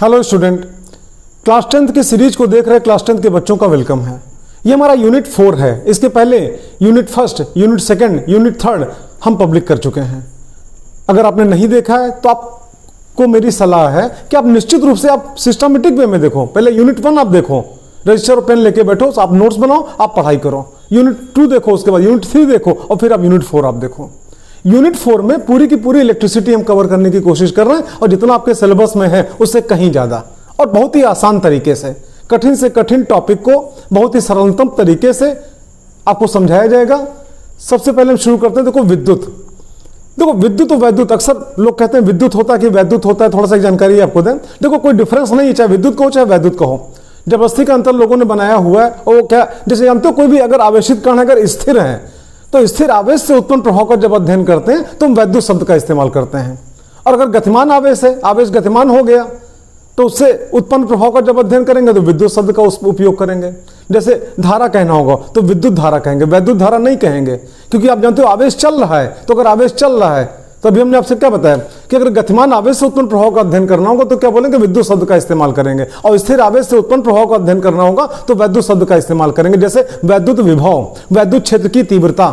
Hello student, class 10th की series को देख रहे क्लास 10th के बच्चों का वेलकम है। ये हमारा यूनिट 4 है। इसके पहले यूनिट 1, यूनिट 2, यूनिट 3 हम पब्लिक कर चुके हैं। अगर आपने नहीं देखा है तो आपको मेरी सलाह है कि आप निश्चित रूप से आप सिस्टमेटिक वे में देखो। पहले यूनिट 1 आप देखो, रजिस्टर और पेन लेके बैठो, आप नोट्स बनाओ, आप पढ़ाई करो। यूनिट 2 देखो, उसके बाद यूनिट 3 देखो और फिर आप यूनिट 4 आप देखो। यूनिट 4 में पूरी की पूरी इलेक्ट्रिसिटी हम कवर करने की कोशिश कर रहे हैं और जितना आपके सिलेबस में है उससे कहीं ज़्यादा और बहुत ही आसान तरीके से, कठिन से कठिन टॉपिक को बहुत ही सरलतम तरीके से आपको समझाया जाएगा। सबसे पहले हम शुरू करते हैं। देखो विद्युत और वैद्युत, अक्सर लोग कहते हैं विद्युत होता है कि वैद्युत होता है, थोड़ा सा जानकारी आपको दें। देखो कोई डिफरेंस नहीं है, चाहे विद्युत कहो चाहे वैद्युत कहो। जब अस्थि का अंतर लोगों ने बनाया हुआ है और वो क्या, जैसे जानते हो कोई भी अगर आवेशित कण अगर स्थिर है तो स्थिर आवेश से उत्पन्न प्रभाव का जब अध्ययन करते हैं तो हम वैद्युत शब्द का इस्तेमाल करते हैं। और अगर गतिमान आवेश है, आवेश गतिमान हो गया तो उससे उत्पन्न प्रभाव का जब अध्ययन करेंगे तो विद्युत शब्द का उपयोग करेंगे। जैसे धारा कहना होगा तो विद्युत धारा कहेंगे, वैद्युत धारा नहीं कहेंगे, क्योंकि आप जानते हो आवेश चल रहा है। तो अगर आवेश चल रहा है तो अभी हमने आपसे क्या बताया कि अगर गतिमान आवेश से उत्पन्न प्रभाव का अध्ययन करना होगा तो क्या बोलेंगे, विद्युत शब्द का इस्तेमाल करेंगे। और स्थिर आवेश से उत्पन्न प्रभाव का अध्ययन करना होगा तो वैद्युत शब्द का इस्तेमाल करेंगे। जैसे वैद्युत विभव, वैद्युत क्षेत्र की तीव्रता।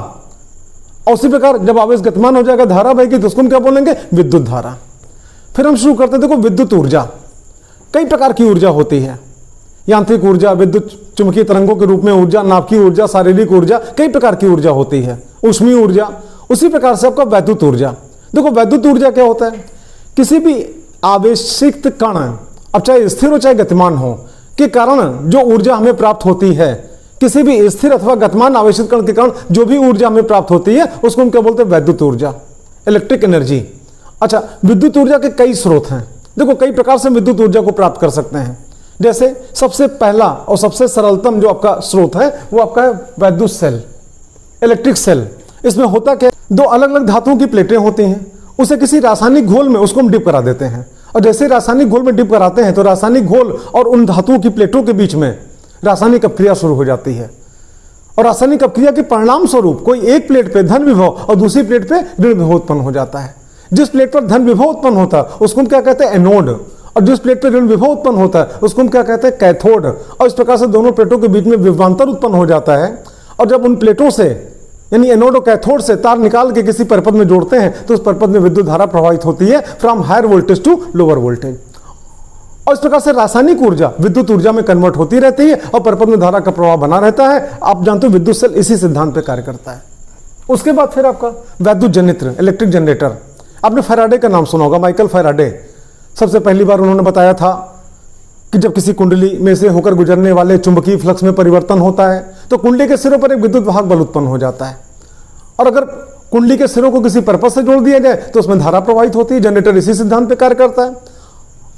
और उसी प्रकार जब आवेश गतिमान हो जाएगा, धारा बहेगी, तो उसको हम क्या बोलेंगे, विद्युत धारा। फिर हम शुरू करते हैं। देखो विद्युत ऊर्जा, कई प्रकार की ऊर्जा होती है। यांत्रिक ऊर्जा, विद्युत चुंबकीय तरंगों के रूप में ऊर्जा, नाभिकीय ऊर्जा, शारीरिक ऊर्जा, कई प्रकार की ऊर्जा होती है। ऊष्मीय ऊर्जा, उसी प्रकार से आपका वैद्युत ऊर्जा। देखो वैद्युत ऊर्जा क्या होता है, किसी भी आवेशित कण, अब चाहे स्थिर हो चाहे गतिमान हो, के कारण जो ऊर्जा हमें प्राप्त होती है, किसी भी स्थिर अथवा गतिमान आवेशित कण के कारण जो भी ऊर्जा हमें प्राप्त होती है उसको हम क्या बोलते हैं, वैद्युत ऊर्जा, इलेक्ट्रिक एनर्जी। अच्छा, विद्युत ऊर्जा के कई स्रोत हैं। देखो कई प्रकार से विद्युत ऊर्जा को प्राप्त कर सकते हैं। जैसे सबसे पहला और सबसे सरलतम जो आपका स्रोत है वो आपका है वैद्युत सेल, इलेक्ट्रिक सेल। इसमें होता क्या, दो अलग अलग धातुओं की प्लेटें होती हैं, उसे किसी रासायनिक घोल में उसको हम डिप करा देते हैं। और जैसे रासायनिक घोल में डिप कराते हैं तो रासायनिक घोल और उन धातुओं की प्लेटों के बीच में रासायनिक अपक्रिया शुरू हो जाती है। और रासायनिक अपक्रिया के परिणाम स्वरूप कोई एक प्लेट पे धन विभव और दूसरी प्लेट पे ऋण विभव उत्पन्न हो जाता है। जिस प्लेट पर धन विभव उत्पन्न होता है उसको हम क्या कहते हैं, एनोड। और जिस प्लेट पर ऋण विभव उत्पन्न होता है उसको हम क्या कहते हैं, कैथोड। और इस प्रकार से दोनों प्लेटों के बीच में विभवांतर उत्पन्न हो जाता है। और जब उन प्लेटों से यानी एनोड और कैथोड से तार निकाल के किसी परिपथ में जोड़ते हैं तो उस परिपथ में विद्युत धारा प्रवाहित होती है from higher voltage to lower voltage. और इस प्रकार से रासायनिक ऊर्जा विद्युत ऊर्जा में कन्वर्ट होती रहती है और परिपथ में धारा का प्रवाह बना रहता है। आप जानते हो विद्युत सेल इसी सिद्धांत पर कार्य करता है। उसके बाद फिर आपका वैद्युत जनित्र, इलेक्ट्रिक जनरेटर। आपने फैराडे का नाम सुना होगा, माइकल फैराडे। सबसे पहली बार उन्होंने बताया था कि जब किसी कुंडली में से होकर गुजरने वाले चुंबकीय फ्लक्स में परिवर्तन होता है तो कुंडली के सिरों पर एक विद्युत वाहक बल उत्पन्न हो जाता है। और अगर कुंडली के सिरों को किसी पर्पस से जोड़ दिया जाए तो उसमें धारा प्रवाहित होती है। जनरेटर इसी सिद्धांत पर कार्य करता है।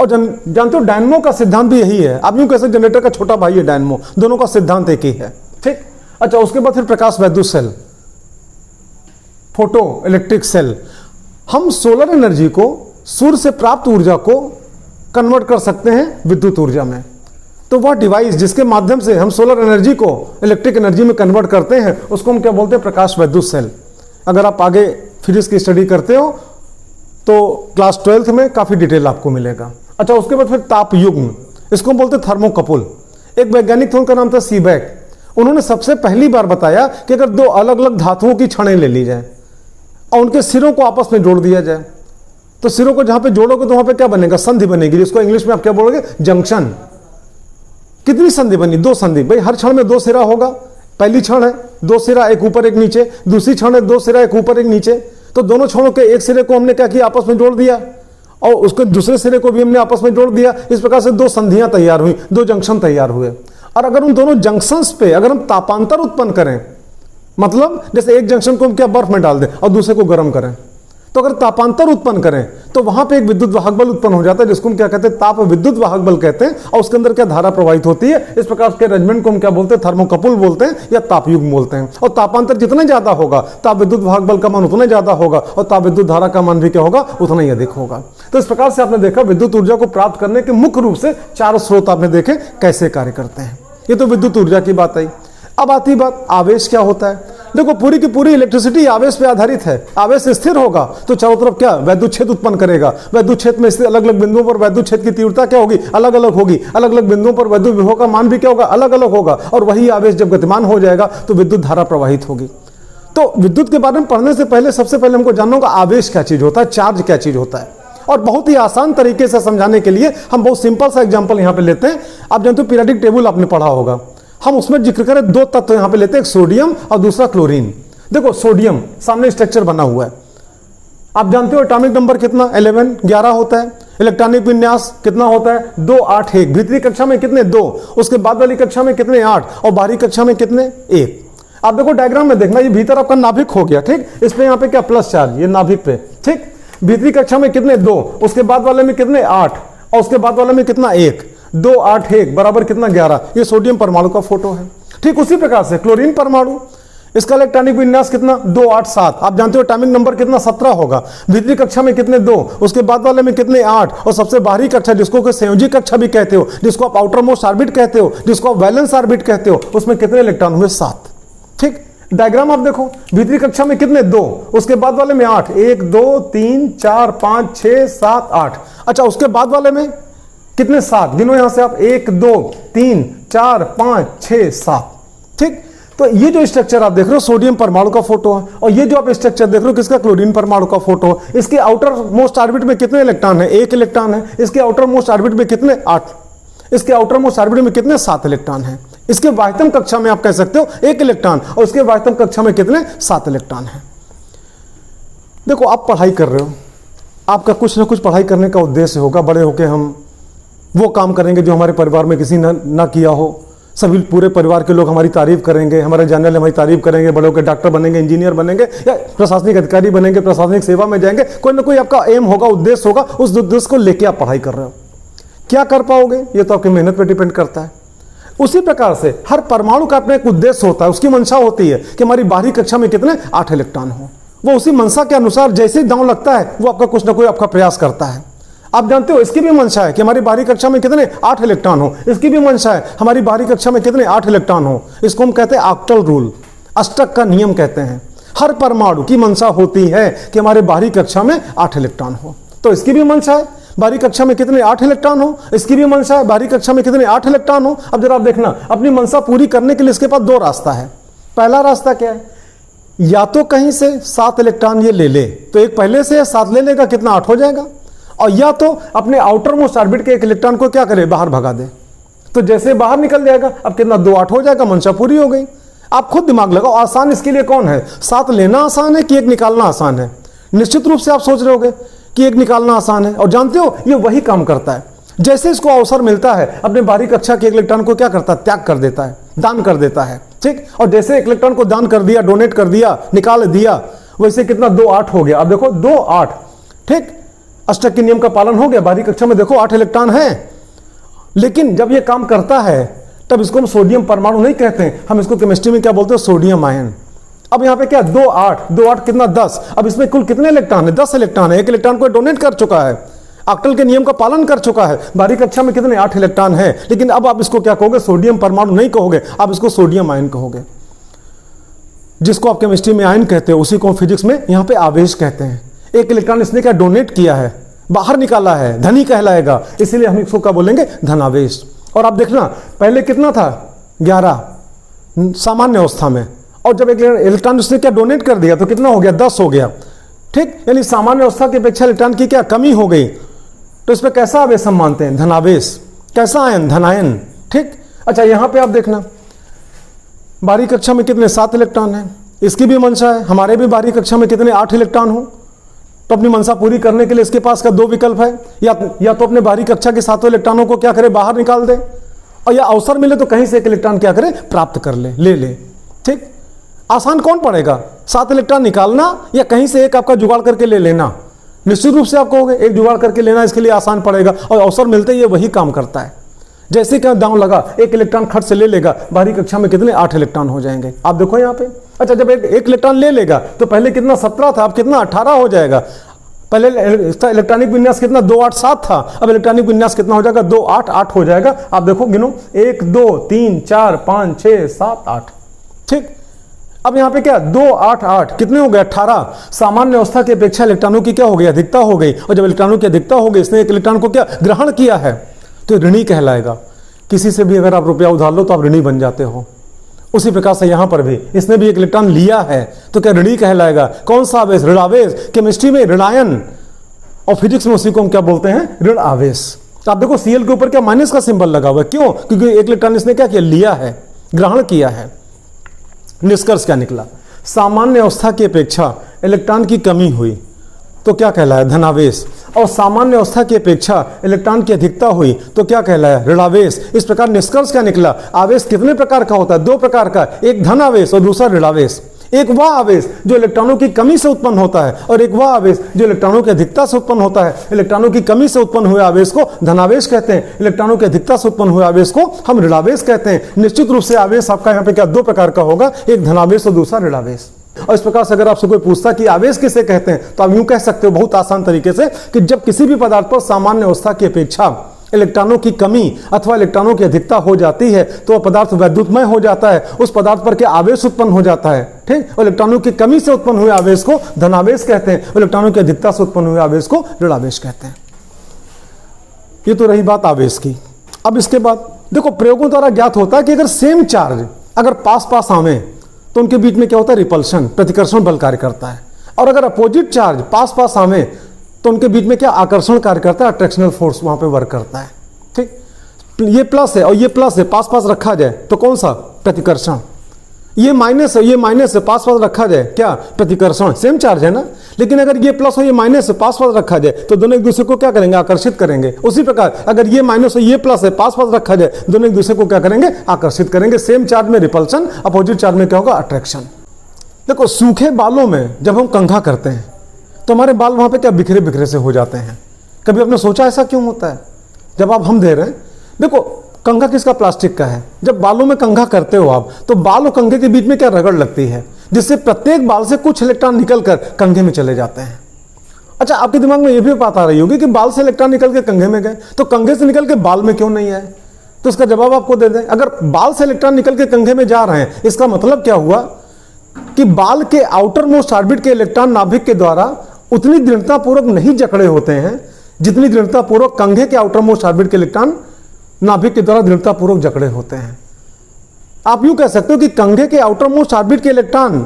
और जानते हो डायनमो का सिद्धांत भी यही है। आप यूं कैसे जनरेटर का छोटा भाई है डायनमो, दोनों का सिद्धांत एक ही है। ठीक, अच्छा उसके बाद फिर प्रकाश वैद्युत सेल, फोटो इलेक्ट्रिक सेल। हम सोलर एनर्जी को, सूर्य से प्राप्त ऊर्जा को कन्वर्ट कर सकते हैं विद्युत ऊर्जा में। तो वह डिवाइस जिसके माध्यम से हम सोलर एनर्जी को इलेक्ट्रिक एनर्जी में कन्वर्ट करते हैं उसको हम क्या बोलते हैं, प्रकाश वैद्युत सेल। अगर आप आगे फिजिक्स की स्टडी करते हो तो क्लास 12th में काफी डिटेल आपको मिलेगा। अच्छा उसके बाद फिर ताप युग्म, इसको हम बोलते हैं थर्मोकपल। एक वैज्ञानिक थे, उनका नाम था सीबैक। उन्होंने सबसे पहली बार बताया कि अगर दो अलग अलग धातुओं की छड़ें ले ली जाए और उनके सिरों को आपस में जोड़ दिया जाए तो सिरों को जहां पे जोड़ोगे तो वहां पे क्या बनेगा, संधि बनेगी, जिसको इंग्लिश में आप क्या बोलोगे, जंक्शन। कितनी संधि बनी, दो संधि। भाई हर क्षण में दो सिरा होगा। पहली क्षण है दो सिरा एक ऊपर एक नीचे, दूसरी क्षण है दो सिरा एक ऊपर एक नीचे। तो दोनों क्षणों के एक सिरे को हमने क्या किया, आपस में जोड़ दिया और उसके दूसरे सिरे को भी हमने आपस में जोड़ दिया। इस प्रकार से दो संधियां तैयार हुई, दो जंक्शन तैयार हुए। और अगर उन दोनों जंक्शंस पे अगर हम तापांतर उत्पन्न करें, मतलब जैसे एक जंक्शन को हम क्या बर्फ में डाल दें और दूसरे को गर्म करें, तो अगर तापांतर उत्पन्न करें तो वहां पे एक विद्युत वाहक बल उत्पन्न हो जाता है जिसको हम क्या कहते हैं, ताप विद्युत वाहक बल कहते हैं। और उसके अंदर क्या धारा प्रवाहित होती है। इस प्रकार के अरेंजमेंट को हम क्या बोलते हैं, थर्मोकपल बोलते हैं या तापयुग्म बोलते हैं। और तापांतर जितना ज्यादा होगा ताप विद्युत वाहक बल का मान उतना ज्यादा होगा और ताप विद्युत धारा का मान भी क्या होगा, उतना ही अधिक होगा। तो इस प्रकार से आपने देखा विद्युत ऊर्जा को प्राप्त करने के मुख्य रूप से 4 स्रोत आपने देखे कैसे कार्य करते हैं। ये तो विद्युत ऊर्जा की बात आई। अब आती बात आवेश क्या होता है। देखो पूरी की पूरी इलेक्ट्रिसिटी आवेश पे आधारित है। आवेश स्थिर होगा तो चारों तरफ क्या वैद्युत क्षेत्र उत्पन्न करेगा। वैद्युत क्षेत्र में स्थित अलग अलग बिंदुओं पर वैद्युत क्षेत्र की तीव्रता क्या होगी, अलग अलग होगी। अलग अलग बिंदुओं पर वैद्युत विभव का मान भी क्या होगा, अलग अलग होगा। और वही आवेश जब गतिमान हो जाएगा तो विद्युत धारा प्रवाहित होगी। तो विद्युत के बारे में पढ़ने से पहले सबसे पहले हमको जानना होगा आवेश क्या चीज होता है, चार्ज क्या चीज होता है। और बहुत ही आसान तरीके से समझाने के लिए हम बहुत सिंपल सा एग्जांपल यहां पे लेते हैं। आप जानते हो पीरियोडिक टेबल आपने पढ़ा होगा, हम उसमें जिक्र करें दो तत्व यहां पे लेते हैं, एक सोडियम और दूसरा क्लोरीन। देखो सोडियम सामने स्ट्रक्चर बना हुआ है, आप जानते हो एटॉमिक नंबर कितना 11 होता है। इलेक्ट्रॉनिक विन्यास कितना होता है 2 8 1। भीतरी कक्षा में कितने 2, उसके बाद वाली कक्षा में कितने 8 और बाहरी कक्षा में कितने 1। आप देखो डायग्राम में देखना, ये भीतर आपका नाभिक हो गया, ठीक। इस पे यहाँ पे क्या प्लस चार्ज, ये नाभिक पे, ठीक। भीतरी कक्षा में कितने 2, उसके बाद वाले में कितने 8 और उसके बाद वाले में कितना 1। 2 8 1 बराबर कितना 11। ये सोडियम परमाणु का फोटो है। ठीक उसी प्रकार से क्लोरीन परमाणु, इसका इलेक्ट्रॉनिक विन्यास कितना 2 8 7। आप जानते हो एटॉमिक नंबर कितना 17 होगा। भीतरी कक्षा में कितने 2, उसके बाद वाले में कितने 8 और सबसे बाहरी कक्षा जिसको कि संयोजी कक्षा भी कहते हो, जिसको आप आउटर मोस्ट ऑर्बिट कहते हो, जिसको आप वैलेंस ऑर्बिट कहते हो, उसमें कितने इलेक्ट्रॉन हुए 7। ठीक डायग्राम आप देखो, भीतरी कक्षा में कितने 2, उसके बाद वाले में 8, 1 2 3 4 5 6 7 8। अच्छा उसके बाद वाले में कितने 7, गिनो यहां से आप 1 2 3 4 5 6 7। ठीक तो ये जो स्ट्रक्चर आप देख रहे हो सोडियम परमाणु का फोटो है, और ये जो आप स्ट्रक्चर देख रहे हो किसका, क्लोरीन परमाणु का फोटो है। इसके आउटर मोस्ट ऑर्बिट में कितने इलेक्ट्रॉन है, 1 इलेक्ट्रॉन है। इसके आउटर मोस्ट ऑर्बिट में कितने 8, इसके आउटर मोस्ट ऑर्बिट में कितने 7 इलेक्ट्रॉन है। इसके वाह्यतम कक्षा में आप कह सकते हो 1 इलेक्ट्रॉन और इसके वाह्यतम कक्षा में कितने 7 इलेक्ट्रॉन है। देखो आप पढ़ाई कर रहे हो, आपका कुछ ना कुछ पढ़ाई करने का उद्देश्य होगा, बड़े होकर हम वो काम करेंगे जो हमारे परिवार में किसी ना किया हो। सभी पूरे परिवार के लोग हमारी तारीफ करेंगे, हमारे जानने वाले हमारी तारीफ करेंगे, बड़े होकर डॉक्टर बनेंगे, इंजीनियर बनेंगे या प्रशासनिक अधिकारी बनेंगे, प्रशासनिक सेवा में जाएंगे। कोई ना कोई आपका एम होगा, उद्देश्य होगा, उस उद्देश्य को लेकर आप पढ़ाई कर रहे हो। क्या कर पाओगे ये तो आपकी मेहनत पर डिपेंड करता है। उसी प्रकार से हर परमाणु का अपना एक उद्देश्य होता है, उसकी मंशा होती है कि हमारी बाहरी कक्षा में कितने 8 इलेक्ट्रॉन हो। वो उसी मंशा के अनुसार जैसे ही दांव लगता है वो आपका कुछ ना कोई आपका प्रयास करता है। आप जानते हो इसकी भी मंशा है कि हमारी बाहरी कक्षा में कितने 8 इलेक्ट्रॉन हो। इसकी भी मंशा है हमारी बाहरी कक्षा में कितने 8 इलेक्ट्रॉन हो। इसको हम कहते हैं ऑक्टल रूल, अष्टक का नियम कहते हैं। हर परमाणु की मंशा होती है कि हमारे बाहरी कक्षा में 8 इलेक्ट्रॉन हो। तो इसकी भी मंशा है बाहरी कक्षा में कितने 8 इलेक्ट्रॉन हो, इसकी भी मंशा है बाहरी कक्षा में कितने 8 इलेक्ट्रॉन हो। अब जरा आप देखना, अपनी मंशा पूरी करने के लिए इसके पास 2 रास्ता है। पहला रास्ता क्या है, या तो कहीं से 7 इलेक्ट्रॉन ये ले ले, तो एक पहले से 7 ले लेगा, कितना 8 हो जाएगा। और या तो अपने आउटर मोस्ट ऑर्बिट के एक इलेक्ट्रॉन को क्या करे, बाहर भगा दे, तो जैसे बाहर निकल जाएगा, अब कितना 2 8 हो जाएगा, मंशा पूरी हो गई। आप खुद दिमाग लगाओ, आसान इसके लिए कौन है, 7 लेना आसान है कि एक निकालना आसान है। निश्चित रूप से आप सोच रहे होगे कि एक निकालना आसान है, और जानते हो ये वही काम करता है। जैसे इसको अवसर मिलता है अपने बाहरी कक्षा के एक इलेक्ट्रॉन को क्या करता है, त्याग कर देता है, दान कर देता है। ठीक, और जैसे एक इलेक्ट्रॉन को दान कर दिया, डोनेट कर दिया, निकाल दिया, वैसे कितना 2 8 हो गया। अब देखो 2 8, ठीक, अष्टक के नियम का पालन हो गया। बाहरी कक्षा में देखो 8 इलेक्ट्रॉन है, लेकिन जब ये काम करता है तब इसको हम सोडियम परमाणु नहीं कहते हैं, हम इसको केमिस्ट्री में क्या बोलते हैं, सोडियम आयन। अब यहाँ पे क्या 2 8 कितना 10। अब इसमें कुल कितने इलेक्ट्रॉन है, 10 इलेक्ट्रॉन है। एक इलेक्ट्रॉन को डोनेट कर चुका है, ऑक्टल के नियम का पालन कर चुका है। बाहरी कक्षा में कितने 8 इलेक्ट्रॉन है, लेकिन अब आप इसको क्या कहोगे, सोडियम परमाणु नहीं कहोगे, आप इसको सोडियम आयन कहोगे। जिसको आप केमिस्ट्री में आयन कहते हो उसी को फिजिक्स में यहाँ पे आवेश कहते हैं। एक इलेक्ट्रॉन इसने क्या डोनेट किया है, बाहर निकाला है, धनी कहलाएगा, इसीलिए हम इसको क्या बोलेंगे, धनावेश। और आप देखना पहले कितना था 11 सामान्य अवस्था में, और जब एक इलेक्ट्रॉन उसने क्या डोनेट कर दिया तो कितना हो गया, 10 हो गया। ठीक, यानी सामान्य अवस्था की अपेक्षा इलेक्ट्रॉन की क्या कमी हो गई। तो इस पर कैसा आवेश हम मानते हैं, धनावेश। कैसा आयन, धनायन। ठीक, अच्छा यहां पे आप देखना बाहरी कक्षा में कितने 7 इलेक्ट्रॉन है, इसकी भी मंशा है हमारे भी बाहरी कक्षा में कितने 8 इलेक्ट्रॉन हो। तो अपनी मंशा पूरी करने के लिए इसके पास का 2 विकल्प है, या तो अपने बाहरी कक्षा के 7 इलेक्ट्रॉनों को क्या करे, बाहर निकाल दे, और या अवसर मिले तो कहीं से एक इलेक्ट्रॉन क्या करे, प्राप्त कर ले। ठीक, आसान कौन पड़ेगा, 7 इलेक्ट्रॉन निकालना या कहीं से एक आपका जुगाड़ करके ले लेना। निश्चित रूप से आप कहोगे एक जुगाड़ करके लेना इसके लिए आसान पड़ेगा, और अवसर मिलते ही वही काम करता है। जैसे क्या दांव लगा, एक इलेक्ट्रॉन खट से ले लेगा, बाहरी कक्षा में कितने 8 इलेक्ट्रॉन हो जाएंगे। आप देखो यहाँ पे, अच्छा जब एक इलेक्ट्रॉन ले लेगा तो पहले कितना 17 था, अब कितना 18 हो जाएगा। पहले इसका इलेक्ट्रॉनिक विन्यास कितना 2 8 7 था, अब इलेक्ट्रॉनिक विन्यास कितना हो जाएगा, 2 8 8 हो जाएगा। आप देखो गिनो 1 2 3 4 5 6 7 8। ठीक, अब यहाँ पे क्या 2 8 8 कितने हो गए 18। सामान्य अवस्था की अपेक्षा इलेक्ट्रॉनों की क्या हो गई अधिकता हो गई, और जब इलेक्ट्रॉनों की अधिकता हो गई इसने एक इलेक्ट्रॉन को क्या ग्रहण किया है तो ऋणी कहलाएगा। किसी से भी अगर आप रुपया उधार लो तो आप ऋणी बन जाते हो, उसी प्रकार से यहां पर भी इसने भी एक इलेक्ट्रॉन लिया है तो क्या ऋणी कहलाएगा। कौन सा आवेश ऋण आवेश, केमिस्ट्री में ऋणायन और फिजिक्स में उसी को हम क्या बोलते हैं ऋण आवेश। तो आप देखो Cl के ऊपर क्या माइनस का सिंबल लगा हुआ है, क्यों क्योंकि एक इलेक्ट्रॉन इसने क्या किया लिया है ग्रहण किया है। निष्कर्ष क्या निकला, सामान्य अवस्था की अपेक्षा इलेक्ट्रॉन की कमी हुई तो क्या कहलाया धनावेश, और सामान्य अवस्था की अपेक्षा इलेक्ट्रॉन की अधिकता हुई तो क्या कहलाया ऋणावेश। इस प्रकार निष्कर्ष क्या निकला, आवेश कितने प्रकार का होता है, 2 प्रकार का, एक धनावेश और दूसरा ऋणावेश। एक वह आवेश जो इलेक्ट्रॉनों की कमी से उत्पन्न होता है और एक वह आवेश जो इलेक्ट्रॉनों की अधिकता से उत्पन्न होता है। इलेक्ट्रॉनों की कमी से उत्पन्न हुए आवेश को धनावेश कहते हैं, इलेक्ट्रॉनों की अधिकता से उत्पन्न हुए आवेश को हम ऋणावेश कहते हैं। निश्चित रूप से आवेश आपका यहाँ पे क्या 2 प्रकार का होगा, एक धनावेश और दूसरा ऋणावेश। और इस प्रकार से अगर आपसे कोई पूछता कि आवेश किसे कहते हैं तो आप यूं कह सकते हो बहुत आसान तरीके से कि जब किसी भी पदार्थ पर सामान्य अवस्था की अपेक्षा इलेक्ट्रॉनों की कमी अथवा इलेक्ट्रॉनों की अधिकता हो जाती है तो वह पदार्थ वैद्युतमय हो जाता है, उस पदार्थ पर क्या आवेश उत्पन्न हो जाता है। ठीक, और इलेक्ट्रॉनों की कमी से उत्पन्न हुए आवेश को धनावेश कहते हैं, इलेक्ट्रॉनों की अधिकता से उत्पन्न हुए आवेश को ऋणावेश कहते हैं। ये तो रही बात आवेश की। अब इसके बाद देखो प्रयोगों द्वारा ज्ञात होता है कि अगर सेम चार्ज अगर पास पास आवे तो उनके बीच में क्या होता है रिपल्शन प्रतिकर्षण बल कार्य करता है, और अगर अपोजिट चार्ज पास पास आवे तो उनके बीच में क्या आकर्षण कार्य करता है, अट्रैक्शनल फोर्स वहां पे वर्क करता है। ठीक, ये प्लस है और ये प्लस है, पास पास रखा जाए तो कौन सा प्रतिकर्षण, ये माइनस है ये माइनस है, पास पास रखा जाए क्या प्रतिकर्षण, सेम चार्ज है ना। लेकिन अगर ये प्लस हो ये माइनस है पास पास रखा जाए तो दोनों एक दूसरे को क्या करेंगे आकर्षित करेंगे। उसी प्रकार अगर ये माइनस हो ये प्लस है पास पास रखा जाए दोनों एक दूसरे को क्या करेंगे आकर्षित करेंगे। सेम चार्ज में रिपल्शन, अपोजिट चार्ज में क्या होगा अट्रैक्शन। देखो सूखे बालों में जब हम कंघा करते हैं तो हमारे बाल वहां पे क्या बिखरे बिखरे से हो जाते हैं। कभी आपने सोचा ऐसा क्यों होता है। जब आप हम दे रहे हैं, देखो कंघा किसका प्लास्टिक का है, जब बालों में कंघा करते हो आप तो बाल और कंघे के बीच में क्या रगड़ लगती है जिससे प्रत्येक बाल से कुछ इलेक्ट्रॉन निकलकर कंघे में चले जाते हैं। अच्छा आपके दिमाग में यह भी बात आ रही होगी कि बाल से इलेक्ट्रॉन निकल के कंघे में गए तो कंघे से निकल के बाल में क्यों नहीं आए, तो इसका जवाब आपको दे दें। अगर बाल से इलेक्ट्रॉन निकल के कंघे में जा रहे हैं इसका मतलब क्या हुआ कि बाल के आउटर मोस्ट ऑर्बिट के इलेक्ट्रॉन नाभिक के द्वारा उतनी दृढ़तापूर्वक नहीं जकड़े होते हैं जितनी दृढ़तापूर्वक कंघे के आउटर मोस्ट ऑर्बिट के इलेक्ट्रॉन नाभिक के द्वारा दृढ़तापूर्वक जकड़े होते हैं। आप यूं कह सकते हो कि कंघे के आउटर मोस्ट ऑर्बिट के इलेक्ट्रॉन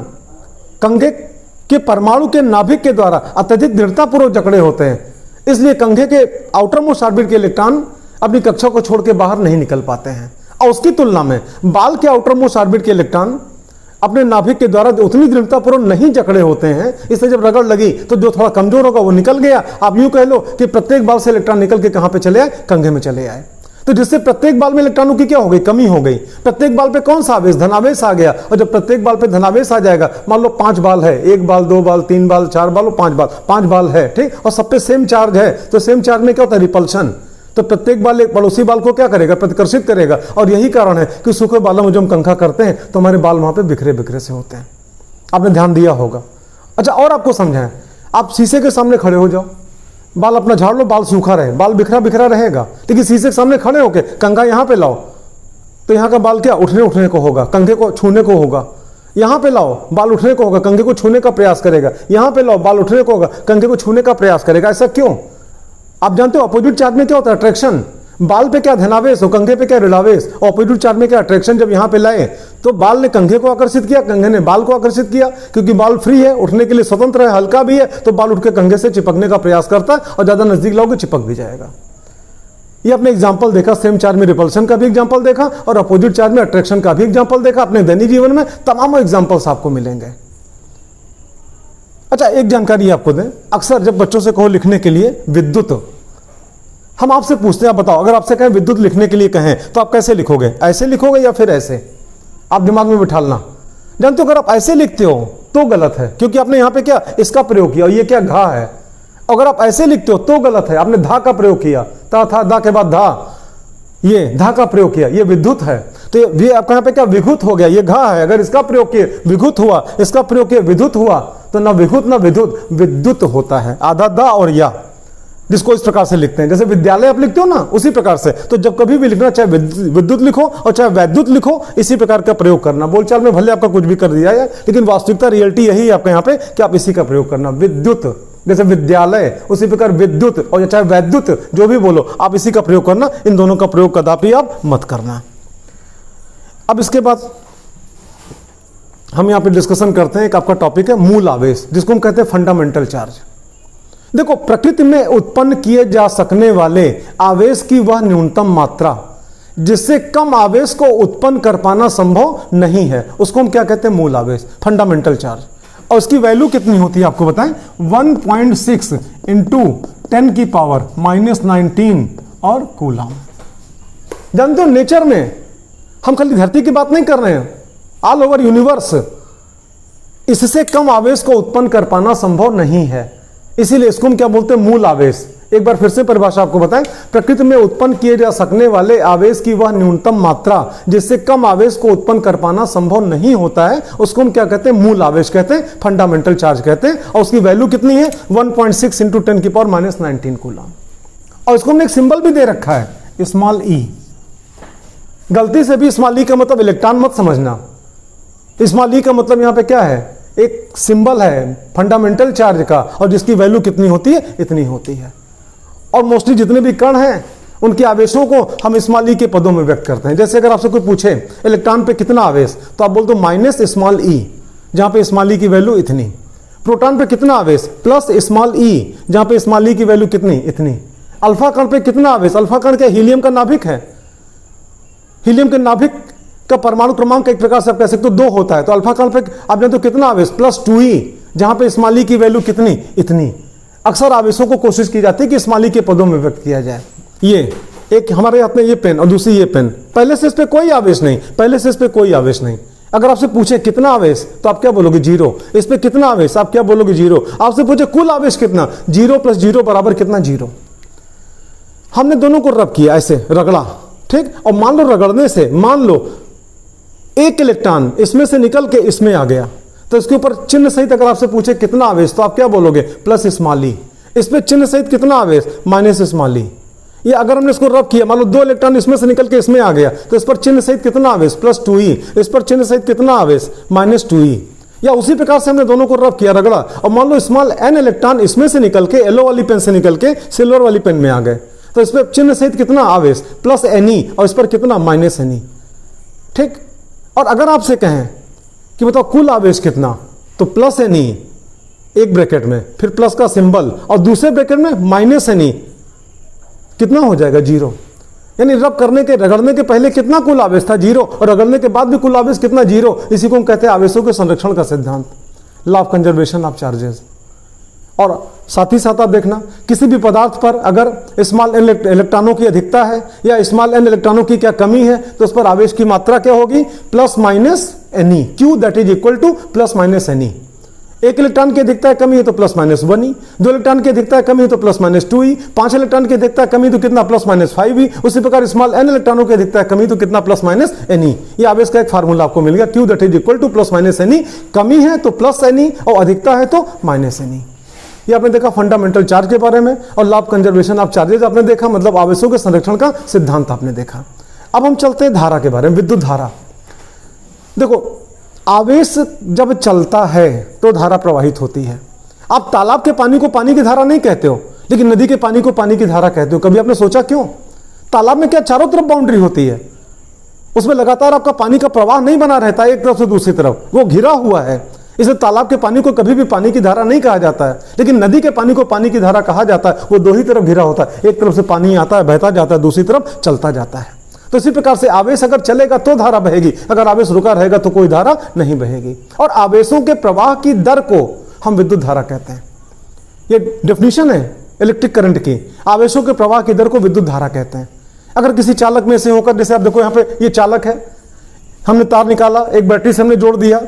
कंघे के परमाणु के नाभिक के द्वारा अत्यधिक दृढ़तापूर्वक जकड़े होते हैं, इसलिए कंघे के आउटर मोस्ट ऑर्बिट के इलेक्ट्रॉन अपनी कक्षा को छोड़ के बाहर नहीं निकल पाते हैं। और उसकी तुलना में बाल के आउटर मोस्ट ऑर्बिट के इलेक्ट्रॉन अपने नाभिक के द्वारा उतनी दृढ़तापूर्वक नहीं जकड़े होते हैं, इससे जब रगड़ लगी तो जो थोड़ा कमजोर होगा वो निकल गया। आप यूं कह लो कि प्रत्येक बाल से इलेक्ट्रॉन निकल के कहां पे चले आए, कंघे में चले आए। तो जिससे प्रत्येक बाल में इलेक्ट्रॉनों की क्या हो गई, कमी हो गई। प्रत्येक बाल पे कौन सा आवेश, धनावेश आ गया। और जब प्रत्येक बाल पे धनावेश आ जाएगा, मान लो 5 बाल है, 1 बाल 2 बाल 3 बाल 4 बाल और 5 बाल है, ठीक, और सब पे सेम चार्ज है, तो सेम चार्ज में क्या होता है रिपल्शन। तो प्रत्येक बाल एक पड़ोसी बाल को क्या करेगा, प्रतिकर्षित करेगा। और यही कारण है कि सूखे बालों में जो हम कंघा करते हैं तो हमारे बाल वहां पे बिखरे बिखरे से होते हैं। आपने ध्यान दिया होगा। अच्छा और आपको समझाएं, आप शीशे के सामने खड़े हो जाओ, बाल अपना झाड़ लो, बाल सूखा रहे, बाल बिखरा बिखरा रहेगा। लेकिन शीशे के सामने खड़े होके कंघा यहां पे लाओ तो यहाँ का बाल क्या उठने को होगा, कंघे को छूने को होगा। यहां पे लाओ, बाल उठने को होगा, कंघे को छूने का प्रयास करेगा। यहां पे लाओ, बाल उठने को होगा, कंघे को छूने का प्रयास करेगा। ऐसा क्यों? आप जानते हो अपोजिट चार्ज में क्या होता है, अट्रैक्शन। बाल पे क्या धनावेश और कंघे पे क्या ऋणावेश, और अपोजिट चार्ज में क्या अट्रैक्शन। जब यहां पे लाए तो बाल ने कंघे को आकर्षित किया, कंघे ने बाल को आकर्षित किया, क्योंकि बाल फ्री है, उठने के लिए स्वतंत्र है, हल्का भी है, तो बाल उठ के कंघे से चिपकने का प्रयास करता है और ज्यादा नजदीक लाओगे चिपक भी जाएगा। ये अपने एग्जाम्पल देखा, सेम चार्ज में रिपल्शन का भी एग्जाम्पल देखा और अपोजिट चार्ज में अट्रैक्शन का भी एग्जाम्पल देखा। अपने दैनिक जीवन में तमाम एग्जाम्पल्स आपको मिलेंगे। अच्छा एक जानकारी आपको दें, अक्सर जब बच्चों से कहो लिखने के लिए विद्युत, हम आपसे पूछते हैं, आप बताओ अगर आपसे कहें विद्युत लिखने के लिए कहें तो आप कैसे लिखोगे, ऐसे लिखोगे या फिर ऐसे? आप दिमाग में बिठालना। जानते हो अगर आप ऐसे लिखते हो तो गलत है, क्योंकि आपने यहां पे क्या इसका प्रयोग किया और ये क्या घा है। अगर आप ऐसे लिखते हो तो गलत है, आपने धा का प्रयोग किया, ता था दा के बाद धा, ये धा का प्रयोग किया, ये विद्युत है। तो ये आपका यहाँ पे क्या विघुत हो गया, ये घा है। अगर इसका प्रयोग किए विघुत हुआ, इसका प्रयोग किए विद्युत हुआ, तो ना विघुत ना विद्युत, विद्युत होता है। आधा दा और या जिसको इस प्रकार से लिखते हैं, जैसे विद्यालय आप लिखते हो ना, उसी प्रकार से। तो जब कभी भी लिखना, चाहे विद्युत लिखो और चाहे वैद्युत लिखो, इसी प्रकार का प्रयोग करना। बोलचाल में भले आपका कुछ भी कर दिया है, लेकिन वास्तविकता रियलिटी यही है आपका यहाँ पे कि आप इसी का प्रयोग करना। विद्युत जैसे विद्यालय, उसी प्रकार विद्युत और चाहे वैद्युत, जो भी बोलो आप इसी का प्रयोग करना। इन दोनों का प्रयोग कदापि आप मत करना। अब इसके बाद हम यहाँ पे डिस्कशन करते हैं, एक आपका टॉपिक है मूल आवेश, जिसको हम कहते हैं फंडामेंटल चार्ज। देखो, प्रकृति में उत्पन्न किए जा सकने वाले आवेश की वह न्यूनतम मात्रा जिससे कम आवेश को उत्पन्न कर पाना संभव नहीं है, उसको हम क्या कहते हैं? मूल आवेश, फंडामेंटल चार्ज। और उसकी वैल्यू कितनी होती है आपको बताएं? 1.6 इंटू 10 की पावर -19 और कूलम। जानते हो, नेचर में हम खाली धरती की बात नहीं कर रहे हैं, ऑल ओवर यूनिवर्स इससे कम आवेश को उत्पन्न कर पाना संभव नहीं है। इसीलिए इसको हम क्या बोलते हैं? मूल आवेश। एक बार फिर से परिभाषा आपको बताएं, प्रकृति में उत्पन्न किए जा सकने वाले आवेश की वह न्यूनतम मात्रा जिससे कम आवेश को उत्पन्न कर पाना संभव नहीं होता है, उसको हम क्या कहते हैं? मूल आवेश कहते हैं, फंडामेंटल चार्ज कहते हैं। और उसकी वैल्यू कितनी है? 1.6 इंटू 10 की पावर -19 कूलम। और इसको हमने एक सिंबल भी दे रखा है, स्मॉल ई। गलती से भी स्मॉल ई का मतलब इलेक्ट्रॉन मत समझना। स्मॉल ई का मतलब यहां पे क्या है? एक सिंबल है फंडामेंटल चार्ज का, और जिसकी वैल्यू कितनी होती है? इतनी होती है। और मोस्टली जितने भी कण हैं उनके आवेशों को हम स्मॉल ई के पदों में व्यक्त करते हैं। जैसे अगर आपसे कोई पूछे इलेक्ट्रॉन पे कितना आवेश, तो आप बोल दो माइनस स्मॉल ई, जहां पे स्मॉल ई की वैल्यू इतनी। प्रोटॉन पे कितना आवेश? प्लस स्मॉल ई, जहां पे स्मॉल ई की वैल्यू कितनी? इतनी। अल्फा कण पे कितना आवेश? अल्फा कण क्या हीलियम का नाभिक है? हीलियम के नाभिक का परमाणु क्रमांक एक प्रकार से आप कह सकते हो 2 होता है। तो अल्फा कण पे आप जानते हो कितना आवेश? +2e, जहां पे स्मॉल ई की वैल्यू कितनी? इतनी। अक्सर आवेशों को कोशिश की जाती है कि स्मॉल ई के पदों में व्यक्त किया जाए। ये एक हमारे हाथ में ये पेन और दूसरी ये पेन, पहले से इस पे कोई आवेश नहीं, पहले से इस पे कोई आवेश नहीं। अगर आपसे पूछे कितना आवेश, तो आप क्या बोलोगे? 0। इस पे कितना आवेश? आप क्या बोलोगे? 0। आपसे पूछे कुल आवेश कितना? 0 + 0 बराबर कितना? 0। हमने दोनों को रब किया, ऐसे रगड़ा, ठीक। और मान लो रगड़ने से, मान लो एक इलेक्ट्रॉन इसमें से निकल के इसमें आ गया, तो इसके ऊपर चिन्ह सहित अगर आपसे पूछे कितना आवेश, तो आप क्या बोलोगे? प्लस स्मॉल ई। इस पे चिन्ह सहित कितना आवेश? माइनस स्मॉल ई। ये अगर हमने इसको रब किया, मान लो 2 इलेक्ट्रॉन इसमें से निकल के इसमें आ गया, तो इस पर चिन्ह सहित कितना आवेश? +2e। इस पर चिन्ह सहित कितना आवेश? -2e। या उसी प्रकार से हमने दोनों को रब किया, रगड़ा, और मान लो स्मॉल n इलेक्ट्रॉन इसमें से निकल के येलो वाली पेन से निकल के सिल्वर वाली पेन में आ गए, तो इस पर चिन्ह सहित कितना आवेश? +ne, और इस पर कितना? -ne, ठीक। और अगर आपसे कहें कि बताओ कुल आवेश कितना, तो +ne एक ब्रैकेट में, फिर प्लस का सिंबल, और दूसरे ब्रैकेट में -ne, कितना हो जाएगा? 0। यानी रब करने के, रगड़ने के पहले कितना कुल आवेश था? 0। और रगड़ने के बाद भी कुल आवेश कितना? 0। इसी को हम कहते हैं आवेशों के संरक्षण का सिद्धांत, law of conservation of charges. और साथ ही साथ आप देखना, किसी भी पदार्थ पर अगर स्मॉल n इलेक्ट्रॉनों की अधिकता है या स्मॉल n इलेक्ट्रॉनों की क्या कमी है, तो उस पर आवेश की मात्रा क्या होगी? +-ne, Q that is equal to +-ne। एक इलेक्ट्रॉन की अधिकता है कमी है तो +-1e, 2 इलेक्ट्रॉन की अधिकता है कमी है तो +-2e, 5 इलेक्ट्रॉन की अधिकता है कमी तो कितना? +-5e। उसी प्रकार स्मॉल n इलेक्ट्रॉनों की अधिकता है कमी तो कितना? +-ne। ये आवेश का एक फार्मूला आपको मिल गया, Q that is equal to +-ne। कमी है तो +ne और अधिकता है तो -ne। ये आपने देखा फंडामेंटल चार्ज के बारे में, और law of conservation of charges आपने देखा, मतलब आवेशों के संरक्षण का सिद्धांत आपने देखा। अब हम चलते हैं धारा के बारे में, विद्युत धारा। देखो, आवेश जब चलता है तो धारा प्रवाहित होती है। आप तालाब के पानी को पानी की धारा नहीं कहते हो, लेकिन नदी के पानी को पानी की धारा कहते हो। कभी आपने सोचा क्यों? तालाब में क्या चारों तरफ बाउंड्री होती है, उसमें लगातार आपका पानी का प्रवाह नहीं बना रहता है एक तरफ से दूसरी तरफ, वो घिरा हुआ है। इसलिए तालाब के पानी को कभी भी पानी की धारा नहीं कहा जाता है, लेकिन नदी के पानी को पानी की धारा कहा जाता है। वो 2 ही तरफ घिरा होता है, एक तरफ से पानी आता है, बहता जाता है, दूसरी तरफ चलता जाता है। तो इसी प्रकार से आवेश अगर चलेगा तो धारा बहेगी, अगर आवेश रुका रहेगा तो कोई धारा नहीं बहेगी। और आवेशों के प्रवाह की दर को हम विद्युत धारा कहते हैं। ये डेफिनेशन है इलेक्ट्रिक करंट की, आवेशों के प्रवाह की दर को विद्युत धारा कहते हैं। अगर किसी चालक में से होकर, जैसे आप देखो यहाँ पे ये चालक है, हमने तार निकाला, एक बैटरी से हमने जोड़ दिया।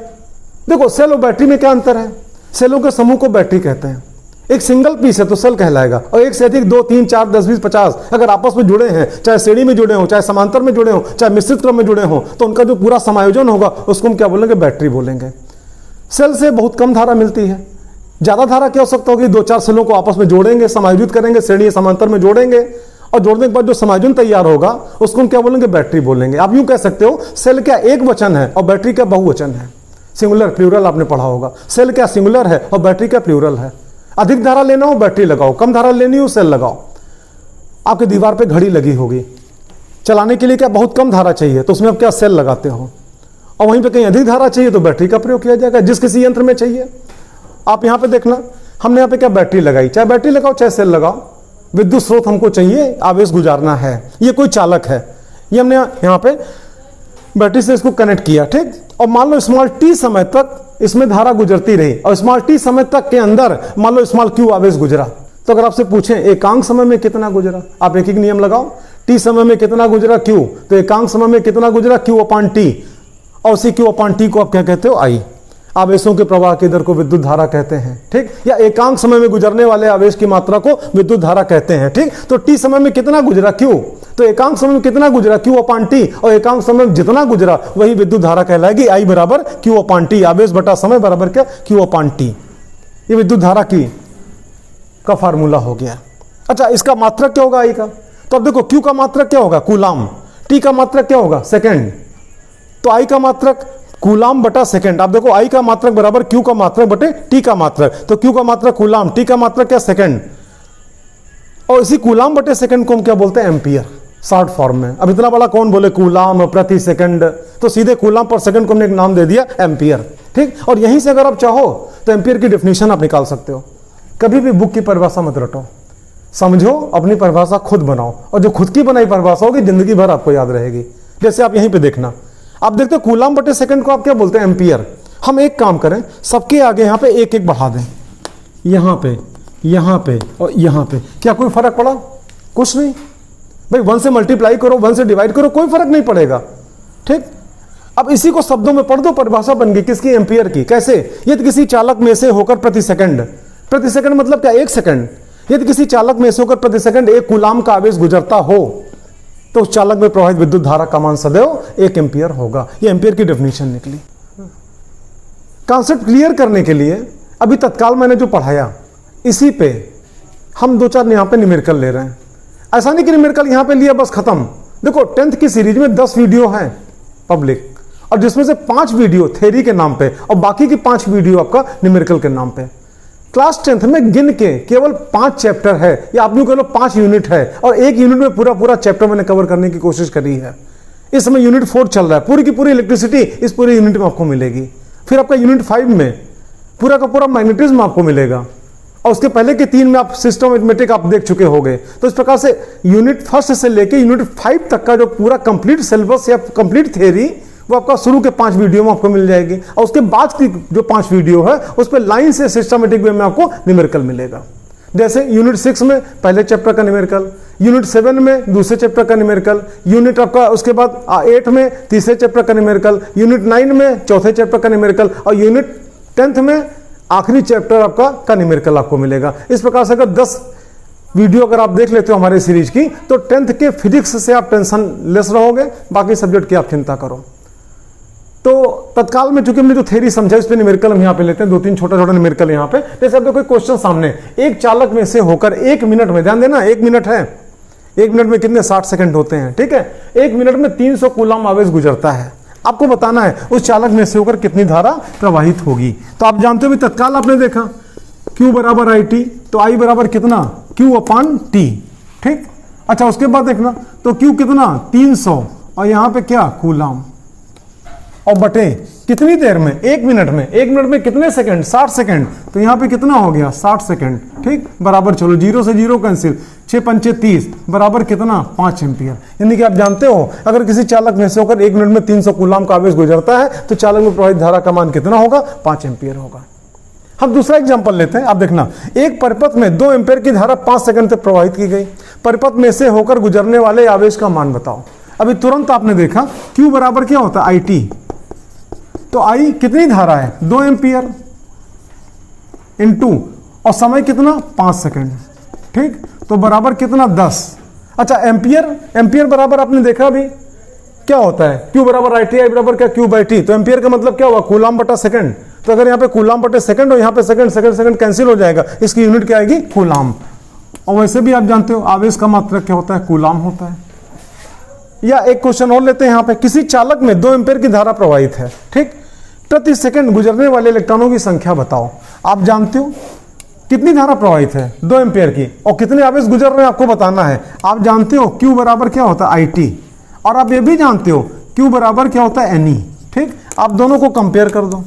देखो, सेल और बैटरी में क्या अंतर है? सेलों के समूह को बैटरी कहते हैं। एक सिंगल पीस है तो सेल कहलाएगा, और एक से अधिक 2, 3, 4, 10, 20, 50 अगर आपस में जुड़े हैं, चाहे श्रेणी में जुड़े हो, चाहे समांतर में जुड़े हो, चाहे मिश्रित क्रम में जुड़े हो, तो उनका जो पूरा समायोजन होगा उसको हम क्या बोलेंगे? बैटरी बोलेंगे। सेल से बहुत कम धारा मिलती है, ज्यादा धारा क्या हो सकता होगी, दो चार सेलों को आपस में जोड़ेंगे, समायोजित करेंगे, श्रेणी समांतर में जोड़ेंगे, और जोड़ने के बाद जो समायोजन तैयार होगा उसको हम क्या बोलेंगे, बैटरी बोलेंगे। आप यूं कह सकते हो सेल क्या एक वचन है और बैटरी क्या बहुवचन है। सिंगुलर प्लूरल आपने पढ़ा होगा। सेल क्या सिंगुलर है और बैटरी क्या प्लूरल है। अधिक धारा लेना हो बैटरी लगाओ, कम धारा लेनी हो सेल लगाओ। आपकी दीवार पे घड़ी लगी होगी, चलाने के लिए क्या बहुत कम धारा चाहिए तो उसमें आप क्या सेल लगाते हो, और वहीं पे कहीं अधिक धारा चाहिए तो बैटरी का प्रयोग किया जाएगा, जिस किसी यंत्र में चाहिए। आप यहाँ पे देखना, हमने यहाँ पे क्या बैटरी लगाई, चाहे बैटरी लगाओ चाहे सेल लगाओ, विद्युत स्रोत हमको चाहिए, आवेश गुजारना है, ये कोई चालक है, ये हमने यहाँ पे बैटरी से इसको कनेक्ट किया, ठीक। और मान लो स्मॉल टी समय तक इसमें धारा गुजरती रही, और स्मॉल टी समय तक के अंदर मान लो स्मॉल क्यू आवेश गुजरा, तो अगर आपसे पूछें एकांक समय में कितना गुजरा, आप एक एक नियम लगाओ, टी समय में कितना गुजरा क्यू, तो एकांक समय में कितना गुजरा क्यू अपान टी, और उसी क्यू अपान टी को आप क्या कहते हो, आई। आवेशों के प्रवाह की दर को विद्युत धारा कहते हैं, ठीक। या एकांक समय में गुजरने वाले आवेश की मात्रा को विद्युत धारा कहते हैं, ठीक। तो टी समय में कितना गुजरा क्यू, तो एकांक समय में कितना गुजरा क्यू अपान टी, और एकांक समय में जितना गुजरा वही विद्युत धारा कहलाएगी। आई बराबर क्यू अपान टी, आवेश बटा समय बराबर क्या, क्यू अपान टी। ये विद्युत धारा की का फार्मूला हो गया। अच्छा, इसका मात्रक क्या होगा आई का, तो अब देखो क्यू का मात्रक क्या होगा, कूलाम, टी का मात्रक क्या होगा, सेकेंड, तो आई का मात्रक कूलाम बटा सेकंड। आप देखो आई का मात्रक बराबर क्यू का मात्रक बटे टी का मात्रक, तो क्यू का मात्रक कूलाम, टी का मात्रक क्या, सेकंड, और इसी कूलाम बटे सेकंड को हम क्या बोलते हैं, एम्पियर, शॉर्ट फॉर्म में। अब इतना बड़ा कौन बोले कूलाम प्रति सेकंड, तो सीधे कूलाम पर सेकंड को हमने एक नाम दे दिया एम्पियर, ठीक। और यहीं से अगर आप चाहो तो एम्पियर की डेफिनेशन आप निकाल सकते हो। कभी भी बुक की परिभाषा मत रटो, समझो, अपनी परिभाषा खुद बनाओ, और जो खुद की बनाई परिभाषा होगी जिंदगी भर आपको याद रहेगी। जैसे आप यहीं पे देखना, आप देखते हो कूलाम बटे सेकंड को आप क्या बोलते हैं, एम्पियर। हम एक काम करें, सबके आगे यहाँ पे एक एक बढ़ा दें, यहाँ पे और यहाँ पे, क्या कोई फर्क पड़ा, कुछ नहीं भाई। 1 से मल्टीप्लाई करो, 1 से डिवाइड करो, कोई फर्क नहीं पड़ेगा, ठीक। अब इसी को शब्दों में पढ़ दो, परिभाषा बन गई किसकी, एम्पियर की। कैसे, यदि किसी चालक में से होकर प्रति सेकंड मतलब क्या, 1 सेकंड, यदि किसी चालक में से होकर प्रति सेकंड 1 कूलाम का आवेश गुजरता हो तो उस चालक में प्रवाहित विद्युत धारा का मान सदैव 1 एम्पियर होगा। ये एम्पियर की डेफिनेशन निकली। कॉन्सेप्ट क्लियर करने के लिए अभी तत्काल मैंने जो पढ़ाया इसी पे हम 2-4 यहाँ पे न्यूमेरिकल ले रहे हैं। ऐसा नहीं कि न्यूमेरिकल यहाँ पे लिया बस खत्म। देखो 10th की सीरीज में 10 वीडियो हैं पब्लिक, और जिसमें से 5 वीडियो थ्योरी के नाम पे और बाकी की 5 वीडियो आपका न्यूमेरिकल के नाम पे। क्लास 10th में गिन के केवल 5 चैप्टर है, या आप यूं कह लो 5 यूनिट है, और एक यूनिट में पूरा चैप्टर मैंने कवर करने की कोशिश करी है। इस समय यूनिट 4 चल रहा है, पूरी की पूरी इलेक्ट्रिसिटी इस पूरे यूनिट में आपको मिलेगी। फिर आपका यूनिट 5 में पूरा का पूरा मैग्नेटिज्म आपको मिलेगा, और उसके पहले के 3 में आप सिस्टमैटिक आप देख चुके होंगे। तो इस प्रकार से यूनिट 1 से लेके यूनिट 5 तक का जो पूरा कंप्लीट सिलेबस या कंप्लीट थ्योरी वो आपका शुरू के 5 वीडियो में आपको मिल जाएगी, और उसके बाद की जो 5 वीडियो है उस पर लाइन से सिस्टमैटिक वे में आपको न्यूमेरिकल मिलेगा। जैसे यूनिट 6 में पहले चैप्टर का न्यूमेरिकल, यूनिट 7 में दूसरे चैप्टर का न्यूमेरिकल, यूनिट आपका उसके बाद 8 में तीसरे चैप्टर का न्यूमेरिकल, यूनिट 9 में चौथे चैप्टर का न्यूमेरिकल, और यूनिट 10th में आखिरी चैप्टर आपका न्यूमेरिकल आपको मिलेगा। इस प्रकार से अगर 10 वीडियो अगर आप देख लेते हो हमारे सीरीज की, तो 10th के फिजिक्स से आप टेंशन लेस रहोगे, बाकी सब्जेक्ट की आप चिंता करो। तो तत्काल में चूंकि हमने जो थ्योरी समझा इस पे न्यूमेरिकल हम यहाँ पे लेते हैं, 2-3 छोटा न्यूमेरिकल यहाँ पे। जैसे अब देखो क्वेश्चन सामने, एक चालक में से होकर 1 मिनट में, ध्यान देना 1 मिनट है, 1 मिनट में कितने 60 सेकंड होते हैं, ठीक है। 1 मिनट में 300 कूलाम आवेश गुजरता है। आपको बताना है उस चालक में से होकर कितनी धारा प्रवाहित होगी। तो आप जानते हो तत्काल आपने देखा Q बराबर आई टी, तो I बराबर कितना, Q अपान टी, ठीक। अच्छा उसके बाद देखना, तो Q कितना 300, और यहाँ पे क्या कूलाम, और बटे कितनी देर में, 1 मिनट में। 1 मिनट में कितने सेकंड, 60 सेकंड, तो यहाँ पे कितना हो गया 60 सेकंड, ठीक। बराबर चलो 0 से 0 कैंसिल, 6 पंचे 30 बराबर कितना 5 एम्पियर। यानी कि आप जानते हो अगर किसी चालक में से होकर 1 मिनट में 300 कूलाम का आवेश गुजरता है तो चालक में प्रवाहित धारा का मान कितना होगा, 5 एम्पियर होगा। हम दूसरा एग्जांपल लेते हैं। आप देखना, एक परिपथ में 2 एम्पियर की धारा 5 सेकंड तक प्रवाहित की गई। परिपथ में से होकर गुजरने वाले आवेश का मान बताओ। अभी तुरंत आपने देखा Q बराबर क्या होता है, आई टी, तो I कितनी धारा है 2 एम्पियर इनटू, और समय कितना 5 सेकंड, ठीक। तो बराबर कितना 10। अच्छा एम्पियर बराबर आपने देखा अभी क्या होता है, Q बराबर आई टी, आई बराबर क्या Q बाई टी। तो एम्पियर का मतलब क्या हुआ, कूलाम बटा सेकंड। तो अगर यहाँ पे कूलाम बटे सेकंड और यहाँ पे सेकंड सेकंड सेकंड कैंसिल हो जाएगा, इसकी यूनिट क्या आएगी? कूलाम। और वैसे भी आप जानते हो आवेश का मात्रक क्या होता है? कूलाम होता है। या एक क्वेश्चन और लेते हैं यहाँ पे, किसी चालक में 2 एम्पीयर की धारा प्रवाहित है, ठीक, प्रति सेकंड गुजरने वाले इलेक्ट्रॉनों की संख्या बताओ। आप जानते हो कितनी धारा प्रवाहित है? 2 एम्पीयर की, और कितने आवेश गुजर रहे हैं आपको बताना है। आप जानते हो Q बराबर क्या होता है? IT। और आप ये भी जानते हो Q बराबर क्या होता है? NE। ठीक, आप दोनों को कंपेयर कर दो,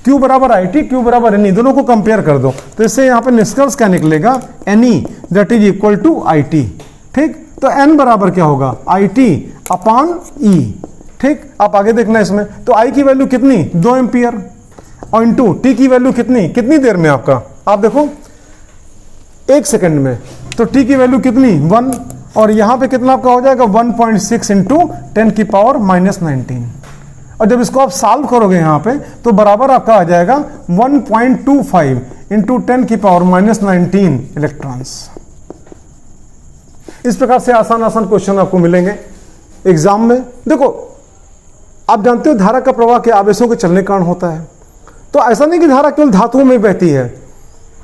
Q बराबर IT, Q बराबर NE, दोनों को कंपेयर कर दो, तो इससे यहाँ पे निष्कर्ष क्या निकलेगा? NE that is equal to IT। ठीक, तो N बराबर क्या होगा? IT upon E। ठीक, आप आगे देखना इसमें, तो I की वैल्यू कितनी? 2 एम्पियर, और इंटू T की वैल्यू कितनी? कितनी देर में आपका? आप देखो 1 सेकंड में, तो T की वैल्यू कितनी? 1, और यहाँ पे कितना आपका हो जाएगा? 1.6 इंटू 10 की पावर -19। और जब इसको आप सॉल्व करोगे यहाँ पे, तो बराबर आपका आ जाएगा 1.25 इंटू 10 की पावर -19 इलेक्ट्रॉन्स। इस प्रकार से आसान आसान क्वेश्चन आपको मिलेंगे एग्जाम में। देखो, आप जानते हो धारा का प्रवाह के आवेशों के चलने के कारण होता है, तो ऐसा नहीं कि धारा केवल धातुओं में बहती है,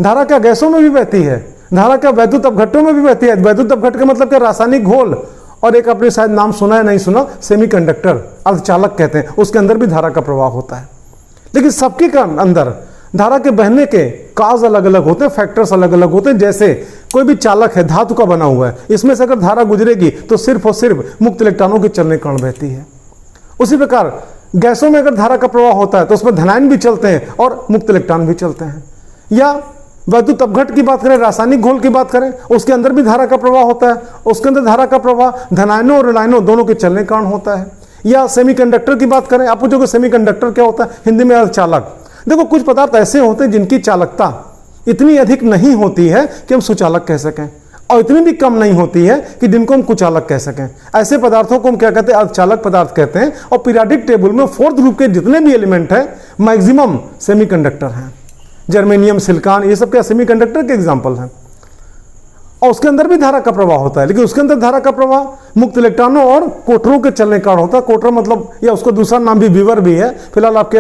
धारा क्या गैसों में भी बहती है, धारा क्या वैद्युत अपघट्टों में भी बहती है। वैद्युत अपघट्ट का मतलब क्या? रासायनिक घोल, और एक आपने शायद नाम सुना है नहीं सुना, सेमीकंडक्टर, अर्धचालक कहते हैं, उसके अंदर भी धारा का प्रवाह होता है। लेकिन सबके अंदर धारा के बहने के काज अलग अलग होते हैं, फैक्टर्स अलग अलग होते हैं। जैसे कोई भी चालक है, धातु का बना हुआ है, इसमें से अगर धारा गुजरेगी तो सिर्फ और सिर्फ मुक्त इलेक्ट्रॉनों के चलने के कारण बहती है। उसी प्रकार गैसों में अगर धारा का प्रवाह होता है तो उसमें धनायन भी चलते हैं और मुक्त इलेक्ट्रॉन भी चलते हैं। या वैद्युत अपघट्ट की बात करें, रासायनिक घोल की बात करें, उसके अंदर भी धारा का प्रवाह होता है, उसके अंदर धारा का प्रवाह धनायनों और ऋणायनों दोनों के चलने के कारण होता है। या सेमीकंडक्टर की बात करें, आप पूछोगे सेमीकंडक्टर क्या होता है? हिंदी में अर्धचालक। देखो, कुछ पदार्थ ऐसे होते हैं जिनकी चालकता इतनी अधिक नहीं होती है कि हम सुचालक कह सकें, और इतनी भी कम नहीं होती है कि जिनको हम कुचालक कह सकें। ऐसे पदार्थों को हम क्या कहते हैं? अर्धचालक पदार्थ कहते हैं। और पीरियोडिक टेबल में 4th ग्रुप के जितने भी एलिमेंट है मैक्सिमम सेमीकंडक्टर हैं। जर्मेनियम, सिलिकॉन, ये सब क्या सेमीकंडक्टर के एग्जांपल हैं। और उसके अंदर भी धारा का प्रवाह होता है, लेकिन उसके अंदर धारा का प्रवाह मुक्त इलेक्ट्रॉनों और कोटरों के चलने के कारण होता है। कोटर मतलब, या उसका दूसरा नाम भी विवर भी है, फिलहाल आपके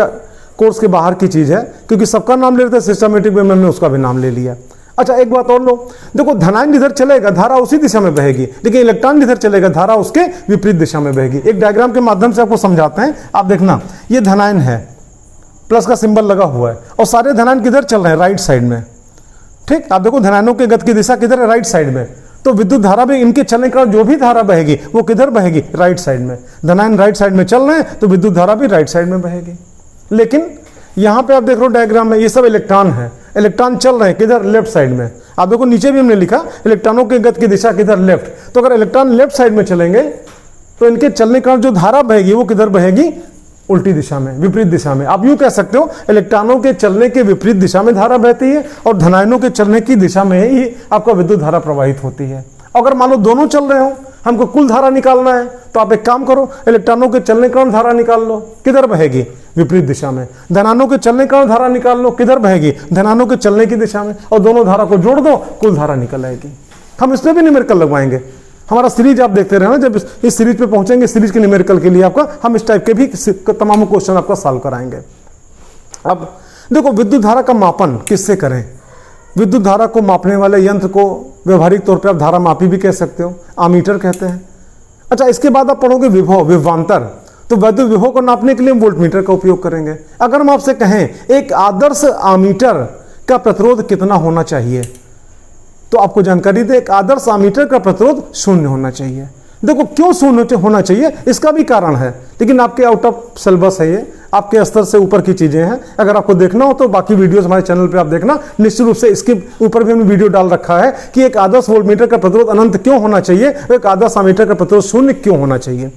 कोर्स के बाहर की चीज है, क्योंकि सबका नाम ले लेते हैं सिस्टमेटिक वे में, हमने उसका भी नाम ले लिया। अच्छा, एक बात और लो, देखो धनायन जिधर चलेगा धारा उसी दिशा में बहेगी, लेकिन इलेक्ट्रॉन जिधर चलेगा धारा उसके विपरीत दिशा में बहेगी। एक डायग्राम के माध्यम से आपको समझाते हैं, आप देखना, ये धनायन है, प्लस का सिंबल लगा हुआ है, और सारे धनायन किधर चल रहे हैं? राइट साइड में। ठीक, आप देखो धनायनों के गति की दिशा किधर है? राइट साइड में। तो विद्युत धारा भी इनके चलने का जो भी धारा बहेगी वो किधर बहेगी? राइट साइड में। धनायन राइट साइड में चल रहे हैं तो विद्युत धारा भी राइट साइड में बहेगी। लेकिन यहां पे आप देख रहे हो डायग्राम में, ये सब इलेक्ट्रॉन है, इलेक्ट्रॉन चल रहे हैं किधर? लेफ्ट साइड में। आप देखो नीचे भी हमने लिखा इलेक्ट्रॉनों के गति की दिशा किधर? लेफ्ट। तो अगर इलेक्ट्रॉन लेफ्ट साइड में चलेंगे तो इनके चलने का जो धारा बहेगी वो किधर बहेगी? उल्टी दिशा में, विपरीत दिशा में। आप यूं कह सकते हो इलेक्ट्रॉनों के चलने के विपरीत दिशा में धारा बहती है, और धनायनों के चलने की दिशा में ही आपका विद्युत धारा प्रवाहित होती है। अगर मान लो दोनों चल रहे हो, हमको कुल धारा निकालना है, तो आप एक काम करो, इलेक्ट्रॉनों के चलने के कारण धारा निकाल लो, किधर बहेगी? विपरीत दिशा में। धनायनों के चलने के कारण धारा निकाल लो, किधर बहेगी? धनायनों के चलने की दिशा में। और दोनों धारा को जोड़ दो, कुल धारा निकल आएगी। हम इसमें भी न्यूमेरिकल लगवाएंगे। हमारा सीरीज आप देखते रहना, जब इस सीरीज पे पहुंचेंगे, सीरीज के न्यूमेरिकल के लिए आपका हम इस टाइप के भी तमाम क्वेश्चन आपका सॉल्व कराएंगे। अब देखो, विद्युत धारा का मापन किससे करें? विद्युत धारा को मापने वाले यंत्र को व्यवहारिक तौर पर आप धारा मापी भी कह सकते हो, आमीटर कहते हैं। अच्छा, इसके बाद आप पढ़ोगे विभव, विभवांतर। तो वैद्युत विभव को नापने के लिए हम वोल्टमीटर का उपयोग करेंगे। अगर हम आपसे कहें एक आदर्श आमीटर का प्रतिरोध कितना होना चाहिए, तो आपको जानकारी दे, एक आदर्श आमीटर का प्रतिरोध 0 होना चाहिए। देखो क्यों 0 होना चाहिए, इसका भी कारण है, लेकिन आपके आउट ऑफ सिलेबस है, ये आपके स्तर से ऊपर की चीजें हैं। अगर आपको देखना हो तो बाकी वीडियोस हमारे चैनल पे आप देखना, निश्चित रूप से इसके ऊपर भी हमने वीडियो डाल रखा है कि एक आदर्श वोल्टमीटर का प्रतिरोध अनंत क्यों होना चाहिए, एक आदर्श आमीटर का प्रतिरोध 0 क्यों होना चाहिए।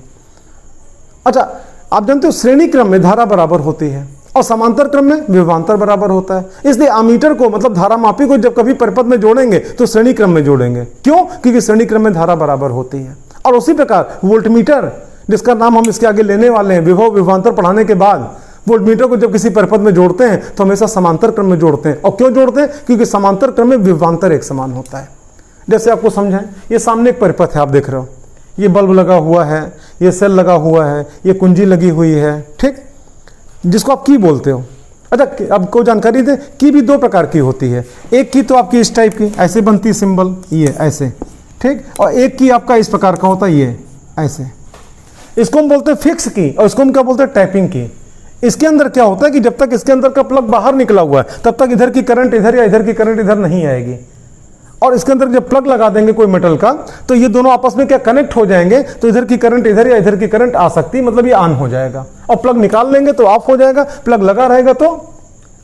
अच्छा, आप जानते हो श्रेणी क्रम में धारा बराबर होती है और समांतर क्रम में विभवांतर बराबर होता है। इसलिए आमीटर को, मतलब धारा मापी को जब कभी परिपथ में जोड़ेंगे तो श्रेणी क्रम में जोड़ेंगे। क्यों? क्योंकि श्रेणी क्रम में धारा बराबर होती है। और उसी प्रकार वोल्टमीटर, जिसका नाम हम इसके आगे लेने वाले हैं, विभव विभवांतर पढ़ाने के बाद वोल्टमीटर को जब किसी परिपथ में जोड़ते हैं तो हमेशा समांतर क्रम में जोड़ते हैं। और क्यों जोड़ते हैं? क्योंकि समांतर क्रम में विभवांतर एक समान होता है। जैसे आपको समझाएं, ये सामने एक परिपथ है, आप देख रहे हो, ये बल्ब लगा हुआ है, ये सेल लगा हुआ है, ये कुंजी लगी हुई है, ठीक, जिसको आप की बोलते हो। अच्छा, अब को जानकारी दे की भी दो प्रकार की होती है। एक की तो आपकी इस टाइप की ऐसे बनती सिंबल, ये ऐसे, ठीक, और एक की आपका इस प्रकार का होता है, ये ऐसे। इसको हम बोलते हैं फिक्स की और इसको हम क्या बोलते हैं, टैपिंग की। इसके अंदर क्या होता है कि जब तक इसके अंदर का प्लग बाहर निकला हुआ है तब तक इधर की करंट इधर या इधर की करंट इधर नहीं आएगी। और इसके अंदर जब प्लग लगा देंगे कोई मेटल का तो ये दोनों आपस में क्या कनेक्ट हो जाएंगे, तो इधर की करंट इधर या इधर की करंट आ सकती है, मतलब ये ऑन हो जाएगा। और प्लग निकाल लेंगे तो ऑफ हो जाएगा, प्लग लगा रहेगा तो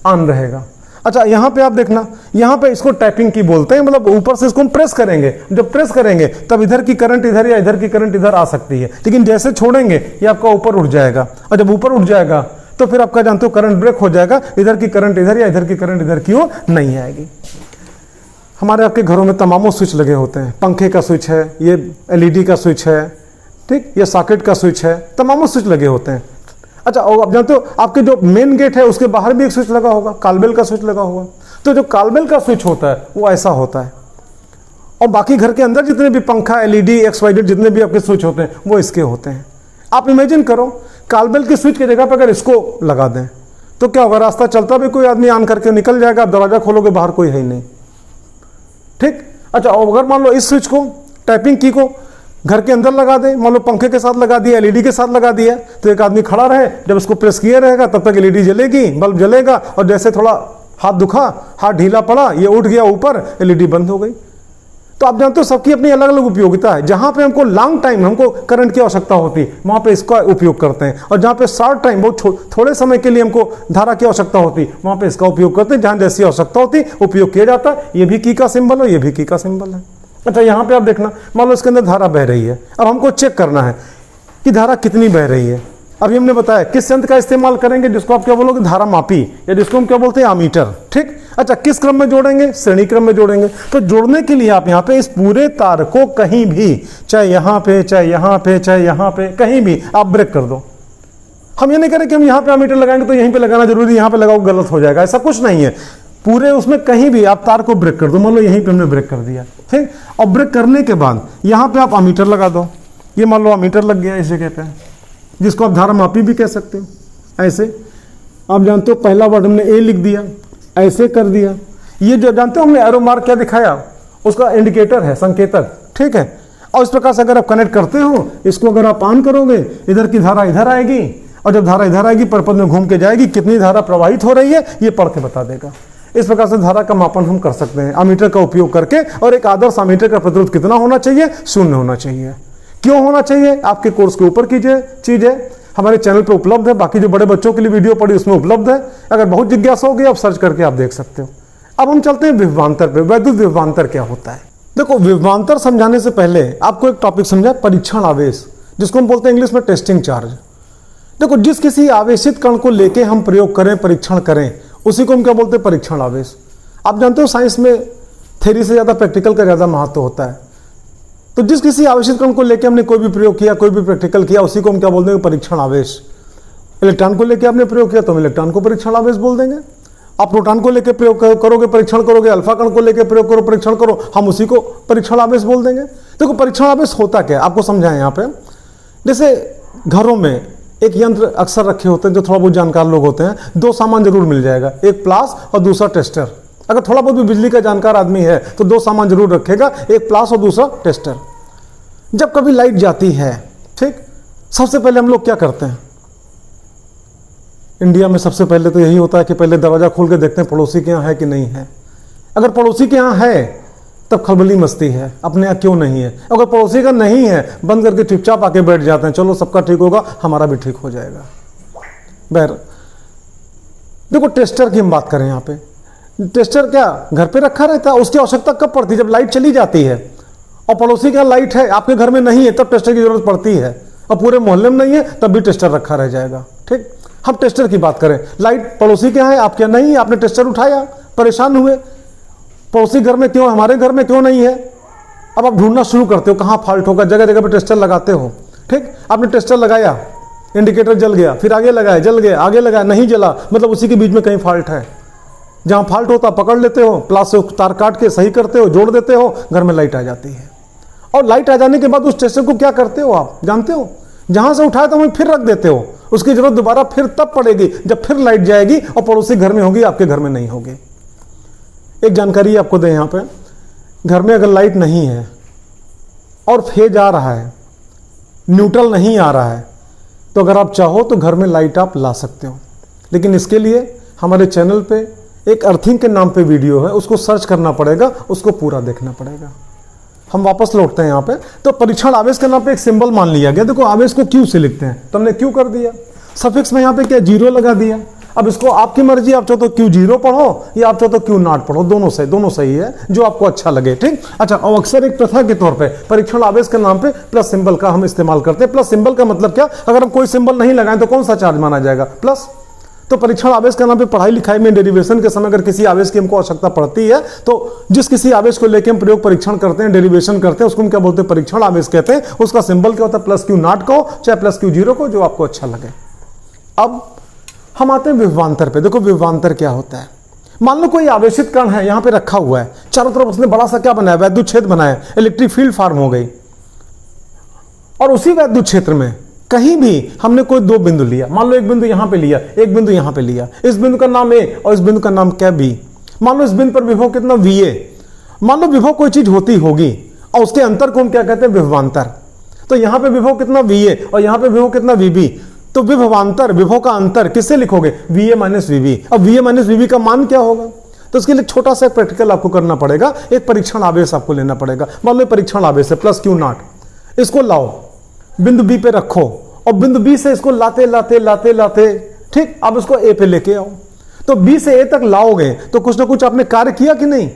ऑन रहेगा। अच्छा, यहाँ पे आप देखना, यहाँ पे इसको टैपिंग की बोलते हैं, मतलब ऊपर से इसको हम प्रेस करेंगे, जब प्रेस करेंगे तब इधर की करंट इधर या इधर की करंट इधर आ सकती है, लेकिन जैसे छोड़ेंगे ये आपका ऊपर उठ जाएगा। और जब ऊपर उठ जाएगा तो फिर आपका जानते हो करंट ब्रेक हो जाएगा, इधर की करंट इधर या इधर की करंट इधर की ओर नहीं आएगी। हमारे आपके घरों में तमामों स्विच लगे होते हैं, पंखे का स्विच है, ये एलईडी का स्विच है, ठीक, ये सॉकेट का स्विच है, तमामों स्विच लगे होते हैं। अच्छा, और आप जानते हो आपके जो मेन गेट है उसके बाहर भी एक स्विच लगा होगा, कालबेल का स्विच लगा होगा। तो जो कालबेल का स्विच होता है वो ऐसा होता है, और बाकी घर के अंदर जितने भी पंखा, एलईडी, XYZ जितने भी आपके स्विच होते हैं वो इसके होते हैं। आप इमेजिन करो कालबेल के स्विच की जगह पर अगर इसको लगा दें तो क्या होगा, रास्ता चलता भी कोई आदमी ऑन करके निकल जाएगा, आप दरवाजा खोलोगे बाहर कोई है ही नहीं, ठीक। अच्छा, अगर मान लो इस स्विच को, टैपिंग की को घर के अंदर लगा दे, मान लो पंखे के साथ लगा दिया, एलईडी के साथ लगा दिया, तो एक आदमी खड़ा रहे, जब इसको प्रेस किया रहेगा तब तक एलईडी जलेगी, बल्ब जलेगा, और जैसे थोड़ा हाथ दुखा, हाथ ढीला पड़ा, ये उठ गया ऊपर, एलईडी बंद हो गई। तो आप जानते हो सबकी अपनी अलग अलग उपयोगिता है। जहां पे हमको लॉन्ग टाइम हमको करंट की आवश्यकता होती है वहां पे इसका उपयोग करते हैं, और जहां पे शॉर्ट टाइम बहुत थोड़े समय के लिए हमको धारा की आवश्यकता होती है वहां पे इसका उपयोग करते हैं। जहां जैसी आवश्यकता होती है उपयोग किया जाता है। ये भी की का सिंबल है, ये भी की का सिंबल है। अच्छा, यहाँ पे आप देखना, मान लो इसके अंदर धारा बह रही है, अब हमको चेक करना है कि धारा कितनी बह रही है। अभी हमने बताया किस यंत्र का इस्तेमाल करेंगे, जिसको आप क्या बोलोगे, धारा मापी, या जिसको हम क्या बोलते हैं, एमीटर, ठीक। अच्छा, किस क्रम में जोड़ेंगे, श्रेणी क्रम में जोड़ेंगे। तो जोड़ने के लिए आप यहाँ पे इस पूरे तार को कहीं भी, चाहे यहाँ पे, चाहे यहाँ पे, चाहे यहाँ पे, कहीं भी आप ब्रेक कर दो। हम ये नहीं करें कि हम यहाँ पे एमीटर लगाएंगे तो यहीं पे लगाना जरूरी, यहाँ पे लगाओ गलत हो जाएगा, ऐसा कुछ नहीं है। पूरे उसमें कहीं भी आप तार को ब्रेक कर दो, मान लो यहीं पे हमने ब्रेक कर दिया, ठीक। और ब्रेक करने के बाद यहाँ पे आप एमीटर लगा दो, ये मान लो एमीटर लग गया इस जगह पे, जिसको आप धारा मापी भी कह सकते हो। ऐसे आप जानते हो पहला वर्ड हमने ए लिख दिया, ऐसे कर दिया। ये जो जानते हो हमने एरो मार्क क्या दिखाया, उसका इंडिकेटर है, संकेतक, ठीक है। और इस प्रकार से अगर आप कनेक्ट करते हो, इसको अगर आप ऑन करोगे, इधर की धारा इधर आएगी, और जब धारा इधर आएगी परपथ में घूम के जाएगी, कितनी धारा प्रवाहित हो रही है ये पढ़ के बता देगा। इस प्रकार से धारा का मापन हम कर सकते हैं एमीटर का उपयोग करके। और एक आदर्श एमीटर का प्रतिरोध कितना होना चाहिए, 0 होना चाहिए। क्यों होना चाहिए, आपके कोर्स के ऊपर की चीज है, हमारे चैनल पे उपलब्ध है। बाकी जो बड़े बच्चों के लिए वीडियो पड़ी उसमें उपलब्ध है, अगर बहुत जिज्ञासा होगी आप सर्च करके आप देख सकते हो। अब हम चलते हैं विभवांतर पे। वैद्युत विभवांतर क्या होता है। देखो, विभवांतर समझाने से पहले आपको एक टॉपिक समझा, परीक्षण आवेश, जिसको हम बोलते हैं इंग्लिश में टेस्टिंग चार्ज। देखो, जिस किसी आवेशित कण को लेके हम प्रयोग करें, परीक्षण करें, उसी को हम क्या बोलते हैं, परीक्षण आवेश। आप जानते हो साइंस में थ्योरी से ज्यादा प्रैक्टिकल का ज्यादा महत्व होता है। तो जिस किसी आवेशित कण को लेकर हमने कोई भी प्रयोग किया, कोई भी प्रैक्टिकल किया, उसी को हम क्या बोल देंगे, परीक्षण आवेश। इलेक्ट्रॉन को लेकर आपने प्रयोग किया तो हम इलेक्ट्रॉन को परीक्षण आवेश बोल देंगे। आप प्रोटॉन को लेकर प्रयोग करोगे, परीक्षण करोगे, अल्फा कण को लेकर प्रयोग करो, परीक्षण करो, हम उसी को परीक्षण आवेश बोल देंगे। देखो, परीक्षण आवेश होता क्या है आपको समझाएं यहाँ पे। जैसे घरों में एक यंत्र अक्सर रखे होते हैं, जो थोड़ा बहुत जानकार लोग होते हैं, 2 सामान जरूर मिल जाएगा, एक प्लास और दूसरा टेस्टर। अगर थोड़ा बहुत भी बिजली का जानकार आदमी है तो 2 सामान जरूर रखेगा, एक प्लास और दूसरा टेस्टर। जब कभी लाइट जाती है, ठीक, सबसे पहले हम लोग क्या करते हैं, इंडिया में सबसे पहले तो यही होता है कि पहले दरवाजा खोल के देखते हैं पड़ोसी के यहाँ है कि नहीं है। अगर पड़ोसी के यहाँ है तब खलबली मस्ती है, अपने यहाँ क्यों नहीं है। अगर पड़ोसी का नहीं है, बंद करके चुपचाप आके बैठ जाते हैं, चलो सबका ठीक होगा, हमारा भी ठीक हो जाएगा। बहर देखो, टेस्टर की हम बात करें यहाँ पे, टेस्टर क्या घर पे रखा रहता है, उसकी आवश्यकता कब पड़ती है, जब लाइट चली जाती है और पड़ोसी का लाइट है, आपके घर में नहीं है, तब टेस्टर की जरूरत पड़ती है। और पूरे मोहल्ले में नहीं है तब भी टेस्टर रखा रह जाएगा, ठीक। हम टेस्टर की बात करें, लाइट पड़ोसी के यहाँ है, आपके नहीं है, आपने टेस्टर उठाया, परेशान हुए, पड़ोसी घर में क्यों, हमारे घर में क्यों नहीं है। अब आप ढूंढना शुरू करते हो कहाँ फॉल्ट होगा, जगह जगह पे टेस्टर लगाते हो, ठीक। आपने टेस्टर लगाया, इंडिकेटर जल गया, फिर आगे लगाया, जल गया, आगे लगाया, नहीं जला, मतलब उसी के बीच में कहीं फॉल्ट है। जहां फॉल्ट होता पकड़ लेते हो, प्लास से तार काट के सही करते हो, जोड़ देते हो, घर में लाइट आ जाती है। और लाइट आ जाने के बाद उस टेस्टर को क्या करते हो आप जानते हो, जहां से उठाया तो वहीं फिर रख देते हो, उसकी जरूरत दोबारा फिर तब पड़ेगी जब फिर लाइट जाएगी और पड़ोसी घर में होगी, आपके घर में नहीं होगी। एक जानकारी आपको दें, यहां पे घर में अगर लाइट नहीं है और फेज आ रहा है, न्यूट्रल नहीं आ रहा है, तो अगर आप चाहो तो घर में लाइट आप ला सकते हो, लेकिन इसके लिए हमारे चैनल पे एक अर्थिंग के नाम पे वीडियो है, उसको सर्च करना पड़ेगा, उसको पूरा देखना पड़ेगा। हम वापस लौटते हैं यहाँ पे। तो परीक्षण आवेश के नाम पे एक सिंबल मान लिया गया। देखो आवेश को क्यू से लिखते हैं, तो हमने क्यू कर दिया, सफिक्स में यहाँ पे क्या जीरो लगा दिया। अब इसको आपकी मर्जी, आप चाहो तो क्यू जीरो पढ़ो या आप चाहो तो क्यू नॉट पढ़ो, दोनों सही है, जो आपको अच्छा लगे। ठीक, अच्छा। और अक्सर एक प्रथा के तौर पे परीक्षण आवेश के नाम पे प्लस सिंबल का हम इस्तेमाल करते हैं। प्लस सिंबल का मतलब क्या, अगर हम कोई सिंबल नहीं लगाएं तो कौन सा चार्ज माना जाएगा, प्लस। तो परीक्षण आवेश के नाम पे पढ़ाई लिखाई में डेरिवेशन के समय अगर किसी आवेश की हमको आवश्यकता पड़ती है, तो जिस किसी आवेश को लेकर हम प्रयोग परीक्षण करते हैं, डेरिवेशन करते हैं, उसको हम क्या बोलते हैं, परीक्षण आवेश कहते हैं। उसका सिंबल क्या होता है, प्लस क्यू नॉट को, चाहे प्लस क्यू जीरो को, जो आपको अच्छा लगे। अब हम आते हैं विभवांतर पे। देखो विभवांतर क्या होता है। मान लो कोई आवेशित कण है, यहां पे रखा हुआ है, चारों तरफ उसने बड़ा सा क्या बनाया, वैद्युत क्षेत्र बनाया, इलेक्ट्रिक फील्ड फॉर्म हो गई, और उसी वैद्युत क्षेत्र में कहीं भी हमने कोई दो बिंदु लिया, मान लो एक बिंदु यहां पे लिया, एक बिंदु यहां पे लिया, इस बिंदु का नाम ए और इस बिंदु का नाम क्या बी। मान लो इस बिंदु पर विभव कितना वी ए, मान लो विभव कोई चीज होती होगी और उसके अंतर को हम क्या कहते हैं, विभवांतर। तो यहां पे विभव कितना वी ए और यहां पे विभव कितना वी बी, तो विभवांतर, विभव का अंतर किससे लिखोगे, V A minus V B. अब V A minus V B का मान क्या होगा, तो इसके लिए छोटा सा प्रैक्टिकल आपको करना पड़ेगा। एक परीक्षण आवेश आपको लेना पड़ेगा। मान लो परीक्षण आवेश है प्लस क्यू नॉट, इसको लाओ बिंदु बी पे रखो और बिंदु बी से इसको लाते लाते लाते लाते, ठीक, अब इसको ए पे लेके आओ। तो बी से ए तक लाओगे तो कुछ ना कुछ आपने कार्य किया कि नहीं।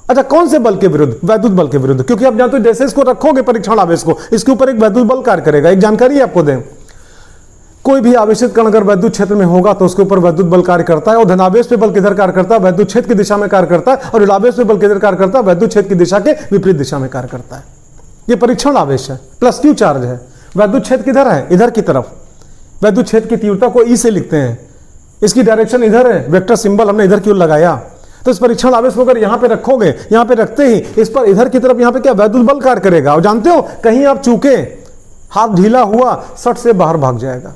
अच्छा, कौन से बल के विरुद्ध, वैद्युत बल के विरुद्ध, क्योंकि आप जानते हो जैसे इसको रखोगे परीक्षण आवेश को, इसके ऊपर एक वैद्युत बल कार्य करेगा। एक जानकारी आपको दें, कोई भी आवेशित कण अगर वैद्युत क्षेत्र में होगा तो उसके ऊपर वैद्युत बल कार्य करता है, और धनावेश पे बल किधर कार्य करता है, वैद्युत क्षेत्र की दिशा में कार्य करता है, और ऋणावेश पे बल किधर कार्य करता है, वैद्युत क्षेत्र की दिशा के विपरीत दिशा में कार्य करता है। ये परीक्षण आवेश है, प्लस क्यू चार्ज है। वैद्युत क्षेत्र किधर है, इधर की तरफ। वैद्युत क्षेत्र की तीव्रता को ई से लिखते हैं, इसकी डायरेक्शन इधर है, वेक्टर सिंबल हमने इधर क्यों लगाया। तो इस परीक्षण आवेश को अगर यहां पे रखोगे, यहां पे रखते ही इस पर इधर की तरफ यहां पे क्या वैद्युत बल कार्य करेगा, और जानते हो कहीं आप चूके, हाथ ढीला हुआ, सट से बाहर भाग जाएगा।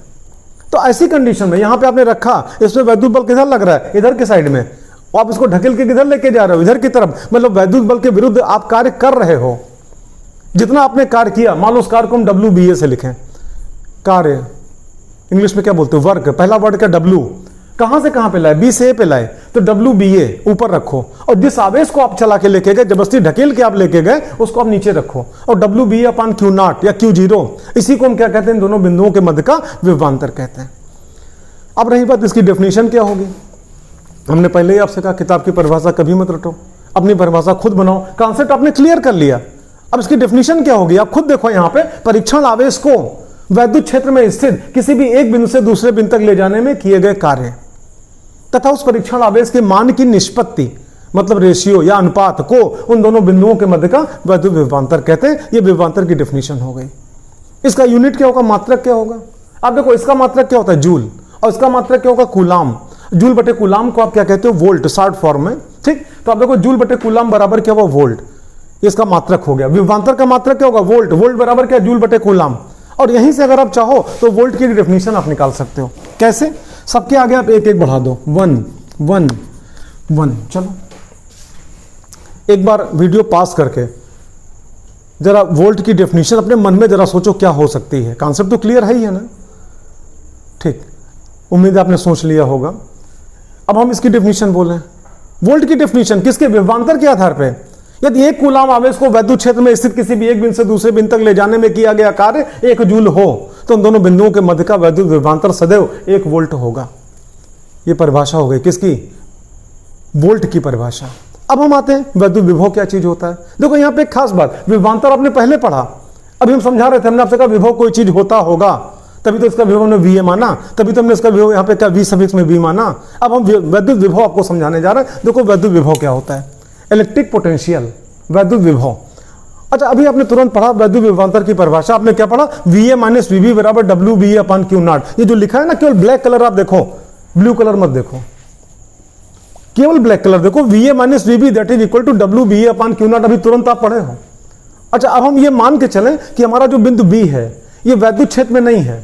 तो ऐसी कंडीशन में यहां पे आपने रखा, इसमें वैद्युत बल किधर लग रहा है, इधर के साइड में, और आप इसको ढकेल के किधर लेके जा रहे हो, इधर की तरफ। मतलब वैद्युत बल के विरुद्ध आप कार्य कर रहे हो। जितना आपने कार्य किया, मान लो उस कार्य को हम डब्ल्यू बी ए से लिखें, कार्य इंग्लिश में क्या बोलते हो, वर्क। पहला वर्ड का डब्ल्यू, कहां से कहां पे लाए, बी से ए पे लाए, तो डब्ल्यू बी ए ऊपर रखो, और जिस आवेश को आप चला के लेके गए, जबरदस्ती ढकेल के आप लेके गए, उसको आप नीचे रखो, और W B upon Q not या क्यू जीरो, इसी को हम क्या कहते हैं, दोनों बिंदुओं के मध्य का विभवांतर कहते हैं। अब रही बात इसकी डेफिनेशन क्या होगी, हमने पहले ही आपसे कहा किताब की परिभाषा कभी मत रटो, अपनी परिभाषा खुद बनाओ। कॉन्सेप्ट आपने क्लियर कर लिया, अब इसकी डेफिनेशन क्या होगी आप खुद देखो। यहां पे परीक्षण आवेश को वैद्युत क्षेत्र में स्थित किसी भी एक बिंदु से दूसरे बिंदु तक ले जाने में किए गए कार्य तथा उस परीक्षण आवेश के मान की निष्पत्ति, मतलब रेशियो या अनुपात को उन दोनों बिंदुओं के मध्य का वैद्युत विभवांतर कहते हैं। यह विभवांतर की डेफिनेशन हो गई। इसका यूनिट क्या होगा, मात्रक क्या होगा। आप देखो इसका मात्रक क्या होता है, जूल, और इसका मात्रक क्या होगा, कूलाम। जूल बटे कूलाम को आप क्या कहते हो, वोल्ट, शॉर्ट फॉर्म में। ठीक, तो आप देखो जूल बटे कूलाम बराबर क्या होगा, वोल्ट। इसका मात्रक हो गया। विभवांतर का मात्रक क्या होगा, वोल्ट। वोल्ट बराबर क्या, जूल बटे कूलाम। और यहीं से अगर आप चाहो तो वोल्ट की डेफिनेशन आप निकाल सकते हो। कैसे, सबके आगे आप एक एक बढ़ा दो, 1 1 1। चलो एक बार वीडियो पास करके जरा वोल्ट की डेफिनेशन अपने मन में जरा सोचो क्या हो सकती है। कॉन्सेप्ट तो क्लियर है ही है ना, ठीक, उम्मीद है आपने सोच लिया होगा। अब हम इसकी डेफिनेशन बोलें, वोल्ट की डेफिनेशन किसके, विभवांतर के आधार पर। यदि एक कूलाम आवेश को वैद्युत क्षेत्र में स्थित किसी भी एक बिंदु से दूसरे बिंदु तक ले जाने में किया गया कार्य 1 जूल हो, तो उन दोनों बिंदुओं के मध्य का वैद्युत विभवांतर सदैव 1 वोल्ट होगा। यह परिभाषा हो गई किसकी, वोल्ट की परिभाषा। अब हम आते हैं वैद्युत विभव क्या चीज होता है। देखो यहां पे एक खास बात, विभवांतर आपने पहले पढ़ा, अभी हम समझा रहे थे, हमने आपसे कहा विभव कोई चीज होता होगा, तभी तो इसका विभव हमने वी ए माना, तभी तो हमने इसका विभव यहाँ पे क्या वी सफिक्स में वी माना। अब हम वैद्युत विभव आपको समझाने जा रहे हैं। देखो वैद्युत विभव क्या होता है, इलेक्ट्रिक पोटेंशियल, वैद्युत विभव। अच्छा, अभी आपने तुरंत पढ़ा वैद्युत विभवांतर की परिभाषा, आपने क्या पढ़ा, V A minus V B बराबर W B A upon Q not. ये जो लिखा है ना, केवल ब्लैक कलर आप देखो, ब्लू कलर मत देखो, केवल ब्लैक कलर देखो। V A minus V B that is equal to W B A upon Q not, अभी तुरंत आप पढ़े हो। अच्छा, अब हम ये मान के चलें कि हमारा जो बिंदु बी है ये वैद्युत क्षेत्र में नहीं है,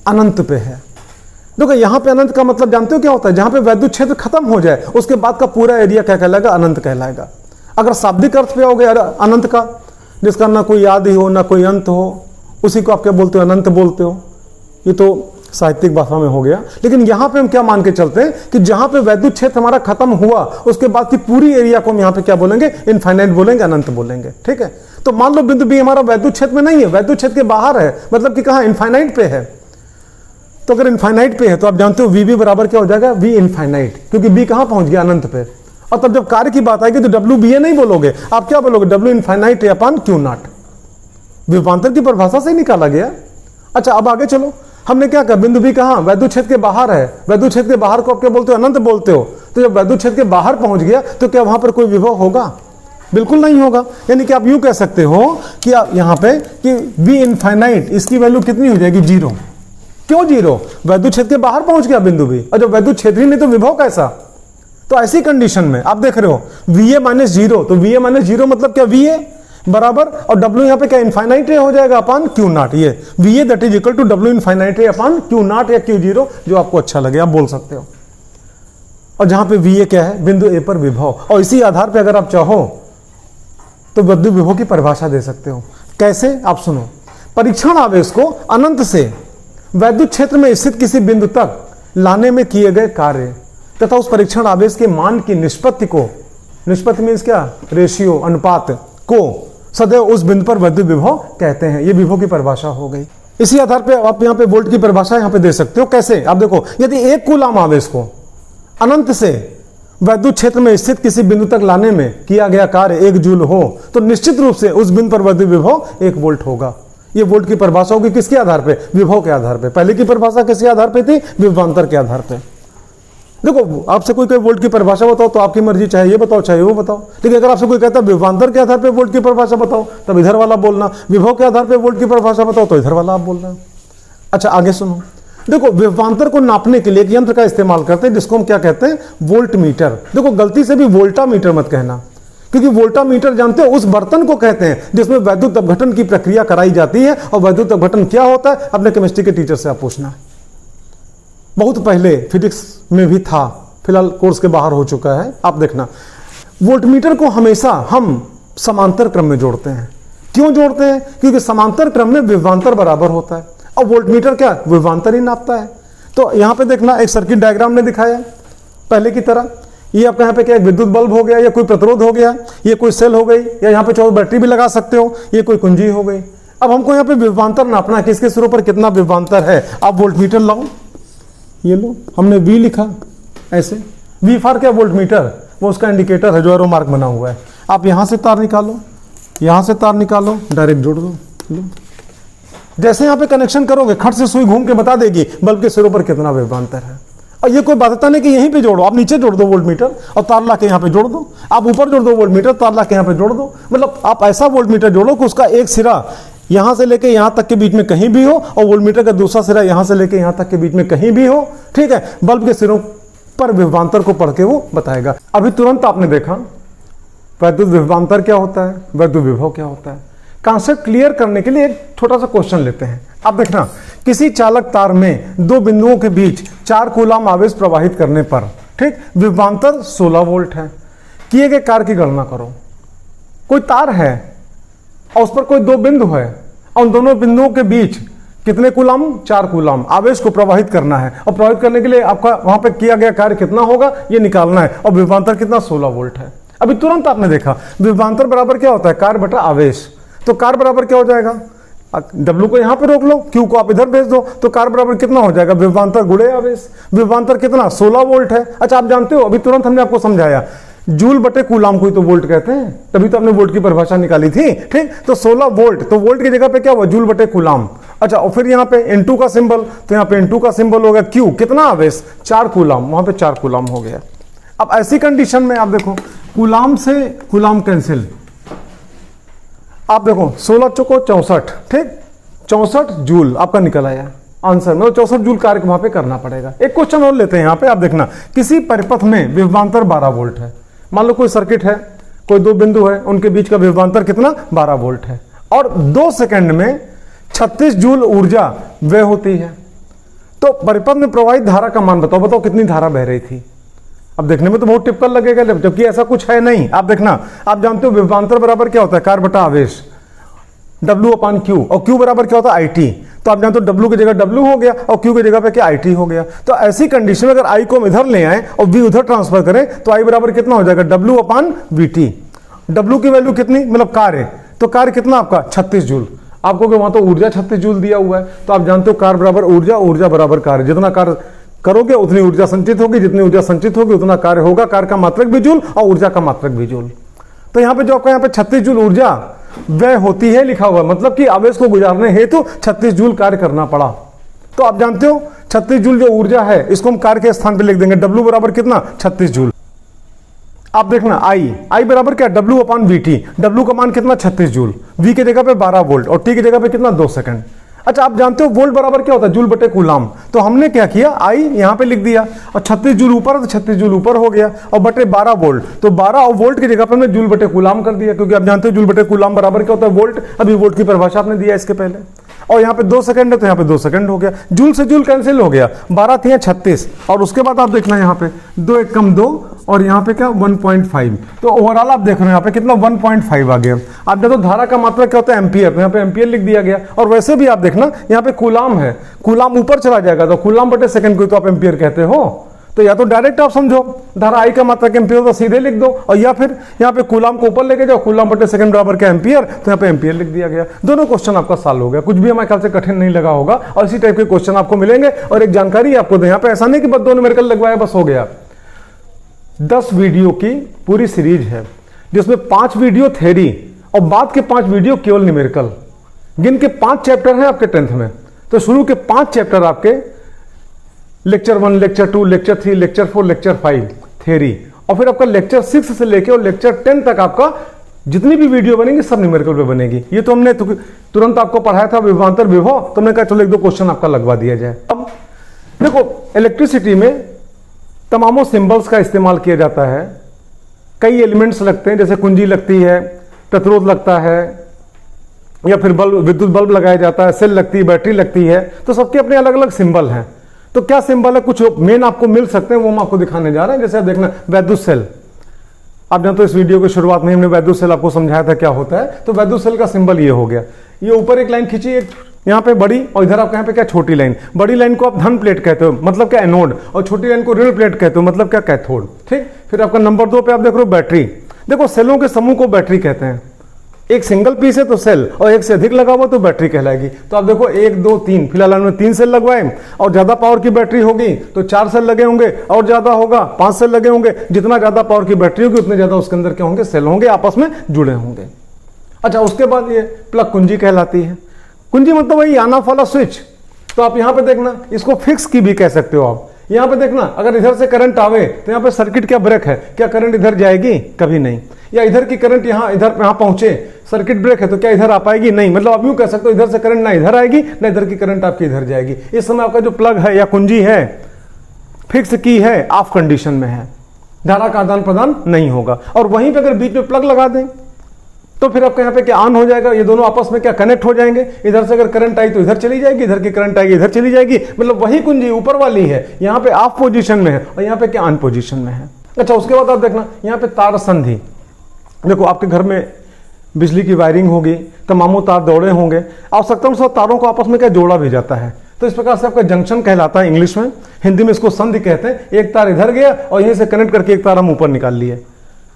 अनंत पे है। देखो यहाँ पे अनंत का मतलब जानते हो क्या होता है? जहां पे वैद्युत क्षेत्र खत्म हो जाए उसके बाद का पूरा एरिया क्या कहलाएगा? अनंत कहलाएगा। अगर शाब्दिक अर्थ पे हो गया अनंत का, जिसका ना कोई आदि हो ना कोई अंत हो, उसी को आप क्या बोलते हो? अनंत बोलते हो। ये तो साहित्यिक भाषा में हो गया। लेकिन यहाँ पे हम क्या मान के चलते हैं कि जहां पे वैद्युत क्षेत्र हमारा खत्म हुआ उसके बाद की पूरी एरिया को हम यहाँ पे क्या बोलेंगे? इनफाइनाइट बोलेंगे, अनंत बोलेंगे। ठीक है, तो मान लो बिंदु बी हमारा वैद्युत क्षेत्र में नहीं है, वैद्युत क्षेत्र के बाहर है, मतलब कि कहाँ? इनफाइनाइट पे है। तो अगर इनफाइनाइट पे है तो आप जानते हो वी बी बराबर क्या हो जाएगा? वी इनफाइनाइट, क्योंकि बी कहां पहुंच गया? अनंत पे। और तब जब कार्य की बात आएगी तो डब्ल्यू बी ए नहीं बोलोगे, आप क्या बोलोगे? W infinite upon Q not. विभवांतर की परिभाषा से ही निकाला गया। अच्छा, अब आगे चलो, हमने क्या कहा? बिंदु बी कहां? वैद्युत क्षेत्र के बाहर है। वैद्युत क्षेत्र के बाहर को आप क्या बोलते हो? अनंत बोलते हो। तो जब वैद्युत क्षेत्र के बाहर पहुंच गया तो क्या वहां पर कोई विभव होगा? बिल्कुल नहीं होगा। यानी कि आप यूं कह सकते हो कि यहां पे कि वी इनफाइनाइट, इसकी वैल्यू कितनी हो जाएगी? 0। क्यों 0? वैद्युत क्षेत्र के बाहर पहुंच गया बिंदु बी, और जब वैद्युत क्षेत्र ही नहीं तो विभव कैसा? तो ऐसी कंडीशन में आप देख रहे हो VA माइनस 0, तो VA माइनस 0 मतलब क्या? VA बराबर, और W यहाँ पे क्या? इनफाइनाइट हो जाएगा अपन क्यू नॉट। ये VA that is equal to W infinite upon Q not या Q0, जो आपको अच्छा लगे आप बोल सकते हो। और जहां पे VA क्या है? बिंदु A पर विभव। और इसी आधार पर अगर आप चाहो तो वैद्युत विभव की परिभाषा दे सकते हो। कैसे? आप सुनो। परीक्षण आवेश को अनंत से वैद्युत क्षेत्र में स्थित किसी बिंदु तक लाने में किए गए कार्य तथा उस परीक्षण आवेश के मान की निष्पत्ति को, निष्पत्ति मीन्स क्या? रेशियो, अनुपात को सदैव उस बिंदु पर वैद्युत विभव कहते हैं। ये विभव की परिभाषा हो गई। इसी आधार पे आप यहाँ पे वोल्ट की परिभाषा यहाँ पे दे सकते हो। कैसे? आप देखो, यदि 1 कूलाम आवेश को अनंत से वैद्युत क्षेत्र में स्थित किसी बिंदु तक लाने में किया गया कार्य 1 जूल हो तो निश्चित रूप से उस बिंदु पर वैद्युत विभव 1 वोल्ट होगा। ये वोल्ट की परिभाषा होगी किसके आधार पे? विभव के आधार पे। पहले की परिभाषा किसके आधार पे थी? विभवांतर के आधार पे। देखो, आपसे कोई वोल्ट की परिभाषा बताओ तो आपकी मर्जी, चाहे ये बताओ चाहे वो बताओ। लेकिन अगर आपसे कोई कहता है विभवांतर के आधार पे वोल्ट की परिभाषा बताओ, तब इधर वाला बोलना। विभव के आधार पे वोल्ट की परिभाषा बताओ तो इधर वाला आप बोलना। अच्छा, आगे सुनो। देखो, विभवांतर को नापने के लिए एक यंत्र का इस्तेमाल करते हैं जिसको हम क्या कहते हैं? Volt meter. देखो, गलती से भी वोल्टा मीटर मत कहना, क्योंकि वोल्टा मीटर जानते हो उस बर्तन को कहते हैं जिसमें वैद्युत अपघटन की प्रक्रिया कराई जाती है। और वैद्युत अपघटन क्या होता है? अपने केमिस्ट्री के टीचर से आप पूछना। बहुत पहले फिजिक्स में भी था, फिलहाल कोर्स के बाहर हो चुका है, आप देखना। वोल्टमीटर को हमेशा हम समांतर क्रम में जोड़ते हैं। क्यों जोड़ते हैं? क्योंकि समांतर क्रम में विभवांतर बराबर होता है और वोल्टमीटर क्या? विभवांतर ही नापता है। तो यहां पे देखना, एक सर्किट डायग्राम ने दिखाया पहले की तरह। ये आपका यहाँ पे क्या? एक विद्युत बल्ब हो गया, या कोई प्रतिरोध हो गया, ये कोई सेल हो गई, या यहाँ पे 24 बैटरी भी लगा सकते हो, ये कोई कुंजी हो गई। अब हमको यहाँ पे विभवांतर नापना है कि इसके सिरों पर कितना विभवांतर है। आप वोल्टमीटर लाओ, ये लो, हमने V लिखा ऐसे। V फॉर क्या? वोल्टमीटर, वो उसका इंडिकेटर है जो एरो मार्क बना हुआ है। आप यहां से तार निकालो, यहां से तार निकालो, डायरेक्ट जोड़ दो। लो, जैसे यहां पे कनेक्शन करोगे खट से सुई घूम के बता देगी बल्ब के सिरों पर कितना विभवांतर है। और ये कोई बाध्यता नहीं कि यहीं पे जोड़ो, आप नीचे जोड़ दो वोल्टमीटर और तार ला के यहाँ पे जोड़ दो। आप ऊपर जोड़ दो वोल्टमीटर, तार ला के यहाँ पे जोड़ दो। मतलब आप ऐसा वोल्टमीटर जोड़ो कि उसका एक सिरा यहां से लेके यहां तक के बीच में कहीं भी हो और वोल्टमीटर का दूसरा सिरा यहां से लेके यहां तक के बीच में कहीं भी हो। ठीक है, बल्ब के सिरों पर विभवांतर को पढ़ के वो बताएगा। अभी तुरंत आपने देखा वैद्युत विभवांतर क्या होता है, वैद्युत विभव क्या होता है। कॉन्सेप्ट क्लियर करने के लिए एक छोटा सा क्वेश्चन लेते हैं। आप देखना, किसी चालक तार में 2 बिंदुओं के बीच 4 कूलाम आवेश प्रवाहित करने पर, ठीक, विभवांतर 16 वोल्ट है। किए गए कार्य की गणना करो। कोई तार है और उस पर कोई 2 बिंदु है और उन दोनों बिंदुओं के बीच कितने कूलाम? 4 कूलाम आवेश को प्रवाहित करना है। और प्रवाहित करने के लिए आपका वहां पे किया गया कार्य कितना होगा ये निकालना है। और विभवांतर कितना? 16 वोल्ट है। अभी तुरंत आपने देखा विभवांतर बराबर क्या होता है? कार्य बटा आवेश। तो कार्य बराबर क्या हो जाएगा? W को यहां पे रोक लो, Q को आप इधर भेज दो, तो कार्य बराबर कितना हो जाएगा? विभवांतर गुणे आवेश। विभवांतर कितना? 16 वोल्ट है। अच्छा, आप जानते हो अभी तुरंत हमने आपको समझाया जूल बटे कूलाम को ही तो वोल्ट कहते हैं, तभी तो हमने वोल्ट की परिभाषा निकाली थी। ठीक, तो 16 वोल्ट, तो वोल्ट की जगह पे क्या हुआ? जूल बटे कूलाम। अच्छा, और फिर यहाँ पे N2 का सिंबल, तो यहाँ पे N2 का सिंबल हो गया Q, कितना आवेश? 4 कूलाम, वहां पे 4 कूलाम हो गया। अब ऐसी कंडीशन में आप देखो कूलाम से कूलाम कैंसिल, आप देखो 16 चौको 64, ठीक, 64 जूल आपका निकल आया आंसर में। 64 जूल कार्य वहां पे करना पड़ेगा। एक क्वेश्चन और लेते हैं यहाँ पे, आप देखना, किसी परिपथ में विभवांतर 12 वोल्ट है। मान लो कोई सर्किट है, कोई 2 बिंदु है, उनके बीच का विभवांतर कितना? 12 वोल्ट है और 2 सेकंड में 36 जूल ऊर्जा व्यय होती है। तो परिपथ में प्रवाहित धारा का मान बताओ, बताओ कितनी धारा बह रही थी। अब देखने में तो बहुत टिपिकल लगेगा, जबकि ऐसा कुछ है नहीं। आप देखना, आप जानते हो विभवांतर बराबर क्या होता है, कार्य बटा आवेश, W/Q, और Q बराबर क्या होता है, IT। तो आप जानते हो W की जगह W हो गया और Q की जगह पे क्या IT हो गया। तो ऐसी कंडीशन में अगर I को हम इधर ले आए और V उधर ट्रांसफर करें तो I बराबर कितना हो जाएगा, W/VT। W की वैल्यू कितनी, मतलब कार्य, तो कार्य कितना आपका 36 जूल। आपको वहां तो ऊर्जा 36 जूल दिया हुआ है, तो आप जानते हो कार्य बराबर ऊर्जा, ऊर्जा बराबर कार्य। जितना कार्य करोगे उतनी ऊर्जा संचित होगी, जितनी ऊर्जा संचित होगी उतना कार्य होगा। कार्य का मात्रक भी जूल और ऊर्जा का मात्रक भी जूल। तो यहाँ पे जो आपका यहाँ पे 36 जूल ऊर्जा व्यय होती है लिखा हुआ, मतलब कि आवेश को गुजारने हेतु 36 जूल कार्य करना पड़ा। तो आप जानते हो 36 जूल जो ऊर्जा है इसको हम कार्य के स्थान पे लिख देंगे, W बराबर कितना 36 जूल। आप देखना I बराबर क्या, W/VT। W का मान कितना 36 जूल, V की जगह पे 12 वोल्ट और T की जगह पे कितना 2 सेकंड। अच्छा, आप जानते हो वोल्ट बराबर क्या होता है, जूल बटे कूलाम। तो हमने क्या किया, I यहाँ पे लिख दिया और 36 जूल ऊपर, तो 36 जूल ऊपर हो गया और बटे 12 वोल्ट, तो 12 और वोल्ट की जगह पे हमने जूल बटे कूलाम कर दिया, क्योंकि आप जानते हो जूल बटे कूलाम बराबर क्या होता है, वोल्ट। अभी वोल्ट की परिभाषा आपने दिया इसके पहले। और यहाँ पे 2 सेकंड है तो यहाँ पे 2 सेकंड हो गया, जूल से जूल कैंसिल हो गया, 12 थी 36। और उसके बाद आप देखना यहाँ पे 2 1 कम 2 और यहाँ पे क्या 1.5। तो ओवरऑल आप देख रहे हो यहाँ पे कितना 1.5 आ गया। आप देखो धारा का मात्रा क्या होता है, एम्पियर, तो यहाँ पे एम्पियर लिख दिया गया। और वैसे भी आप देखना यहाँ पे कूलाम है, कूलाम ऊपर चला जाएगा तो कूलाम बटे सेकंड को तो आप एम्पियर कहते हो। तो या तो डायरेक्ट आप समझो धारा I का मात्रक एम्पियर तो सीधे लिख दो, और या फिर यहाँ पे कूलाम को ऊपर लेके जाओ, कूलाम बटे सेकंड बराबर क्या एम्पियर, तो यहाँ पे एम्पियर लिख दिया गया। दोनों क्वेश्चन आपका सॉल्व हो गया, कुछ भी हमारे ख्याल से कठिन नहीं लगा होगा। और इसी टाइप के क्वेश्चन आपको मिलेंगे। और एक जानकारी आपको दे, यहाँ पे ऐसा नहीं कि बस 2 न्यूमेरिकल लगवाया बस हो गया। 10 वीडियो की पूरी सीरीज है जिसमें 5 वीडियो थ्योरी और बाद के 5 वीडियो केवल न्यूमेरिकल। गिन के 5 चैप्टर हैं आपके 10th में, तो शुरू के 5 चैप्टर आपके lecture 1, lecture 2, lecture 3, lecture 4, lecture 5 theory, और फिर आपका लेक्चर 6 से लेके और लेक्चर 10 तक आपका जितनी भी वीडियो बनेगी सब न्यूमेरिकल पे बनेगी। ये तो हमने तुरंत आपको पढ़ाया था विभवांतर विभव, तो हमने कहा चलो 1-2 क्वेश्चन आपका लगवा दिया जाए। अब देखो इलेक्ट्रिसिटी में तमामों सिंबल्स का इस्तेमाल किया जाता है। कई एलिमेंट्स लगते हैं, जैसे कुंजी लगती है, प्रतिरोध लगता है, या फिर बल्ब, विद्युत बल्ब लगाया जाता है, सेल लगती है, बैटरी लगती है। तो सबके अपने अलग अलग सिंबल हैं। तो क्या सिंबल है, कुछ मेन आपको मिल सकते हैं, वो हम आपको दिखाने जा रहे हैं। जैसे आप देखना वैद्युत सेल, आप जानते हो इस वीडियो की शुरुआत में हमने वैद्युत सेल आपको समझाया था क्या होता है। तो वैद्युत सेल का सिंबल ये हो गया, ये ऊपर एक लाइन खींची, एक यहाँ पे बड़ी, और इधर आप यहाँ पे क्या छोटी लाइन। बड़ी लाइन को आप धन प्लेट कहते हो, मतलब क्या एनोड, और छोटी लाइन को ऋण प्लेट कहते हो, मतलब क्या कैथोड। ठीक, फिर आपका नंबर 2 पे आप देख रहे हो बैटरी। देखो सेलों के समूह को बैटरी कहते हैं। एक सिंगल पीस है तो सेल, और एक से अधिक लगा हुआ तो बैटरी कहलाएगी। तो आप देखो 1 2 3, फिलहाल हमने 3 सेल लगवाए, और ज्यादा पावर की बैटरी होगी तो 4 सेल लगे होंगे, और ज्यादा होगा 5 सेल लगे होंगे। जितना ज्यादा पावर की बैटरी होगी उतने ज्यादा उसके अंदर क्या होंगे, सेल होंगे, आपस में जुड़े होंगे। अच्छा, उसके बाद ये प्लग कुंजी कहलाती है। कुंजी मतलब वही ऑन ऑफ वाला स्विच। तो आप यहाँ पे देखना, इसको फिक्स की भी कह सकते हो आप। यहाँ पे देखना, अगर इधर से करंट आवे तो यहाँ पे सर्किट क्या ब्रेक है, क्या करंट इधर जाएगी, कभी नहीं। या इधर की करंट यहाँ यहाँ पहुंचे, सर्किट ब्रेक है, तो क्या इधर आ पाएगी, नहीं। मतलब आप यूं कह सकते हो इधर से करंट ना इधर आएगी ना इधर की करंट आपकी इधर जाएगी। इस समय आपका जो प्लग है या कुंजी है फिक्स की है, ऑफ कंडीशन में है, धारा का आदान प्रदान नहीं होगा। और वहीं पे अगर बीच में प्लग लगा दें तो फिर आपका यहाँ पे क्या ऑन हो जाएगा, ये दोनों आपस में क्या कनेक्ट हो जाएंगे। इधर से अगर करंट आई तो इधर चली जाएगी, इधर की करंट आएगी इधर चली जाएगी। मतलब वही कुंजी ऊपर वाली है, यहाँ पे ऑफ पोजीशन में है और यहाँ पे क्या ऑन पोजीशन में है। अच्छा, उसके बाद आप देखना यहाँ पे तार संधि। देखो आपके घर में बिजली की वायरिंग होगी, तमामों तार दौड़े होंगे, आवश्यकता तारों को आपस में क्या जोड़ा भी जाता है। तो इस प्रकार से आपका जंक्शन कहलाता है इंग्लिश में, हिंदी में इसको संधि कहते हैं। एक तार इधर गया और यहीं से कनेक्ट करके एक तार हम ऊपर निकाल लिए,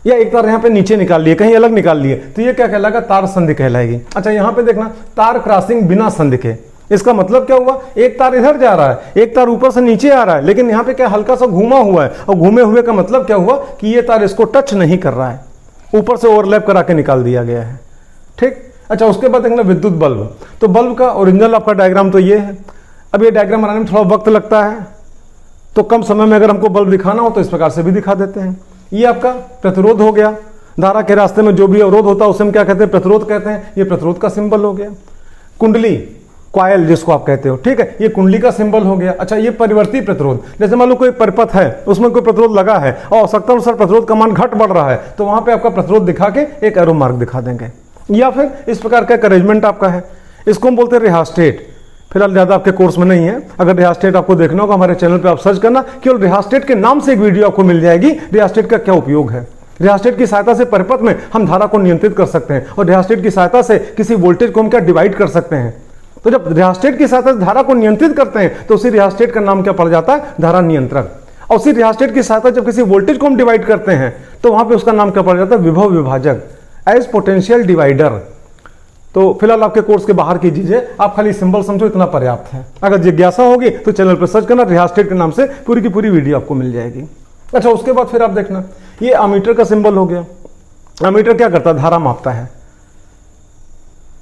या एक तार यहाँ पे नीचे निकाल लिए, कहीं अलग निकाल लिए, तो ये क्या कहलाएगा, तार संधि कहलाएगी। अच्छा, यहाँ पे देखना तार क्रॉसिंग बिना संधि के। इसका मतलब क्या हुआ, एक तार इधर जा रहा है, एक तार ऊपर से नीचे आ रहा है, लेकिन यहाँ पे क्या हल्का सा घूमा हुआ है, और घूमे हुए का मतलब क्या हुआ कि ये तार इसको टच नहीं कर रहा है, ऊपर से ओवरलैप करा के निकाल दिया गया है। ठीक। अच्छा, उसके बाद देखना विद्युत बल्ब। तो बल्ब का ओरिजिनल आपका डायग्राम तो ये है। अब ये डायग्राम बनाने में थोड़ा वक्त लगता है, तो कम समय में अगर हमको बल्ब दिखाना हो तो इस प्रकार से भी दिखा देते हैं। ये आपका प्रतिरोध हो गया, धारा के रास्ते में जो भी अवरोध होता है उसे हम क्या कहते हैं, प्रतिरोध कहते हैं। ये प्रतिरोध का सिंबल हो गया। कुंडली, कॉयल जिसको आप कहते हो, ठीक है, ये कुंडली का सिंबल हो गया। अच्छा, ये परिवर्ती प्रतिरोध, जैसे मान लो कोई परिपथ है, उसमें कोई प्रतिरोध लगा है और आवश्यकता अनुसार प्रतिरोध का मान घट बढ़ रहा है, तो वहां पे आपका प्रतिरोध दिखा के एक एरो मार्क दिखा देंगे। या फिर इस प्रकार का अरेंजमेंट आपका है, इसको हम बोलते हैं रिहास्टेट। फिलहाल ज़्यादा आपके कोर्स में नहीं है। अगर रिहास्टेट आपको देखना होगा हमारे चैनल पे आप सर्च करना, केवल रिहास्टेट के नाम से एक वीडियो आपको मिल जाएगी, रिहास्टेट का क्या उपयोग है। रिहास्टेट की सहायता से परिपथ में हम धारा को नियंत्रित कर सकते हैं और रिहास्टेट की सहायता से किसी वोल्टेज को हम क्या डिवाइड कर सकते हैं। तो जब रिहास्टेट की सहायता से धारा को नियंत्रित करते हैं तो उसी रिहास्टेट का नाम क्या पड़ जाता है, धारा नियंत्रक। और उसी रिहास्टेट की सहायता जब किसी वोल्टेज को हम डिवाइड करते हैं तो वहां पे उसका नाम क्या पड़ जाता है, विभव विभाजक, एज पोटेंशियल डिवाइडर। तो फिलहाल आपके कोर्स के बाहर की चीजें आप खाली सिंबल समझो, इतना पर्याप्त है। अगर जिज्ञासा होगी तो चैनल पर सर्च करना, रिहास्टेट के नाम से पूरी की पूरी वीडियो आपको मिल जाएगी। अच्छा, उसके बाद फिर आप देखना, ये अमीटर का सिंबल हो गया। अमीटर क्या करता है, धारा मापता है।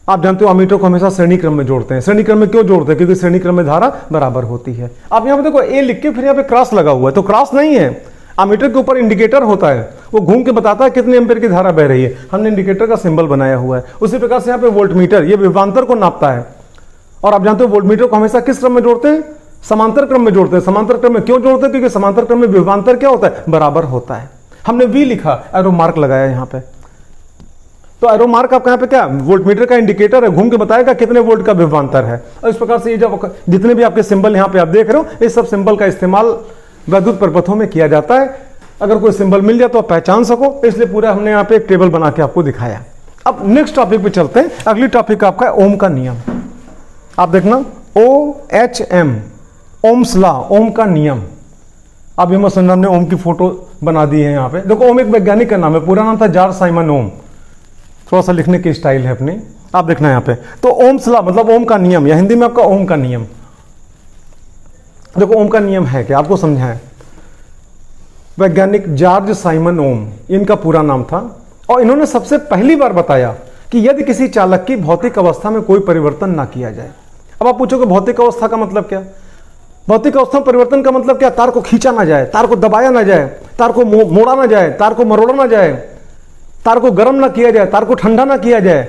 आप जानते हो अमीटर को हमेशा श्रेणी क्रम में जोड़ते हैं। श्रेणी क्रम में क्यों जोड़ते हैं, क्योंकि श्रेणी क्रम में धारा बराबर होती है। आप यहां पे देखो ए लिख के फिर यहां पे क्रॉस लगा हुआ है, तो क्रॉस नहीं है, अमीटर के ऊपर इंडिकेटर होता है, वो घूम के बताता है कितने एम्पीयर की धारा बह रही है। हमने इंडिकेटर का सिंबल बनाया हुआ है। उसी प्रकार से यहाँ पे वोल्टमीटर, ये विभवांतर को नापता है। और आप जानते हो वोल्टमीटर को हमेशा किस क्रम में जोड़ते हैं, समांतर क्रम में जोड़ते हैं। समांतर क्रम में क्यों जोड़ते हैं, क्योंकि समांतर क्रम में विभवांतर क्या होता है, बराबर होता है। हमने वी लिखा, एरो मार्क लगाया यहाँ पे, तो एरो मार्क आपका यहाँ पे क्या, वोल्टमीटर का इंडिकेटर है, घूम के बताएगा कितने वोल्ट का विभवांतर है। और इस प्रकार से ये जब जितने भी आपके सिंबल यहाँ पे आप देख रहे हो, इस सब सिंबल का इस्तेमाल वैद्युत परिपथों में किया जाता है। अगर कोई सिंबल मिल जाए तो आप पहचान सको, इसलिए पूरा हमने यहाँ पे एक टेबल बना के आपको दिखाया। अब नेक्स्ट टॉपिक पे चलते हैं। अगली टॉपिक आपका है ओम का नियम। आप देखना OHM, ओम्स लॉ, ओम का नियम। अब ये समझना, हमने ओम की फोटो बना दी है यहाँ पे। देखो ओम एक वैज्ञानिक का नाम है, पूरा नाम था जॉर्ज साइमन ओम। थोड़ा सा लिखने की स्टाइल है अपनी, आप देखना यहाँ पे। तो ओम्स लॉ मतलब ओम का नियम, या हिंदी में आपका ओम का नियम। देखो ओम का नियम है क्या, आपको समझाएं। वैज्ञानिक जॉर्ज साइमन ओम इनका पूरा नाम था, और इन्होंने सबसे पहली बार बताया कि यदि किसी चालक की भौतिक अवस्था में कोई परिवर्तन ना किया जाए। अब आप पूछोगे भौतिक अवस्था का मतलब क्या, भौतिक अवस्था में परिवर्तन का मतलब क्या, तार को खींचा ना जाए, तार को दबाया ना जाए, तार को मोड़ा ना जाए, तार को मरोड़ा ना जाए, तार को गर्म ना किया जाए, तार को ठंडा ना किया जाए।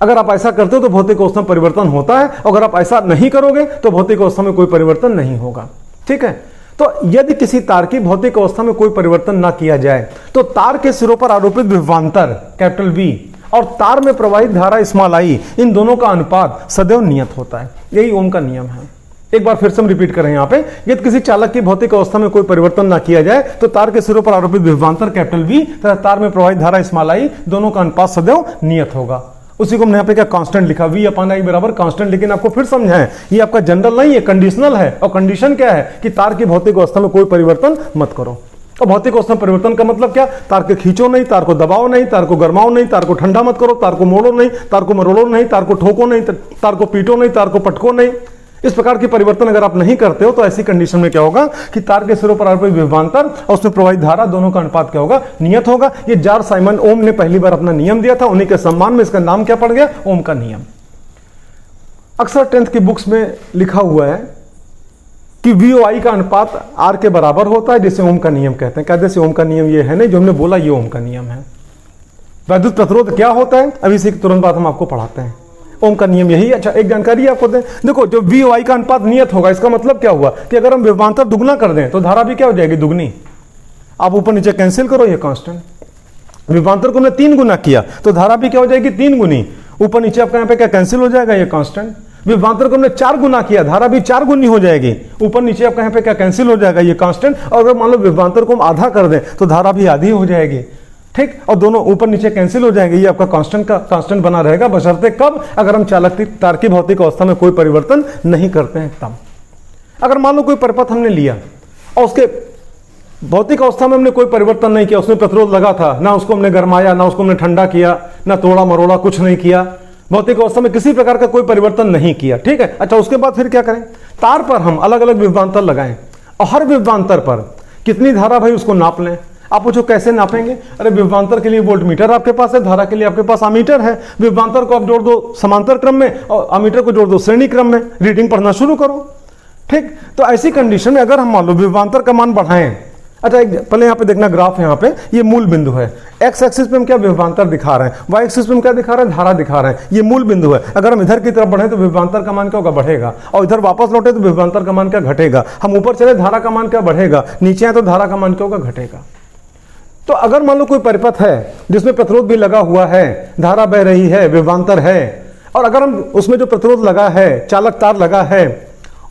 अगर आप ऐसा करते हो तो भौतिक अवस्था में परिवर्तन होता है, अगर आप ऐसा नहीं करोगे तो भौतिक अवस्था में कोई परिवर्तन नहीं होगा। ठीक है, तो यदि किसी तार की भौतिक अवस्था में कोई परिवर्तन ना किया जाए तो तार के सिरों पर आरोपित विभवांतर कैपिटल V और तार में प्रवाहित धारा स्मॉल i, इन दोनों का अनुपात सदैव नियत होता है। यही ओम का नियम है। एक बार फिर से हम रिपीट करें यहाँ पे, यदि किसी चालक की भौतिक अवस्था में कोई परिवर्तन ना किया जाए तो तार के सिरों पर आरोपित विभवांतर कैपिटल V तथा तार में प्रवाहित धारा स्मॉल i, दोनों का अनुपात सदैव नियत होगा। उसी को हमने यहाँ पे क्या कांस्टेंट लिखा, V/I बराबर कांस्टेंट। लेकिन आपको फिर समझाएं, ये आपका जनरल नहीं है, कंडीशनल है। और कंडीशन क्या है कि तार की भौतिक अवस्था में कोई परिवर्तन मत करो। और भौतिक अवस्था में परिवर्तन का मतलब क्या, तार के खींचो नहीं, तार को दबाओ नहीं, तार को गरमाओ नहीं, तार को ठंडा मत करो, तार को मोड़ो नहीं, तार को मरोड़ो नहीं, तार को ठोको नहीं, तार को पीटो नहीं, तार को पटको नहीं। इस प्रकार की परिवर्तन अगर आप नहीं करते हो तो ऐसी कंडीशन में क्या होगा कि तार के सिरों पर आरोपित विभवांतर और उसमें प्रवाहित धारा दोनों का अनुपात क्या होगा, नियत होगा। ये जॉर्ज साइमन ओम ने पहली बार अपना नियम दिया था, उन्हीं के सम्मान में इसका नाम क्या पड़ गया, ओम का नियम। अक्सर 10th की बुक्स में लिखा हुआ है कि VOI का अनुपात R के बराबर होता है, जिसे ओम का नियम कहते हैं। कहते हैं ओम का नियम ये है नहीं, जो हमने बोला ये ओम का नियम है। वैद्युत प्रतिरोध क्या होता है, अभी इसी तुरंत बाद हम आपको पढ़ाते हैं। ओम का नियम यही। अच्छा, एक जानकारी आपको दें, देखो जो VOI का अनुपात नियत होगा, इसका मतलब क्या हुआ कि अगर हम विभवांतर दुगना कर दें तो धारा भी क्या हो जाएगी, दुगनी। आप ऊपर नीचे कैंसिल करो, ये कांस्टेंट। विभवांतर को हमने 3 गुना किया तो धारा भी क्या हो जाएगी, 3 गुनी। ऊपर नीचे आपका यहाँ पे क्या कैंसिल हो जाएगा, ये कांस्टेंट। विभवांतर को हमने 4 गुना किया, धारा भी 4 गुनी हो जाएगी। ऊपर नीचे आपका यहाँ पे क्या कैंसिल हो जाएगा, ये कांस्टेंट। और अगर मान लो विभवांतर को हम आधा कर दें तो धारा भी आधी हो जाएगी। ठीक, और दोनों ऊपर नीचे कैंसिल हो जाएंगे। ये आपका कांस्टेंट बना रहेगा, बशर्ते कब, अगर हम चालक तार की भौतिक अवस्था में कोई परिवर्तन नहीं करते हैं तब। अगर मान लो कोई परिपथ हमने लिया और उसके भौतिक अवस्था में हमने कोई परिवर्तन नहीं किया, उसमें प्रतिरोध लगा था, ना उसको हमने गरमाया, ना उसको हमने ठंडा किया, ना तोड़ा मरोड़ा, कुछ नहीं किया, भौतिक अवस्था में किसी प्रकार का कोई परिवर्तन नहीं किया। ठीक है, अच्छा उसके बाद फिर क्या करें, तार पर हम अलग अलग विभवांतर लगाएं और हर विभवांतर पर कितनी धारा भाई उसको नाप लें। आप पूछो कैसे नापेंगे, अरे विभवांतर के लिए वोल्टमीटर आपके पास है, धारा के लिए आपके पास अमीटर है। विभवांतर को आप जोड़ दो समांतर क्रम में और अमीटर को जोड़ दो श्रेणी क्रम में, रीडिंग पढ़ना शुरू करो। ठीक, तो ऐसी कंडीशन में अगर हम मान लो विभवांतर का मान बढ़ाएं, अच्छा एक पहले यहाँ पे देखना ग्राफ, यहाँ पे ये मूल बिंदु है। एक्स एक्सिस पे हम क्या विभवांतर दिखा रहे हैं, वाई एक्सिस पे हम क्या दिखा रहे हैं, धारा दिखा रहे हैं। ये मूल बिंदु है। अगर हम इधर की तरफ बढ़े तो विभवांतर का मान क्या होगा, बढ़ेगा, और इधर वापस लौटे तो विभवांतर का मान क्या घटेगा। हम ऊपर चले धारा का मान क्या बढ़ेगा, नीचे आए तो धारा का मान क्या होगा, घटेगा। तो अगर मान लो कोई परिपथ है जिसमें प्रतिरोध भी लगा हुआ है, धारा बह रही है, विभवांतर है, और अगर हम उसमें जो प्रतिरोध लगा है, चालक तार लगा है,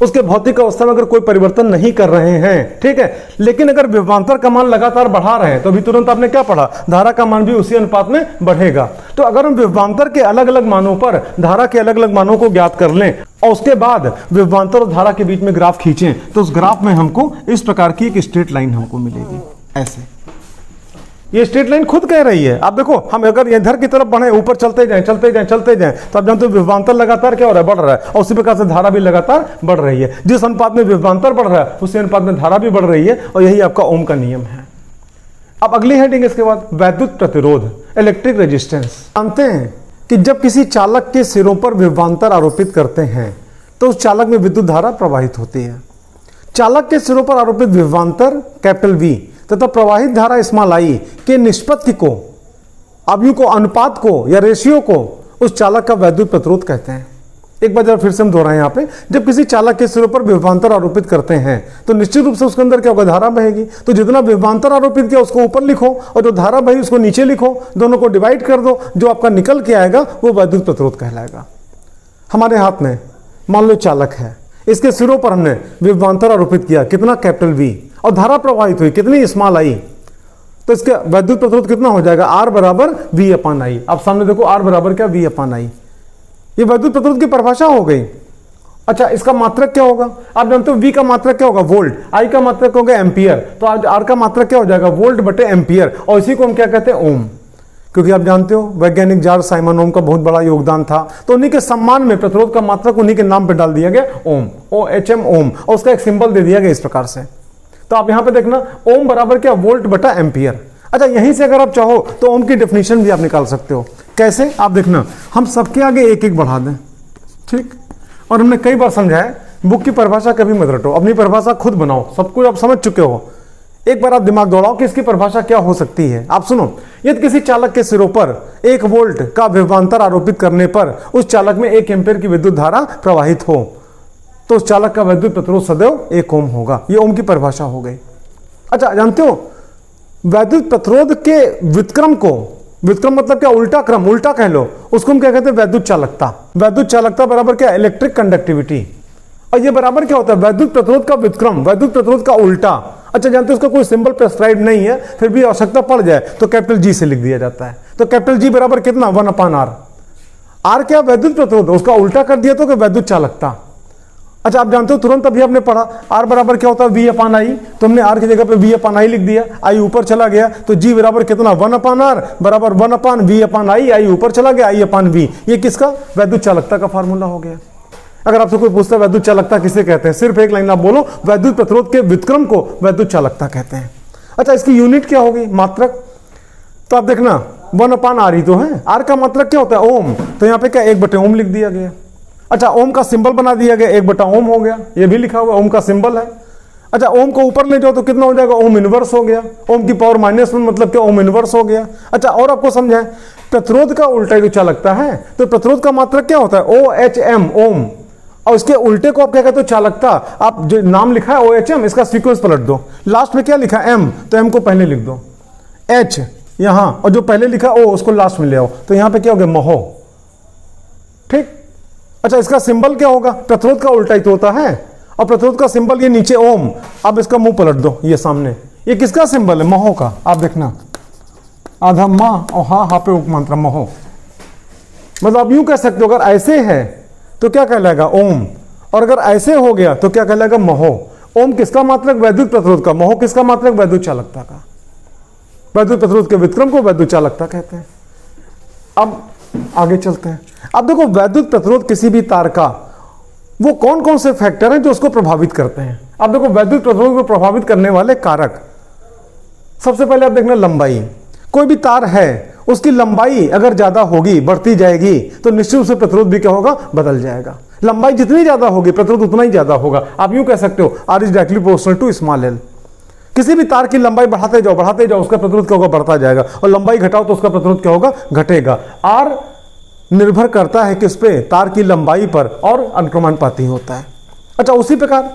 उसके भौतिक अवस्था में अगर कोई परिवर्तन नहीं कर रहे हैं, ठीक है, लेकिन अगर विभवांतर का मान लगातार बढ़ा रहे हैं, तो अभी तुरंत आपने क्या पढ़ा, धारा का मान भी उसी अनुपात में बढ़ेगा। तो अगर हम विभवांतर के अलग अलग मानों पर धारा के अलग अलग मानों को ज्ञात कर लें और उसके बाद विभवांतर और धारा के बीच में ग्राफ खींचें, तो उस ग्राफ में हमको इस प्रकार की एक स्ट्रेट लाइन हमको मिलेगी। ऐसे ये स्ट्रेट लाइन खुद कह रही है। आप देखो, हम अगर इधर की तरफ बढ़े, ऊपर चलते जाएं चलते जाएं चलते जाएं, तो आप जानते हो विभवांतर लगातार क्या हो रहा है, बढ़ रहा है, और उसी प्रकार से धारा भी लगातार बढ़ रही है। जिस अनुपात में विभवांतर बढ़ रहा है उसी अनुपात में धारा भी बढ़ रही है, और यही आपका ओम का नियम है। अब अगली हेडिंग इसके बाद वैद्युत प्रतिरोध, इलेक्ट्रिक रेजिस्टेंस। जानते हैं कि जब किसी चालक के सिरों पर विभवांतर आरोपित करते हैं तो उस चालक में विद्युत धारा प्रवाहित होती है। चालक के सिरों पर आरोपित विभवांतर कैपिटल वी तथा प्रवाहित धारा स्मॉल आई के निष्पत्ति को, अवयव को, अनुपात को या रेशियो को उस चालक का वैद्युत प्रतिरोध कहते हैं। एक बार जरा फिर से हम दोहराएं यहाँ पे, जब किसी चालक के सिरों पर विभवांतर आरोपित करते हैं तो निश्चित रूप से उसके अंदर क्या होगा, धारा बहेगी। तो जितना विभवांतर आरोपित किया उसको ऊपर लिखो और जो धारा बही उसको नीचे लिखो, दोनों को डिवाइड कर दो, जो आपका निकल के आएगा वो वैद्युत प्रतिरोध कहलाएगा। हमारे हाथ में मान लो चालक है, इसके सिरों पर हमने विभवांतर आरोपित किया, कितना, कैपिटल वी, और धारा प्रवाहित हुई कितनी, स्मॉल आई, तो इसका वैद्युत प्रतिरोध कितना हो जाएगा, आर बराबर वी अपान आई। आप सामने देखो, आर बराबर क्या, वी अपान आई। ये वैद्युत प्रतिरोध की परिभाषा हो गई। अच्छा, इसका मात्रक क्या होगा, आप जानते हो वी का मात्रक क्या होगा, वोल्ट, आई का मात्रक होगा एम्पियर, तो आज आर का मात्रक क्या हो जाएगा, वोल्ट बटे एम्पियर, और इसी को हम क्या कहते हैं, ओम। क्योंकि आप जानते हो वैज्ञानिक जॉर्ज साइमन ओम का बहुत बड़ा योगदान था, तो उन्हीं के सम्मान में प्रतिरोध का मात्रक उन्हीं के नाम पर डाल दिया गया ओम, OHM ओम, और उसका एक सिंबल दे दिया गया इस प्रकार से। तो आप यहां पे देखना, ओम बराबर क्या, वोल्ट बटा एम्पियर। अच्छा, यहीं से अगर आप चाहो तो ओम की डेफिनेशन भी आप निकाल सकते हो। कैसे, आप देखना, हम सबके आगे एक एक बढ़ा दें, ठीक, और हमने कई बार समझाया, बुक की परिभाषा कभी मत रटो, अपनी परिभाषा खुद बनाओ, सब कुछ आप समझ चुके हो। एक बार आप दिमाग दौड़ाओ कि इसकी परिभाषा क्या हो सकती है। आप सुनो, यदि किसी चालक के सिरों पर 1 वोल्ट का विभवांतर आरोपित करने पर उस चालक में 1 एम्पियर की विद्युत धारा प्रवाहित हो, तो उस चालक का वैद्युत प्रतिरोध सदैव 1 ओम होगा। ये ओम की परिभाषा हो गई। अच्छा, जानते हो वैद्युत प्रतिरोध के व्युत्क्रम को, व्युत्क्रम मतलब क्या, उल्टा क्रम, उल्टा कह लो, उसको हम क्या कहते हैं, वैद्युत चालकता। वैद्युत चालकता बराबर क्या, इलेक्ट्रिक कंडक्टिविटी, और ये बराबर क्या होता है, वैद्युत प्रतिरोध का व्युत्क्रम, वैद्युत प्रतिरोध का उल्टा। अच्छा, जानते हो उसका कोई सिंबल प्रेस्क्राइब नहीं है, फिर भी आवश्यकता पड़ जाए तो कैपिटल जी से लिख दिया जाता है। तो कैपिटल जी बराबर कितना, 1 अपान आर। आर क्या, वैद्युत प्रतिरोध, उसका उल्टा कर दिया तो वैद्युत चालकता। अच्छा, आप जानते हो तुरंत अभी आपने पढ़ा आर बराबर क्या होता है, वी अपान आई, तो हमने आर की जगह पे वी अपान आई लिख दिया, आई ऊपर चला गया, तो जी बराबर कितना, 1 अपान आर बराबर 1 अपान वी अपान आई, आई ऊपर चला गया, आई अपान वी। ये किसका, वैद्युत चालकता का फार्मूला हो गया। अगर आपसे कोई पूछता है वैद्युत चालकता किसे कहते हैं, सिर्फ एक लाइन आप बोलो, वैद्युत प्रतिरोध के व्युत्क्रम को वैद्युत चालकता कहते हैं। अच्छा, इसकी यूनिट क्या होगी, मात्रक, तो आप देखना 1 अपान आर ही तो है, आर का मात्रक क्या होता है, ओम, तो यहाँ पे क्या 1 बटे ओम लिख दिया गया। अच्छा, ओम का सिंबल बना दिया गया, 1 बटा ओम हो गया, ये भी लिखा हुआ ओम का सिंबल है। अच्छा, ओम को ऊपर ले जाओ तो कितना हो जाएगा, ओम इनवर्स हो गया, ओम की पावर -1 मतलब क्या, ओम इनवर्स हो गया। अच्छा, और आपको समझाएं, प्रतिरोध का उल्टा जो चालकता है, तो प्रतिरोध का मात्रक क्या होता है, OHM ओम, और इसके उल्टे को आप क्या कहते हो, चालकता। आप जो नाम लिखा है OHM, इसका सीक्वेंस पलट दो, लास्ट में क्या लिखा है, M, तो M को पहले लिख दो, H यहां, और जो पहले लिखा O उसको लास्ट में ले आओ, तो यहां पे क्या हो गया, महो, ठीक। अच्छा, इसका सिंबल क्या होगा, प्रतिरोध का उल्टा ही तो होता है, और प्रतिरोध का सिंबल ये नीचे ओम। अब इसका मुंह पलट दो, ये सामने, ये किसका सिंबल है, महो का। आप देखना, आधा माँ और हा पे उपमात्रा महो, मतलब आप यूं कह सकते हो, अगर ऐसे है तो क्या कहलाएगा, ओम, और अगर ऐसे हो गया तो क्या कहलाएगा, महो। ओम किसका मात्रक, वैद्युत प्रतिरोध का, महो किसका मात्रक, वैद्युत चालकता का। वैद्युत प्रतिरोध के व्युत्क्रम को वैद्युत चालकता कहते हैं। अब आगे चलते हैं। अब देखो, वैद्युत प्रतिरोध किसी भी तार का, वो कौन कौन से फैक्टर हैं जो उसको प्रभावित करते हैं। अब देखो, वैद्युत प्रतिरोध को प्रभावित करने वाले कारक, सबसे पहले आप देखना लंबाई। कोई भी तार है, उसकी लंबाई अगर ज्यादा होगी, बढ़ती जाएगी, तो निश्चित रूप से प्रतिरोध भी क्या होगा, बदल जाएगा। लंबाई जितनी ज्यादा होगी प्रतिरोध उतना ही ज्यादा होगा। आप यूं कह सकते हो, R is directly proportional to small L. किसी भी तार की लंबाई बढ़ाते जाओ, उसका प्रतिरोध क्या होगा, बढ़ता जाएगा, और लंबाई घटाओ तो उसका प्रतिरोध क्या होगा, घटेगा। आर निर्भर करता है किस पे, तार की लंबाई पर, और अनुक्रमानुपाती होता है। अच्छा, उसी प्रकार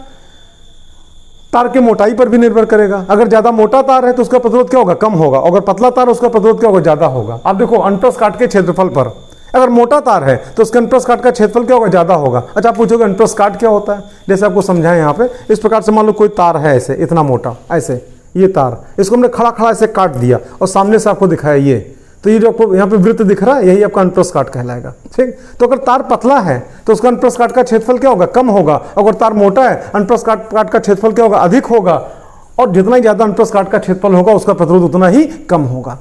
तार की मोटाई पर भी निर्भर करेगा। अगर ज्यादा मोटा तार है तो उसका प्रतिरोध क्या होगा, कम होगा, अगर पतला तार उसका प्रतिरोध क्या होगा, ज्यादा होगा। आप देखो, अंतस काट के क्षेत्रफल पर अगर मोटा तार है तो उसके अनुप्रस्थ काट का क्षेत्रफल क्या होगा, ज़्यादा होगा। अच्छा, आप पूछोगे अनुप्रस्थ काट क्या होता है, जैसे आपको समझाएं यहाँ पे। इस प्रकार से मान लो कोई तार है ऐसे इतना मोटा, ऐसे ये तार, इसको हमने खड़ा खड़ा ऐसे काट दिया और सामने से आपको दिखाया ये, तो ये जो आपको यहाँ पे वृत्त दिख रहा है यही आपका अनुप्रस्थ काट कहलाएगा। ठीक, तो अगर तार पतला है तो उसका अनुप्रस्थ काट का क्षेत्रफल क्या होगा, कम होगा। अगर तार मोटा है अनुप्रस्थ काट का क्षेत्रफल क्या होगा, अधिक होगा। और जितना ही ज्यादा अनुप्रस्थ काट का क्षेत्रफल होगा उसका प्रतिरोध उतना ही कम होगा।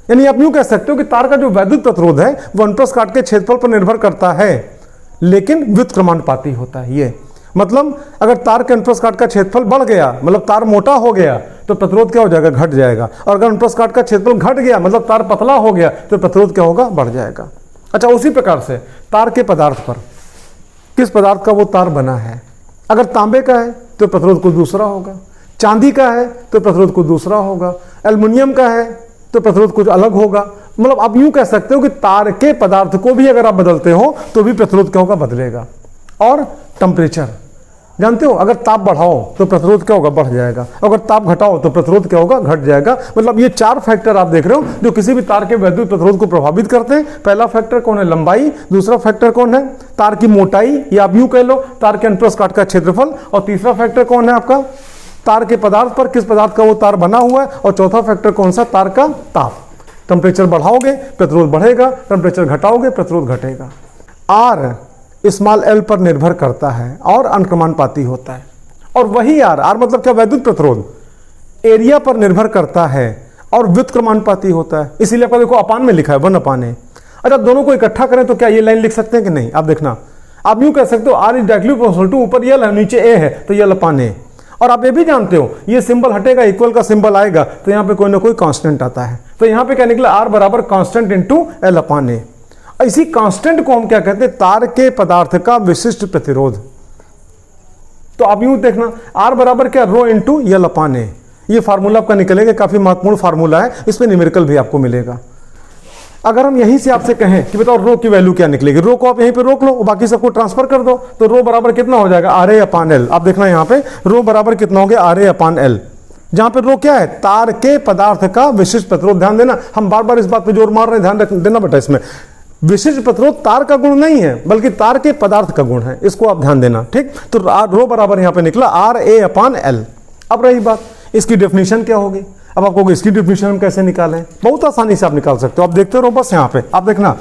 यानी आप यूं कह सकते हो कि तार का जो वैद्युत प्रतिरोध है वो अनुप्रस्थ काट के क्षेत्रफल पर निर्भर करता है, लेकिन व्युत्क्रमानुपाती होता है। ये मतलब अगर तार के अनुप्रस्थ काट का क्षेत्रफल बढ़ गया, मतलब तार मोटा हो गया, तो प्रतिरोध क्या हो जाएगा, घट जाएगा। और अगर अनुप्रस्थ काट का क्षेत्रफल घट गया, मतलब तार पतला हो गया, तो प्रतिरोध क्या होगा, बढ़ जाएगा। अच्छा, उसी प्रकार से तार के पदार्थ पर, किस पदार्थ का वो तार बना है, अगर तांबे का है तो प्रतिरोध कुछ दूसरा होगा, चांदी का है तो प्रतिरोध कुछ दूसरा होगा, एल्युमिनियम का है तो प्रतिरोध कुछ अलग होगा। मतलब आप यूं कह सकते हो कि तार के पदार्थ को भी अगर आप बदलते हो तो भी प्रतिरोध क्या होगा, बदलेगा। और टेम्परेचर जानते हो, अगर ताप बढ़ाओ तो प्रतिरोध क्या होगा, बढ़ जाएगा। अगर ताप घटाओ तो प्रतिरोध क्या होगा, घट जाएगा। मतलब ये 4 फैक्टर आप देख रहे हो जो किसी भी तार के वैद्युत प्रतिरोध को प्रभावित करते हैं। पहला फैक्टर कौन है, लंबाई। दूसरा फैक्टर कौन है, तार की मोटाई, या आप यूं कह लो तार के अनुप्रस्थ काट का क्षेत्रफल। और तीसरा फैक्टर कौन है आपका, तार के पदार्थ पर, किस पदार्थ का वो तार बना हुआ है। और चौथा फैक्टर कौन सा, तार का ताप। टेम्परेचर बढ़ाओगे प्रतिरोध बढ़ेगा, टेम्परेचर घटाओगे प्रतिरोध घटेगा। आर स्मॉल एल पर निर्भर करता है और अनुक्रमानुपाती होता है। और वही आर मतलब क्या, वैद्युत प्रतिरोध, एरिया पर निर्भर करता है और व्युत्क्रमानुपाती होता है। इसीलिए आपको देखो अपान में लिखा है 1/a। अच्छा, दोनों को इकट्ठा करें तो क्या ये लाइन लिख सकते हैं कि नहीं, आप देखना। आप यूं कह सकते हो R is directly proportional to, ऊपर यल है नीचे ए है तो यल अपान ए। और आप ये भी जानते हो ये सिंबल हटेगा, इक्वल का सिंबल आएगा तो यहाँ पे कोई ना कोई कांस्टेंट आता है। तो यहाँ पे क्या निकला, आर बराबर कांस्टेंट इंटू एल अपान ए। इसी कांस्टेंट को हम क्या कहते हैं, तार के पदार्थ का विशिष्ट प्रतिरोध। तो आप यूं देखना, आर बराबर क्या, रो इंटू यल अपान ए। ये फार्मूला आपका निकलेगा, काफी महत्वपूर्ण फार्मूला है, इसमें न्यूमेरिकल भी आपको मिलेगा। अगर हम यहीं से आपसे कहें कि बताओ रो की वैल्यू क्या निकलेगी, रो को आप यहीं पे रोक लो और बाकी सबको ट्रांसफर कर दो, तो रो बराबर कितना हो जाएगा, आर ए अपान एल। आप देखना यहाँ पे रो बराबर कितना हो गया, आर ए अपान एल, जहां पे रो क्या है, तार के पदार्थ का विशिष्ट प्रतिरोध। ध्यान देना, हम बार बार इस बात पे जोर मार रहे हैं, ध्यान रख देना बेटा। इसमें विशिष्ट प्रतिरोध तार का गुण नहीं है बल्कि तार के पदार्थ का गुण है, इसको आप ध्यान देना। ठीक, तो रो बराबर यहाँ पे निकला आर ए अपान एल। अब रही बात इसकी डेफिनेशन क्या होगी। अब आपको इसकी डेफिनेशन हम कैसे निकालें, बहुत आसानी से आप निकाल सकते हो। आप देखते रहो बस, यहाँ पे आप देखना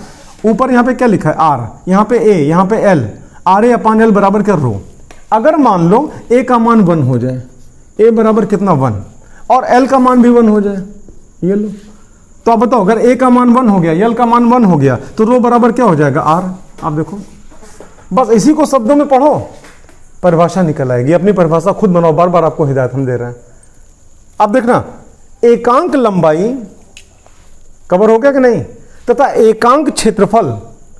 ऊपर यहाँ पे क्या लिखा है, आर, यहाँ पे ए, यहाँ पे L, R A upon L बराबर क्या, रो। अगर मान लो ए का मान 1 हो जाए, ए बराबर कितना 1, और एल का मान भी 1 हो जाए, ये लो, तो आप बताओ अगर ए का मान 1 हो गया, एल का मान 1 हो गया, तो रो बराबर क्या हो जाएगा, आर। आप देखो बस इसी को शब्दों में पढ़ो, परिभाषा निकल आएगी। अपनी परिभाषा खुद बनाओ, बार बार आपको हिदायत हम दे रहे हैं। अब देखना एकांक लंबाई कवर हो गया कि नहीं, तथा एकांक क्षेत्रफल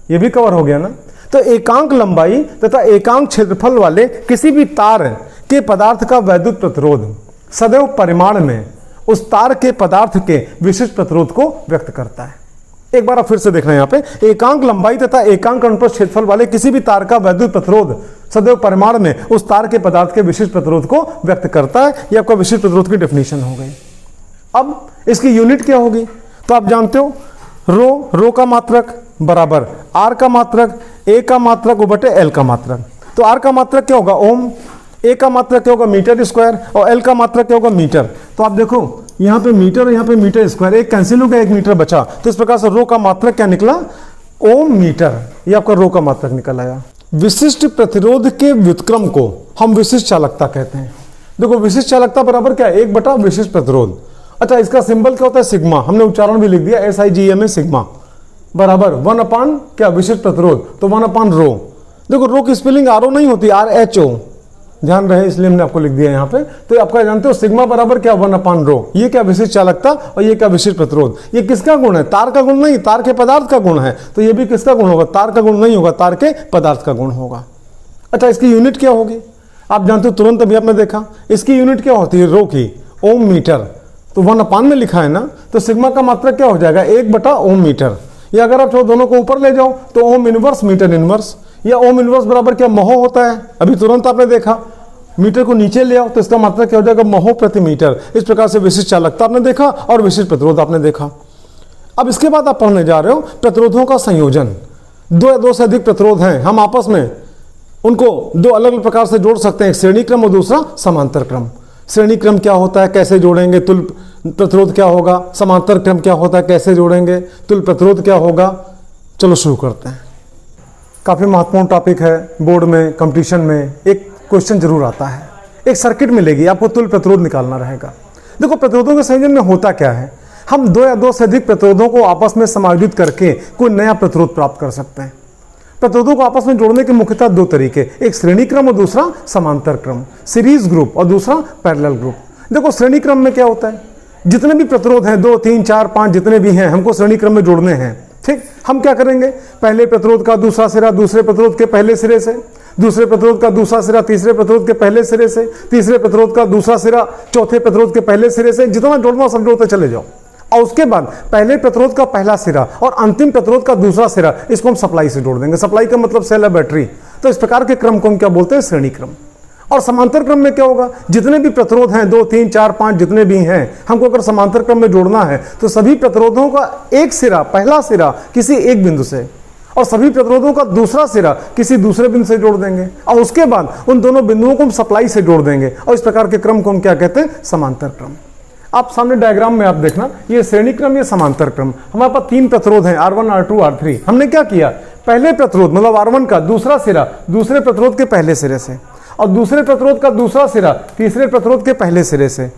ये भी कवर हो गया ना। तो एकांक लंबाई तथा एकांक क्षेत्रफल वाले किसी भी तार के पदार्थ का वैद्युत प्रतिरोध सदैव परिमाण में उस तार के पदार्थ के विशिष्ट प्रतिरोध को व्यक्त करता है। एक बार आप फिर से देखना यहाँ पे, एकांक लंबाई तथा एकांक अनुप्रस्थ क्षेत्रफल वाले किसी भी तार का वैद्युत प्रतिरोध सदैव परिमाण में उस तार के पदार्थ के विशिष्ट प्रतिरोध को व्यक्त करता है। यह आपका विशिष्ट प्रतिरोध की डेफिनेशन हो गई। अब इसकी यूनिट क्या होगी, तो आप जानते हो रो का मात्रक बराबर आर का मात्रक, ए का मात्रक बटे एल का मात्रक। तो आर का मात्रक क्या होगा, ओम, ए का मात्रक क्या होगा, मीटर स्क्वायर, और एल का मात्रक क्या होगा, मीटर। तो आप देखो यहाँ पे मीटर और यहाँ पे मीटर स्क्वायर, एक कैंसिल हो गया, 1 मीटर बचा। तो इस प्रकार से रो का मात्रक क्या निकला, ओम मीटर। ये आपका रो का मात्रक निकल आया। विशिष्ट प्रतिरोध के व्युत्क्रम को हम विशिष्ट चालकता कहते हैं। देखो विशिष्ट चालकता बराबर क्या है, 1 बटा विशिष्ट प्रतिरोध। अच्छा, इसका सिंबल क्या होता है, सिग्मा। हमने उच्चारण भी लिख दिया, SIGMA सिग्मा बराबर 1 अपान क्या, विशिष्ट प्रतिरोध, तो 1 अपान रो। देखो रो की स्पेलिंग RO नहीं होती, RHO, ध्यान रहे इसलिए हमने आपको लिख दिया यहाँ पे। तो आपका जानते हो सिग्मा बराबर क्या, 1 अपान रो। ये क्या, विशिष्ट चालकता, और ये क्या, विशिष्ट प्रतिरोध। ये किसका गुण है, तार का गुण नहीं, तार के पदार्थ का गुण है। तो ये भी किसका गुण होगा, तार का गुण नहीं होगा, तार के पदार्थ का गुण होगा। अच्छा, इसकी यूनिट क्या होगी, आप जानते हो तुरंत अभी आपने देखा, इसकी यूनिट क्या होती है, रो की, ओम मीटर। तो 1 अपान में लिखा है ना, तो सिग्मा का मात्रक क्या हो जाएगा, 1 बटा ओम मीटर। या अगर आप दोनों को ऊपर ले जाओ तो ओम इनवर्स मीटर इनवर्स, या ओम इनवर्स बराबर क्या, महो होता है। अभी तुरंत आपने देखा, मीटर को नीचे ले आओ तो इसका मात्रक क्या हो जाएगा, महो प्रति मीटर। इस प्रकार से विशिष्ट चालकता आपने देखा और विशिष्ट प्रतिरोध आपने देखा। अब इसके बाद आप पढ़ने जा रहे हो प्रतिरोधों का संयोजन। दो या दो से अधिक प्रतिरोध हैं, हम आपस में उनको दो अलग अलग प्रकार से जोड़ सकते हैं, एक श्रेणी क्रम और दूसरा समांतर क्रम। श्रेणी क्रम क्या होता है, कैसे जोड़ेंगे, तुल्य प्रतिरोध क्या होगा, समांतर क्रम क्या होता है, कैसे जोड़ेंगे, तुल्य प्रतिरोध क्या होगा। चलो शुरू करते हैं। काफ़ी महत्वपूर्ण टॉपिक है, बोर्ड में कंपटीशन में एक क्वेश्चन जरूर आता है। एक सर्किट मिलेगी, आपको तुल्य प्रतिरोध निकालना रहेगा। देखो प्रतिरोधों के संयोजन में होता क्या है, हम दो या दो से अधिक प्रतिरोधों को आपस में समायोजित करके कोई नया प्रतिरोध प्राप्त कर सकते हैं। प्रतिरोधों को आपस में जोड़ने के मुख्यतः दो तरीके, एक श्रेणी क्रम और दूसरा समांतर क्रम, सीरीज ग्रुप और दूसरा पैरेलल ग्रुप। देखो श्रेणी क्रम में क्या होता है, जितने भी प्रतिरोध हैं 2, 3, 4, 5 जितने भी हैं हमको श्रेणी क्रम में जोड़ने हैं। ठीक, हम क्या करेंगे, पहले प्रतिरोध का दूसरा सिरा दूसरे प्रतिरोध के पहले सिरे से, दूसरे प्रतिरोध का दूसरा सिरा तीसरे प्रतिरोध के पहले सिरे से, तीसरे प्रतिरोध का दूसरा सिरा चौथे प्रतिरोध के पहले सिरे से, जितना जोड़ना सब जोड़ते चले जाओ। और उसके बाद पहले प्रतिरोध का पहला सिरा और अंतिम प्रतिरोध का दूसरा सिरा, इसको हम सप्लाई से जोड़ देंगे। सप्लाई का मतलब सेल है बैटरी। तो इस प्रकार के क्रम को हम क्या बोलते हैं, श्रेणी क्रम। और समांतर क्रम में क्या होगा, जितने भी प्रतिरोध हैं 2, 3, 4, 5 जितने भी हैं, हमको अगर समांतर क्रम में जोड़ना है तो सभी प्रतिरोधों का एक सिरा, पहला सिरा किसी एक बिंदु से और सभी प्रतिरोधों का दूसरा सिरा किसी दूसरे बिंदु से जोड़ देंगे और उसके बाद उन दोनों बिंदुओं को हम सप्लाई से जोड़ देंगे। और इस प्रकार के क्रम को हम क्या कहते हैं, समांतर क्रम। आप सामने डायग्राम में आप देखना, ये श्रेणी क्रम, ये समांतर क्रम। हमारे पास 3 प्रतिरोध हैं, R1, R2, R3। हमने क्या किया, पहले प्रतिरोध मतलब R1 का दूसरा सिरा दूसरे प्रतिरोध के पहले सिरे से और दूसरे प्रतिरोध का दूसरा सिरा तीसरे प्रतिरोध के पहले सिरे से,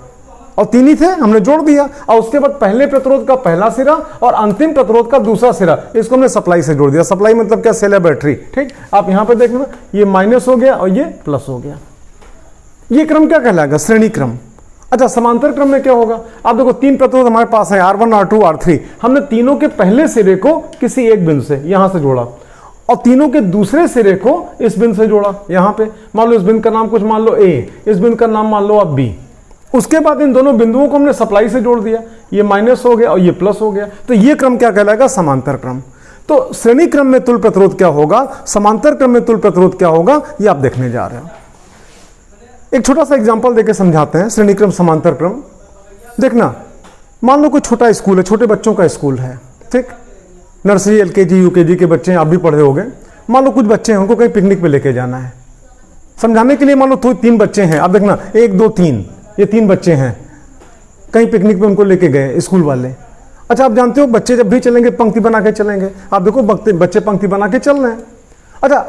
और 3 ही थे, हमने जोड़ दिया। और उसके बाद पहले प्रतिरोध का पहला सिरा और अंतिम प्रतिरोध का दूसरा सिरा, इसको हमने सप्लाई से जोड़ दिया। सप्लाई मतलब क्या, सेल है बैटरी। ठीक, आप यहां पे देखना, ये माइनस हो गया और ये प्लस हो गया। ये क्रम क्या कहलाएगा, श्रेणी क्रम। अच्छा, समांतर क्रम में क्या होगा, आप देखो 3 प्रतिरोध हमारे पास है, R1, R2, R3। हमने तीनों के पहले सिरे को किसी एक बिंदु से यहां से जोड़ा और तीनों के दूसरे सिरे को इस बिंदु से जोड़ा। यहां पे मान लो इस बिंदु का नाम कुछ मान लो A, इस बिंदु का नाम मान लो अब B। उसके बाद इन दोनों बिंदुओं को हमने सप्लाई से जोड़ दिया, ये माइनस हो गया और ये प्लस हो गया। तो ये क्रम क्या कहलाएगा, समांतर क्रम। तो श्रेणी क्रम में तुल्य प्रतिरोध क्या होगा, समांतर क्रम में तुल्य प्रतिरोध क्या होगा, ये आप देखने जा रहे हो। एक छोटा सा एग्जांपल देके समझाते हैं श्रेणी क्रम समांतर क्रम। देखना, मान लो कोई छोटा स्कूल है, छोटे बच्चों का स्कूल है। ठीक, नर्सरी, LKG, UKG के बच्चे आप भी पढ़े होंगे। मान लो कुछ बच्चे हैं, उनको कहीं पिकनिक पे लेके जाना है। समझाने के लिए मान लो 3 बच्चे हैं, आप देखना 1, 2, 3, ये 3 बच्चे हैं, कहीं पिकनिक पे उनको लेके गए स्कूल वाले। अच्छा, आप जानते हो बच्चे जब भी चलेंगे पंक्ति बना के चलेंगे। आप देखो बच्चे पंक्ति बना के चल रहे हैं। अच्छा,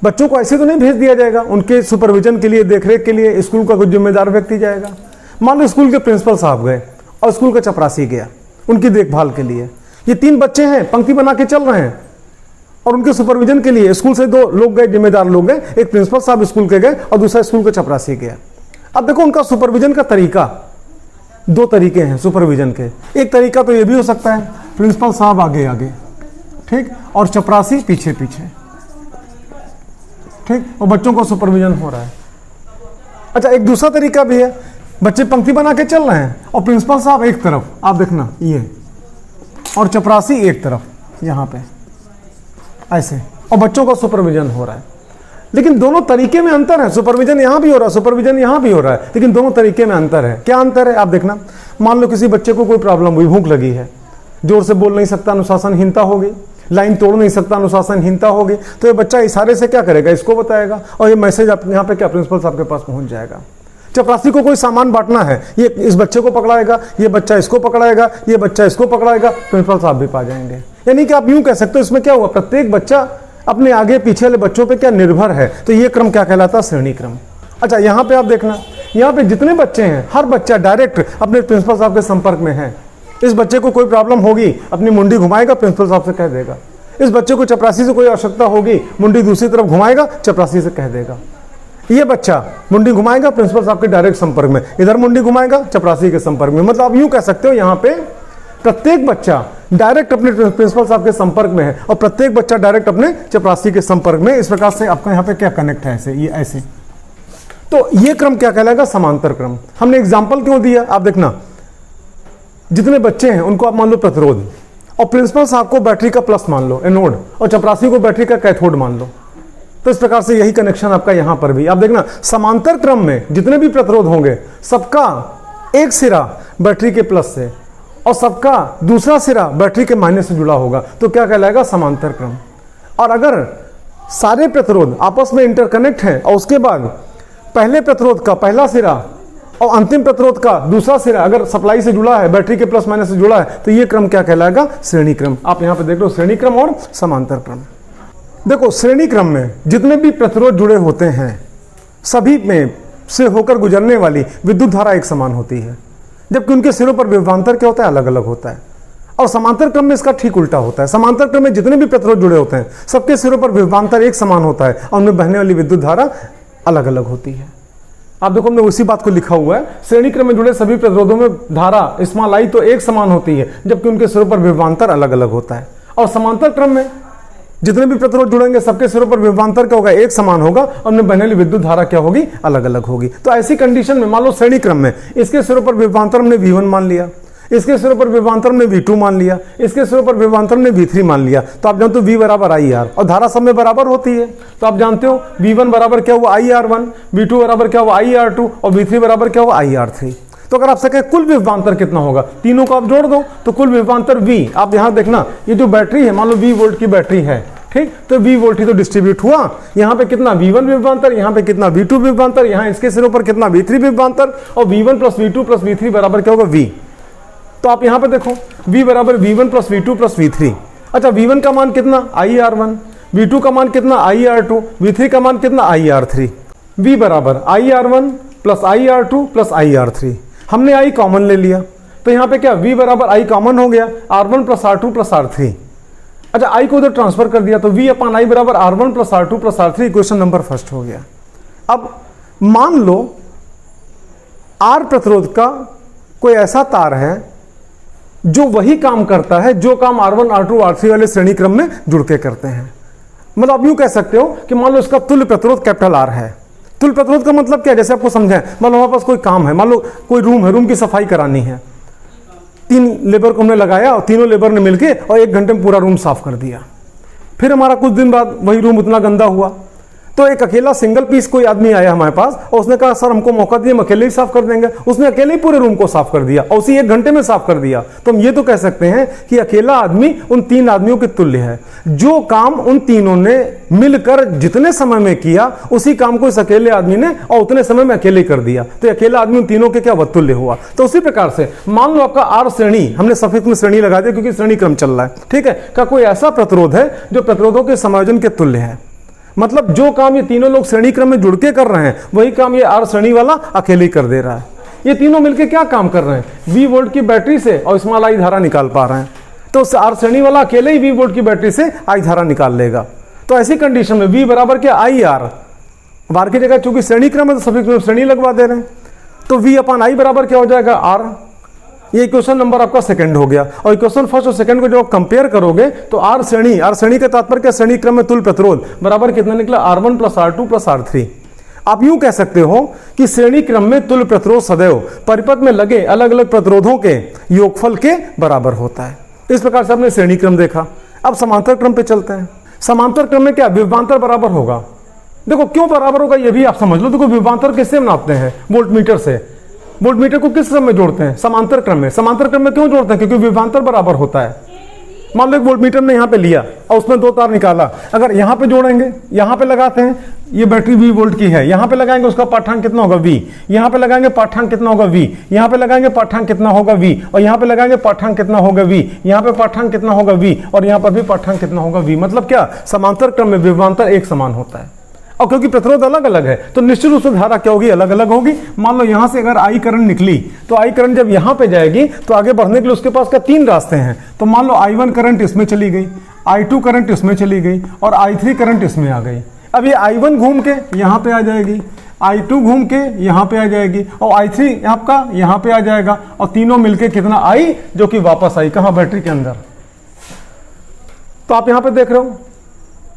बच्चों को ऐसे तो नहीं भेज दिया जाएगा, उनके सुपरविजन के लिए, देखरेख के लिए स्कूल का कुछ जिम्मेदार व्यक्ति जाएगा। मान लो स्कूल के प्रिंसिपल साहब गए और स्कूल का चपरासी गया उनकी देखभाल के लिए। ये 3 बच्चे हैं, पंक्ति बना के चल रहे हैं और उनके सुपरविजन के लिए स्कूल से 2 लोग गए, जिम्मेदार लोग गए, एक प्रिंसिपल साहब स्कूल के गए और दूसरा स्कूल का चपरासी गया। अब देखो उनका सुपरविजन का तरीका, 2 तरीके हैं सुपरविजन के। एक तरीका तो ये भी हो सकता है प्रिंसिपल साहब आगे आगे, ठीक, और चपरासी पीछे पीछे। ठीक, और बच्चों का सुपरविजन हो रहा है। अच्छा, एक दूसरा तरीका भी है, बच्चे पंक्ति बना के चल रहे हैं और प्रिंसिपल साहब एक तरफ, आप देखना ये, और चपरासी एक तरफ यहाँ पे ऐसे, और बच्चों का सुपरविजन हो रहा है। लेकिन दोनों तरीके में अंतर है, सुपरविजन यहाँ भी हो रहा है, सुपरविजन यहाँ भी हो रहा है, लेकिन दोनों तरीके में अंतर है। क्या अंतर है, आप देखना। मान लो किसी बच्चे को कोई प्रॉब्लम हुई, भूख लगी है, जोर से बोल नहीं सकता, अनुशासनहीनता हो गई, लाइन तोड़ नहीं सकता, अनुशासनहीनता हो गई, तो ये बच्चा इशारे से क्या करेगा, इसको बताएगा और ये मैसेज आप यहाँ पे क्या प्रिंसिपल साहब के पास पहुंच जाएगा। चपरासी को कोई सामान बांटना है, ये इस बच्चे को पकड़ाएगा, ये बच्चा इसको पकड़ाएगा, ये बच्चा इसको पकड़ाएगा, प्रिंसिपल साहब भी पा जाएंगे। यानी कि आप यूं कह सकते हो इसमें क्या हुआ, प्रत्येक बच्चा अपने आगे पीछे वाले बच्चों पे क्या निर्भर है। तो ये क्रम क्या कहलाता है, श्रेणी क्रम। अच्छा, यहाँ पे आप देखना, यहाँ पे जितने बच्चे हैं हर बच्चा डायरेक्ट अपने प्रिंसिपल साहब के संपर्क में है। इस बच्चे को कोई प्रॉब्लम होगी, अपनी मुंडी घुमाएगा, प्रिंसिपल साहब से कह देगा। इस बच्चे को चपरासी से कोई आवश्यकता होगी, मुंडी दूसरी तरफ घुमाएगा, चपरासी से कह देगा। ये बच्चा मुंडी घुमाएगा, प्रिंसिपल साहब के डायरेक्ट संपर्क में, इधर मुंडी घुमाएगा, चपरासी के संपर्क में। मतलब आप यूं कह सकते हो यहाँ पे प्रत्येक बच्चा डायरेक्ट अपने प्रिंसिपल साहब के संपर्क में है और प्रत्येक बच्चा डायरेक्ट अपने चपरासी के संपर्क में। इस प्रकार से आपका यहाँ पे क्या कनेक्ट है, ऐसे, ये ऐसे। तो ये क्रम क्या कहलाएगा, समांतर क्रम। हमने एग्जाम्पल क्यों दिया, आप देखना, जितने बच्चे हैं उनको आप मान लो प्रतिरोध, और प्रिंसिपल साहब को बैटरी का प्लस मान लो, एनोड, और चपरासी को बैटरी का कैथोड मान लो। तो इस प्रकार से यही कनेक्शन आपका यहां पर भी। आप देखना, समांतर क्रम में जितने भी प्रतिरोध होंगे सबका एक सिरा बैटरी के प्लस से और सबका दूसरा सिरा बैटरी के माइनस से जुड़ा होगा। तो क्या कहलाएगा, समांतर क्रम। और अगर सारे प्रतिरोध आपस में इंटरकनेक्ट हैं और उसके बाद पहले प्रतिरोध का पहला सिरा और अंतिम प्रतिरोध का दूसरा सिरा अगर सप्लाई से जुड़ा है, बैटरी के प्लस माइनस से जुड़ा है, तो ये क्रम क्या कहलाएगा? श्रेणी क्रम। आप यहां पे देख लो श्रेणी क्रम और समांतर क्रम। देखो श्रेणी क्रम में जितने भी प्रतिरोध जुड़े होते हैं सभी में से होकर गुजरने वाली विद्युत धारा एक समान होती है, जबकि उनके सिरों पर विभवांतर क्या होता है? अलग अलग होता है। और समांतर क्रम में इसका ठीक उल्टा होता है। समांतर क्रम में जितने भी प्रतिरोध जुड़े होते हैं सबके सिरों पर विभवांतर एक समान होता है और उनमें बहने वाली विद्युत धारा अलग अलग होती है। आप देखो हमने उसी बात को लिखा हुआ है, श्रेणी क्रम में जुड़े सभी प्रतिरोधों में धारा स्मॉल आई तो एक समान होती है, जबकि उनके सिरों पर विभवांतर अलग अलग होता है। और समांतर क्रम में जितने भी प्रतिरोध जुड़ेंगे सबके सिरों पर विभवांतर क्या होगा? एक समान होगा और उनमें बहने वाली विद्युत धारा क्या होगी? अलग अलग होगी। तो ऐसी कंडीशन में मान लो श्रेणी क्रम में इसके सिरों पर विभवांतर हमने V1 मान लिया, इसके सिरों पर विभवांतर में V2 मान लिया, इसके सिरों पर विभवांतर में V3 मान लिया, तो आप जानते हो V बराबर IR और धारा सब में बराबर होती है। तो आप जानते हो V1 बराबर क्या हुआ? IR1, V2 बराबर क्या हुआ? IR2 और V3 बराबर क्या हुआ? IR3। तो अगर आपसे कहें कुल विभवांतर कितना होगा, तीनों को आप जोड़ दो तो कुल विभवांतर V। आप यहां देखना ये जो बैटरी है मान लो 20 वोल्ट की बैटरी है, ठीक, तो 20 वोल्ट ही तो डिस्ट्रीब्यूट हुआ। यहां पे कितना V1 विभवांतर, यहां पे कितना V2 विभवांतर, यहां इसके सिरों पर कितना V3 विभवांतर और V1 plus V2 plus V3 बराबर क्या होगा? V। तो आप यहां पे देखो V बराबर V1 plus V2 plus V3। अच्छा V1 का मान कितना? IR1, V2 का मान कितना? IR2, V3 का मान कितना? IR3। V बराबर IR1 plus IR2 plus IR3। हमने I कॉमन ले लिया तो यहां पे क्या V बराबर I कॉमन हो गया, R1 plus R2 plus R3। अच्छा I को उधर ट्रांसफर कर दिया तो V अपान I बराबर R1 plus R2 plus R3। Question number first हो गया। अब मान लो R प्रतिरोध का कोई ऐसा तार है जो वही काम करता है जो काम R1, R2, R3 वाले श्रेणी क्रम में जुड़ के करते हैं। मतलब आप यूं कह सकते हो कि मान लो इसका तुल्य प्रतिरोध कैपिटल R है। तुल्य प्रतिरोध का मतलब क्या है? जैसे आपको समझाएं, मान लो हमारे पास कोई काम है, मान लो कोई रूम है, रूम की सफाई करानी है, 3 लेबर को हमने लगाया और तीनों लेबर ने मिलके और 1 घंटे में पूरा रूम साफ कर दिया। फिर हमारा कुछ दिन बाद वही रूम उतना गंदा हुआ तो एक अकेला सिंगल पीस कोई आदमी आया हमारे पास और उसने कहा सर हमको मौका दिए, हम अकेले ही साफ कर देंगे। उसने अकेले ही पूरे रूम को साफ कर दिया और उसी 1 घंटे में साफ कर दिया। तो हम ये तो कह सकते हैं कि अकेला आदमी उन 3 आदमियों के तुल्य है। जो काम उन तीनों ने मिलकर जितने समय में किया उसी काम को इस अकेले आदमी ने और उतने समय में अकेले कर दिया, तो अकेला आदमी उन तीनों के क्या तुल्य हुआ। तो उसी प्रकार से मान लो आपका आर श्रेणी, हमने सफेद में श्रेणी लगा दिया क्योंकि श्रेणी क्रम चल रहा है, ठीक है, का कोई ऐसा प्रतिरोध है जो प्रतिरोधों के समायोजन के तुल्य है। मतलब जो काम ये तीनों लोग श्रेणी क्रम में जुड़ के कर रहे हैं वही काम ये आर श्रेणी वाला अकेले कर दे रहा है। ये तीनों मिलके क्या काम कर रहे हैं? 20 वोल्ट की बैटरी से और स्मॉल आई धारा निकाल पा रहे हैं। तो आर श्रेणी वाला अकेले ही 20 वोल्ट की बैटरी से आई धारा निकाल लेगा। तो ऐसी कंडीशन में V बराबर क्या? IR। बार की जगह चूंकि श्रेणी क्रम है तो सभी श्रेणी लगवा दे रहे हैं, तो V अपान I बराबर क्या हो जाएगा? R। ये क्वेश्चन नंबर आपका सेकंड हो गया। और क्वेश्चन फर्स्ट और सेकंड को जब आप कंपेयर करोगे तो आर श्रेणी का तात्पर्य क्या? श्रेणी क्रम में तुल्य प्रतिरोध बराबर कितना निकला? R1 plus R2 plus R3। आप यूं कह सकते हो कि श्रेणी क्रम में तुल्य प्रतिरोध सदैव परिपथ में लगे अलग अलग प्रतिरोधों के योगफल के बराबर होता है। इस प्रकार से हमने श्रेणी क्रम देखा। अब समांतर क्रम पे चलते हैं। समांतर क्रम में क्या? विभवांतर बराबर होगा। देखो क्यों बराबर होगा ये भी आप समझ लो। देखो विभवांतर किससे नापते हैं? वोल्टमीटर से। वोल्टमीटर को किस क्रम में जोड़ते हैं? समांतर क्रम में। समांतर क्रम में क्यों जोड़ते हैं? क्योंकि विभवांतर बराबर होता है। मान लो एक वोल्टमीटर ने यहाँ पे लिया और उसमें 2 तार निकाला, अगर यहाँ पे जोड़ेंगे, यहाँ पे लगाते हैं, ये बैटरी 20 वोल्ट की है, यहाँ पे लगाएंगे उसका पाठांक कितना होगा? V। यहाँ पे लगाएंगे पाठांक कितना होगा? V। यहाँ पे लगाएंगे पाठांक कितना होगा? V। और यहाँ पे लगाएंगे पाठांक कितना होगा? V। यहाँ पे पाठांक कितना होगा? V। और यहाँ पर भी पाठांक कितना होगा? V। मतलब क्या? समांतर क्रम में विभवांतर एक समान होता है। और क्योंकि प्रतिरोध अलग अलग है तो निश्चित रूप से धारा क्या होगी? अलग अलग होगी। मान लो यहां से अगर I करंट निकली तो I करंट जब यहां पे जाएगी तो आगे बढ़ने के लिए उसके पास क्या 3 रास्ते हैं। तो मान लो I1 करंट इसमें चली गई, I2 करंट इसमें चली गई और I3 करंट इसमें आ गई। अब ये I1 घूम के यहां पे आ जाएगी, I2 घूम के यहां पे आ जाएगी और I3 आपका यहां पे आ जाएगा और तीनों मिलके कितना? I, जो कि वापस आई कहां? बैटरी के अंदर। तो आप यहां पे देख रहे हो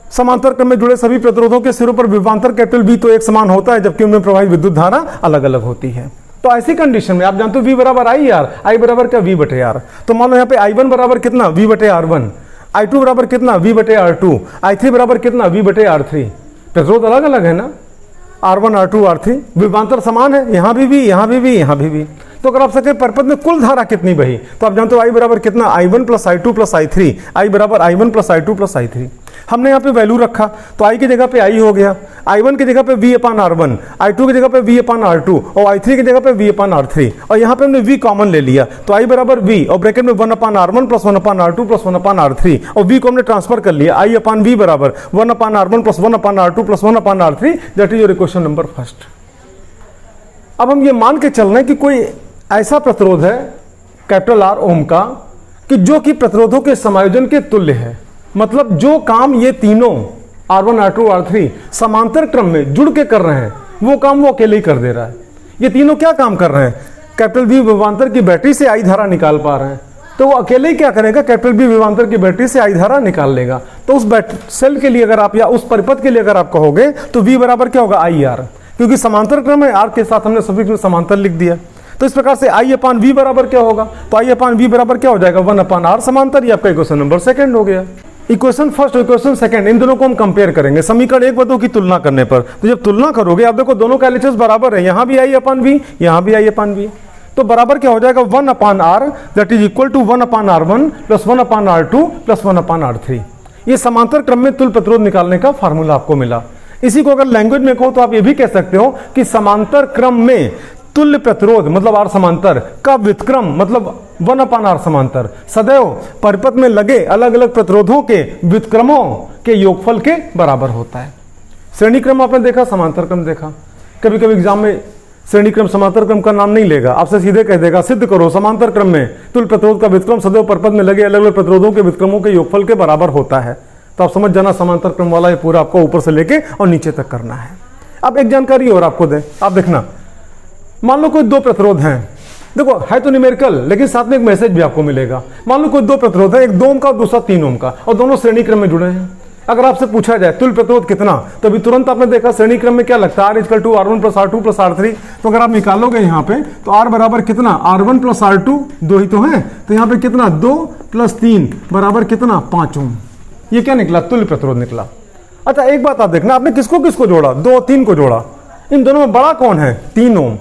समांतर क्रम में जुड़े सभी प्रतिरोधों के सिरों पर विभवांतर कैपिटल V तो एक समान होता है, जबकि उनमें प्रवाहित विद्युत धारा अलग अलग होती है। तो ऐसी कंडीशन में आप जानते हो V बराबर IR, I बराबर क्या? V बटे R। तो मान लो यहाँ पे I1 बराबर कितना? V बटे R1। I2 बराबर कितना? V बटे R2। I3 बराबर कितना? V बटे R3। प्रतिरोध अलग अलग है ना, R1, R2, R3। विभवांतर समान है, यहाँ भी V, यहाँ भी V, यहाँ भी V। तो अगर आप सके परिपथ में कुल धारा कितनी बही तो आप जानते हो I बराबर कितना? I1 plus I2 plus I3। I बराबर I1 plus I2 plus I3। हमने यहाँ पे वैल्यू रखा तो आई की जगह पे आई हो गया, I1 की जगह पे V अपान R1, I2 की जगह पे V अपान R2 और I3 की जगह पे V अपान R3 और यहाँ पे हमने V कॉमन ले लिया तो I बराबर V और ब्रैकेट में 1 upon R1 plus 1 upon R2 plus 1 upon R3 और V को हमने ट्रांसफर कर लिया I अपान V बराबर 1 upon R1 plus 1 upon R2 plus 1 upon R3। That is your equation number first. अब हम ये मान के चल रहे हैं कि कोई ऐसा प्रतिरोध है कैपिटल R ओम का कि जो कि प्रतिरोधों के समायोजन के तुल्य है, मतलब जो काम ये तीनों R1 R2 R3 समांतर क्रम में जुड़ के कर रहे हैं वो काम वो अकेले ही कर दे रहा है। ये तीनों क्या काम कर रहे हैं, कैपिटल V विभवांतर की बैटरी से आई धारा निकाल पा रहे हैं तो वो अकेले ही क्या करेगा, कैपिटल V विभवांतर की बैटरी से आई धारा निकाल लेगा। तो उस सेल के लिए अगर आप या उस परिपथ के लिए अगर आप कहोगे तो V बराबर क्या होगा IR, क्योंकि समांतर क्रम है R के साथ हमने सभी समांतर लिख दिया। तो इस प्रकार से I अपान V बराबर क्या होगा, तो I अपान V बराबर क्या हो जाएगा 1 अपान R समांतर। ये आपका इक्वेशन नंबर सेकंड हो गया। इक्वेशन फर्स्ट और इक्वेशन सेकंड इन दोनों को हम कंपेयर करेंगे समीकरण 1 व 2 की तुलना करने पर। तो जब तुलना करोगे आप देखो दोनों का LHS बराबर है, यहाँ भी I अपान V यहाँ भी I अपान V, तो बराबर क्या हो जाएगा 1 upon R that is equal to 1 upon R1 plus 1 upon R2 plus 1 upon R3। ये समांतर क्रम में तुल्य प्रतिरोध निकालने का फार्मूला आपको मिला। इसी को अगर लैंग्वेज में कहो तो आप ये भी कह सकते हो कि समांतर क्रम में तुल्य प्रतिरोध मतलब R समांतर का व्युत्क्रम मतलब 1 अपान R समांतर सदैव परिपथ में लगे अलग अलग प्रतिरोधों के व्युत्क्रमों के योगफल के बराबर होता है। श्रेणी क्रम आपने देखा, समांतर क्रम देखा। कभी कभी एग्जाम में श्रेणी क्रम समांतर क्रम का नाम नहीं लेगा, आपसे सीधे कह देगा सिद्ध करो समांतर क्रम में तुल्य प्रतिरोध का व्युत्क्रम सदैव परिपथ में लगे अलग अलग प्रतिरोधों के व्युत्क्रमों के योगफल के बराबर होता है। तो आप समझ जाना समांतर क्रम वाला ये पूरा आपको ऊपर से लेके और नीचे तक करना है। अब एक जानकारी और आपको दे, आप देखना, मान लो कोई दो प्रतिरोध हैं, देखो है तो न्यूमेरिकल लेकिन साथ में एक मैसेज भी आपको मिलेगा। मान लो कोई दो प्रतिरोध है, एक 2 ओम का और दूसरा 3 ओम का और दोनों श्रेणी क्रम में जुड़े हैं। अगर आपसे पूछा जाए तुल्य प्रतिरोध कितना, तो अभी तुरंत आपने देखा श्रेणी क्रम में क्या लगता है R equal to R1 plus R2 plus R3। तो अगर आप निकालोगे यहाँ पे तो R बराबर कितना R1 प्लस R2 दो ही तो है, तो यहाँ पे कितना 2 प्लस 3 बराबर कितना 5 ओम। ये क्या निकला, तुल्य प्रतिरोध निकला। अच्छा एक बात आप देखना, आपने किसको किसको जोड़ा, 2 और 3 को जोड़ा, इन दोनों में बड़ा कौन है 3 ओम,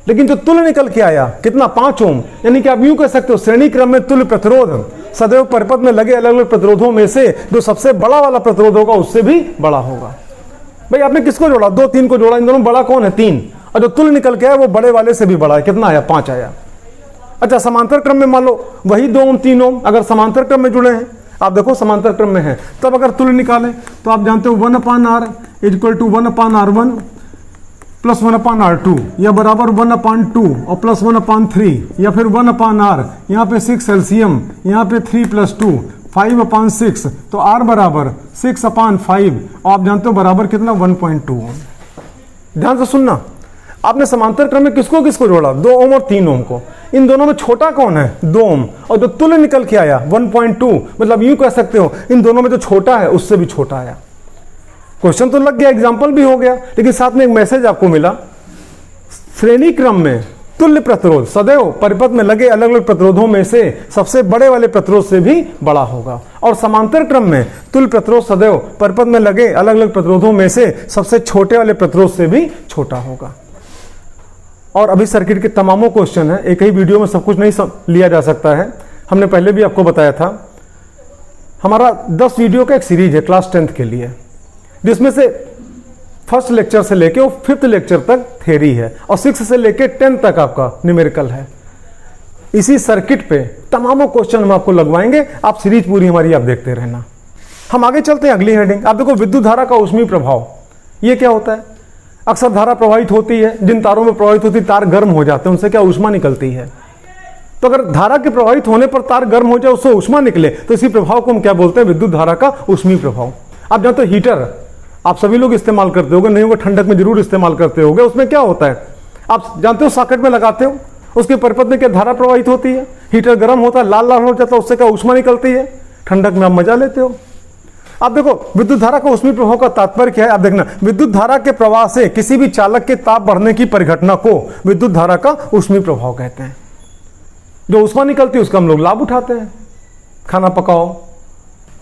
लेकिन जो तुल्य निकल के आया कितना 5 ओम। यानी कि आप यूं कह सकते हो श्रेणी क्रम में तुल्य प्रतिरोध सदैव परिपथ में लगे अलग अलग प्रतिरोधों में से जो सबसे बड़ा वाला प्रतिरोध होगा उससे भी बड़ा होगा। भाई आपने किसको जोड़ा, 2 3 को जोड़ा, इन दोनों में बड़ा कौन है 3, और जो तुल्य निकल के आया वो बड़े वाले से भी बड़ा है, कितना आया 5 आया। अच्छा समांतर क्रम में मान लो वही 2 ओम 3 ओम अगर समांतर क्रम में जुड़े हैं, आप देखो समांतर क्रम में है, तब अगर तुल्य निकालें तो आप जानते हो 1 upon R equal to 1 upon R1 plus 1 upon R2 या बराबर 1 अपान 2 और प्लस 1 अपान 3 या फिर 1 अपान R, यहाँ पे 6 एलसीएम, यहाँ पे 3 प्लस 2 5 अपान 6, तो R बराबर 6 अपान 5 और आप जानते हो बराबर कितना 1.2 ओम। ध्यान से सुनना, आपने समांतर क्रम में किसको किसको जोड़ा, 2 ओम और 3 ओम को। इन दोनों में छोटा कौन है 2 ओम, और जो तुल्य निकल के आया 1.2, मतलब यूं कह सकते हो इन दोनों में जो छोटा है उससे भी छोटा आया। क्वेश्चन तो लग गया, एग्जाम्पल भी हो गया, लेकिन साथ में एक मैसेज आपको मिला, श्रेणी क्रम में तुल्य प्रतिरोध सदैव परिपथ में लगे अलग अलग प्रतिरोधों में से सबसे बड़े वाले प्रतिरोध से भी बड़ा होगा, और समांतर क्रम में तुल्य प्रतिरोध सदैव परिपथ में लगे अलग अलग प्रतिरोधों में से सबसे छोटे वाले प्रतिरोध से भी छोटा होगा। और अभी सर्किट के तमामों क्वेश्चन है, एक ही वीडियो में सब कुछ नहीं लिया जा सकता है। हमने पहले भी आपको बताया था, हमारा 10 वीडियो का एक सीरीज है क्लास 10th के लिए, जिसमें से फर्स्ट लेक्चर से लेके वो 5th लेक्चर तक थ्योरी है और 6 से लेके 10 तक आपका न्यूमेरिकल है। इसी सर्किट पे तमामों क्वेश्चन हम आपको लगवाएंगे, आप सीरीज पूरी हमारी आप देखते रहना। हम आगे चलते हैं अगली हेडिंग। आप देखो विद्युत धारा का ऊष्मीय प्रभाव, ये क्या होता है, अक्सर धारा प्रवाहित होती है, जिन तारों में प्रवाहित होती है तार गर्म हो जाते हैं, उनसे क्या ऊष्मा निकलती है। तो अगर धारा के प्रवाहित होने पर तार गर्म हो जाए, उससे ऊष्मा निकले, तो इसी प्रभाव को हम क्या बोलते हैं, विद्युत धारा का ऊष्मीय प्रभाव। आप जानते हो हीटर आप सभी लोग इस्तेमाल करते होगे, नहीं होगा ठंडक में जरूर इस्तेमाल करते होगे। उसमें क्या होता है आप जानते हो, सॉकेट में लगाते हो, उसके परिपथ में क्या धारा प्रवाहित होती है, हीटर गर्म होता है, लाल लाल हो जाता है, उससे क्या ऊष्मा निकलती है, ठंडक में आप मजा लेते हो। आप देखो विद्युत धारा का ऊष्मीय प्रभाव का तात्पर्य क्या है, आप देखना, विद्युत धारा के प्रवाह से किसी भी चालक के ताप बढ़ने की परिघटना को विद्युत धारा का ऊष्मीय प्रभाव कहते हैं। जो ऊष्मा निकलती है उसका हम लोग लाभ उठाते हैं, खाना पकाओ,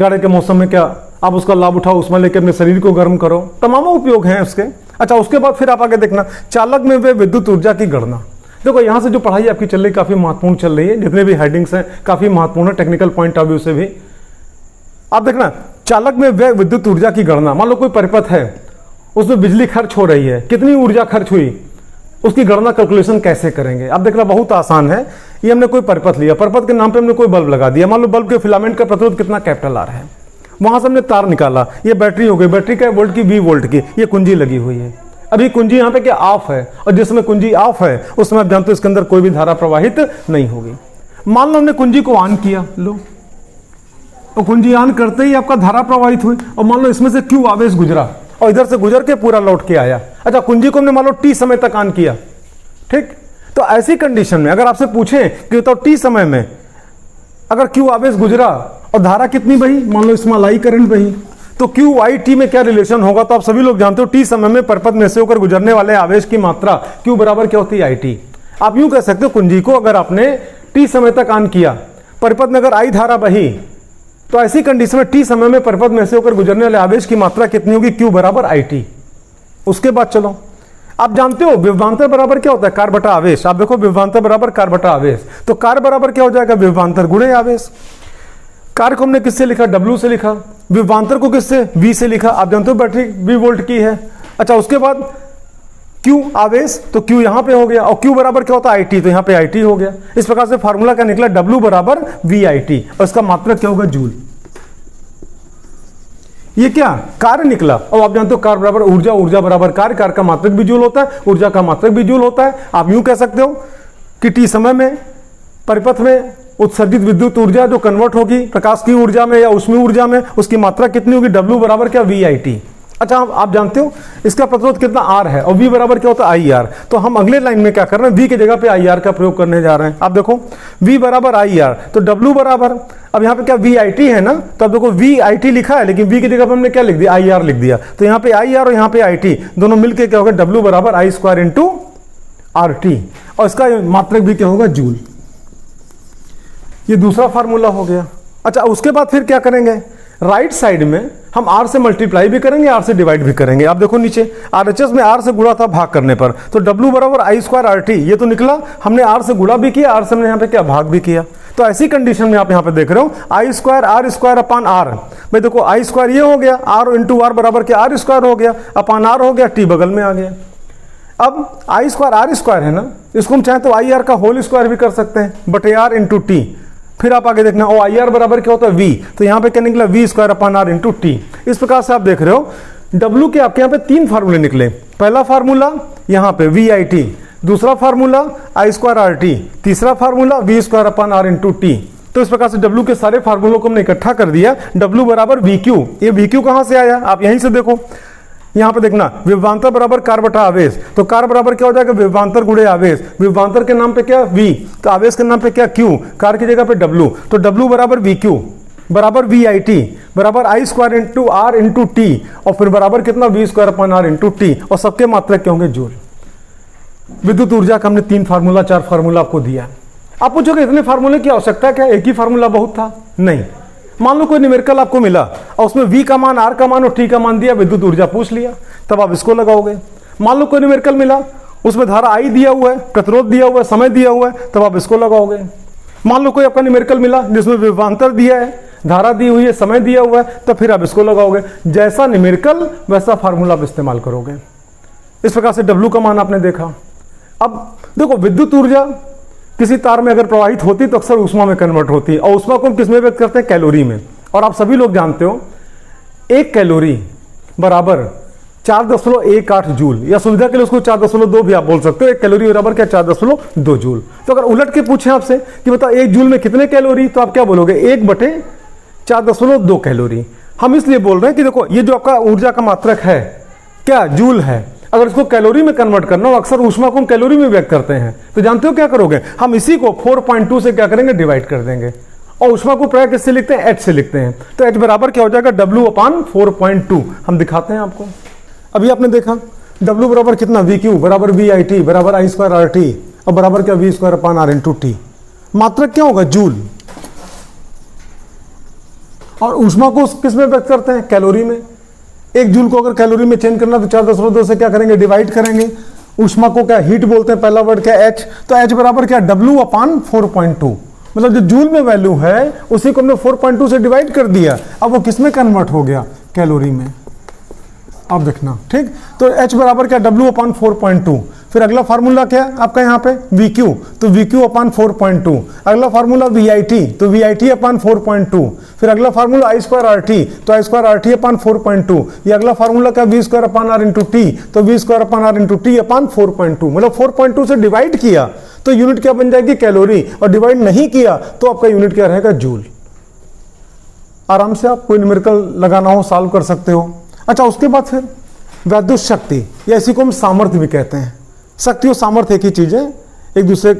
जाड़े के मौसम में क्या आप उसका लाभ उठाओ, उसमें लेकर अपने शरीर को गर्म करो, तमाम उपयोग हैं उसके। अच्छा उसके बाद फिर आप आगे देखना, चालक में वे विद्युत ऊर्जा की गणना। देखो यहाँ से जो पढ़ाई आपकी चल रही है काफी महत्वपूर्ण चल रही है, जितने भी हेडिंग्स हैं काफी महत्वपूर्ण है टेक्निकल पॉइंट ऑफ व्यू से भी। आप देखना चालक में व्यय विद्युत ऊर्जा की गणना, मान लो कोई परिपथ है, उसमें बिजली खर्च हो रही है, कितनी ऊर्जा खर्च हुई, उसकी गणना कैलकुलेशन कैसे करेंगे। अब देखना बहुत आसान है। ये हमने कोई परिपथ लिया, परिपथ के नाम पे हमने कोई बल्ब लगा दिया, मान लो बल्ब के फिलामेंट का प्रतिरोध कितना कैपिटल आर है, वहां से हमने तार निकाला, ये बैटरी हो गई, बैटरी का वोल्ट की 20 वोल्ट की, ये कुंजी लगी हुई है। अभी कुंजी यहाँ पे क्या ऑफ है, और जिस समय कुंजी ऑफ है उस समय आप जानते हो इसके अंदर कोई भी धारा प्रवाहित नहीं होगी। मान लो हमने कुंजी को ऑन किया, लो तो कुंजी ऑन करते ही आपका धारा प्रवाहित हुई, और मान लो इसमें से क्यू आवेश गुजरा और इधर से गुजर के पूरा लौट के आया। अच्छा, कुंजी को हमने मान लो टी समय तक ऑन किया, ठीक। तो ऐसी कंडीशन में अगर आपसे पूछे कि तो टी समय में अगर क्यू आवेश गुजरा और धारा कितनी बही, मान लो स्मॉल आई करंट बही, तो क्यू आई टी में क्या रिलेशन होगा, तो आप सभी लोग जानते हो टी समय में परिपथ में से होकर गुजरने वाले आवेश की मात्रा क्यू बराबर क्या होती है, आई टी। आप यूं कह सकते हो कुंजी को अगर आपने टी समय तक ऑन किया, परिपथ में अगर आई धारा बही, तो ऐसी कंडीशन में टी समय में परिपथ में से होकर गुजरने वाले आवेश की मात्रा कितनी होगी, क्यू बराबर आई टी। उसके बाद चलो, आप जानते हो विभवांतर बराबर क्या होता है, कार्य बटा आवेश। आप देखो विभवांतर बराबर कार्य बटा आवेश, तो कार्य बराबर क्या हो जाएगा, विभवांतर गुणे आवेश। कार्य को हमने किससे लिखा, W से लिखा, विभवांतर को किससे, V से लिखा। आप जानते हो बैटरी 20 वोल्ट की है। अच्छा, उसके बाद Q आवेश, तो Q यहां पे हो गया, और Q बराबर क्या होता है, IT, तो यहां पे IT हो गया। इस प्रकार से फार्मूला क्या निकला, W बराबर VIT, और इसका मात्रक क्या होगा, जूल। ये क्या कार्य निकला, और आप जानते हो कार्य बराबर ऊर्जा, ऊर्जा बराबर कार्य, कार्य का मात्रक भी जूल होता है, ऊर्जा का मात्रक भी जूल होता है। आप यूं कह सकते हो कि टी समय में परिपथ में उत्सर्जित विद्युत ऊर्जा जो कन्वर्ट होगी प्रकाश की ऊर्जा में या ऊष्मीय ऊर्जा में, उसकी मात्रा कितनी होगी, W बराबर क्या, VIT। अच्छा, आप जानते हो इसका प्रतिरोध कितना R है, और V बराबर क्या होता है, IR। तो हम अगले लाइन में क्या कर रहे हैं, V की जगह पे IR का प्रयोग करने जा रहे हैं। आप देखो V बराबर IR, तो W बराबर, अब यहाँ पे क्या VIT है ना, तो अब देखो VIT लिखा है, लेकिन V की जगह पे हमने क्या लिख दिया, IR लिख दिया। तो यहाँ पे IR और यहाँ पे IT दोनों मिलकर क्या होगा, W बराबर I स्क्वायर इंटू RT, और इसका मात्रक भी क्या होगा, जूल। ये दूसरा फार्मूला हो गया। अच्छा, उसके बाद फिर क्या करेंगे, राइट साइड में हम R से मल्टीप्लाई भी करेंगे, R से डिवाइड भी करेंगे। आप देखो नीचे RHS में R से गुणा था भाग करने पर, तो W बराबर I स्क्वायर RT, ये तो निकला, हमने R से गुणा भी किया, R से हमने यहाँ पे क्या भाग भी किया। तो ऐसी कंडीशन में आप यहाँ पे देख रहे हो I square R square upon R, भाई देखो I स्क्वायर ये हो गया, R इंटू R बराबर क्या, R स्क्वायर हो गया, अपान R हो गया, T बगल में आ गया। अब I स्क्वायर R स्क्वायर है ना, इसको हम चाहें तो IR का होल स्क्वायर भी कर सकते हैं, बटे R इंटू टी। फिर आप आगे देखना, ओ IR बराबर क्या होता है, V, तो यहाँ पे क्या निकला, V square upon R into T. इस प्रकार से आप देख रहे हो W के आपके यहाँ पे 3 फार्मूले निकले। पहला फार्मूला यहाँ पे VIT, दूसरा फार्मूला I स्क्वायर RT, तीसरा formula V square upon R into T. तो इस प्रकार से W के सारे फार्मूलों को हमने इकट्ठा कर दिया, W बराबर VQ। ये VQ कहाँ से आया, आप यहीं से देखो, यहाँ पे देखना, विभवांतर बराबर कार्य बटा आवेश, तो कार्य बराबर क्या हो जाएगा, विभवांतर गुणे आवेश। विभवांतर के नाम पे क्या V, तो आवेश के नाम पे क्या Q, कार्य की जगह पे W, तो W बराबर VQ बराबर VIT बराबर I square into R into T, और फिर बराबर कितना, V square upon R into T, और सबके मात्रक क्या होंगे, जूल। विद्युत ऊर्जा का हमने 3 फार्मूला 4 फार्मूला आपको दिया। आप पूछोगे इतने फार्मूले की आवश्यकता क्या, एक ही फार्मूला बहुत था, नहीं। मान लो कोई न्यूमेरिकल आपको मिला और उसमें V का मान, R का मान और T का मान दिया, विद्युत ऊर्जा पूछ लिया, तब आप इसको लगाओगे। मान लो कोई न्यूमेरिकल मिला, उसमें धारा I दिया हुआ है, प्रतिरोध दिया हुआ है, समय दिया हुआ है, तब आप इसको लगाओगे। मान लो कोई आपका न्यूमेरिकल मिला जिसमें विभवांतर दिया है, धारा दी हुई है, समय दिया हुआ है, तब फिर आप इसको लगाओगे। जैसा न्यूमेरिकल वैसा फार्मूला आप इस्तेमाल करोगे। इस प्रकार से W का मान आपने देखा। अब देखो, विद्युत ऊर्जा किसी तार में अगर प्रवाहित होती तो अक्सर ऊष्मा में कन्वर्ट होती है, और ऊष्मा को हम किस में व्यक्त करते हैं, कैलोरी में। और आप सभी लोग जानते हो 1 कैलोरी बराबर 4.18 जूल, या सुविधा के लिए उसको 4.2 भी आप बोल सकते हो। 1 कैलोरी बराबर क्या, 4.2 जूल। तो अगर उलट के पूछे आपसे कि बताओ 1 जूल में कितने कैलोरी, तो आप क्या बोलोगे, 1/4.2 कैलोरी। हम इसलिए बोल रहे हैं कि देखो, ये जो आपका ऊर्जा का मात्रक है क्या, जूल है। अगर इसको कैलोरी में कन्वर्ट करना हो, अक्सर ऊष्मा को हम कैलोरी में व्यक्त करते हैं, तो जानते हो क्या करोगे, हम इसी को 4.2 से क्या करेंगे, डिवाइड कर देंगे, और ऊष्मा को प्राय किससे लिखते हैं, H से लिखते हैं। तो H बराबर क्या हो जाएगा, W अपान 4.2। हम दिखाते हैं आपको। अभी आपने देखा W बराबर कितना, VQ बराबर VIT बराबर I स्क्वायर RT, और बराबर क्या, V square upon R into T. मात्रक क्या होगा, जूल। और ऊष्मा को किस में व्यक्त करते हैं, कैलोरी में। 1 जूल को अगर कैलोरी में चेंज करना तो 4.2 से क्या करेंगे, डिवाइड करेंगे। ऊष्मा को क्या हीट बोलते हैं, पहला वर्ड क्या, H, तो H बराबर क्या, W अपान 4.2। मतलब जो जूल में वैल्यू है उसी को हमने 4.2 से डिवाइड कर दिया, अब वो किस में कन्वर्ट हो गया, कैलोरी में। अब देखना, ठीक। तो H बराबर क्या, W/4.2। फिर अगला फार्मूला क्या आपका यहाँ पे VQ, तो VQ/4.2। अगला फार्मूला VIT, तो VIT/4.2। फिर अगला फार्मूला I²RT, तो I²RT/4.2। ये अगला फार्मूला क्या, V²/R×T, तो V²/R×T/4.2। मतलब 4.2 से डिवाइड किया तो यूनिट क्या बन जाएगी, कैलोरी, और डिवाइड नहीं किया तो आपका यूनिट क्या रहेगा, जूल। आराम से आप कोई न्यूमेरिकल लगाना हो सॉल्व कर सकते हो। अच्छा, उसके बाद फिर वैद्युत शक्ति, या इसी को हम सामर्थ्य भी कहते हैं। शक्ति और सामर्थ्य एक ही चीज है, एक दूसरे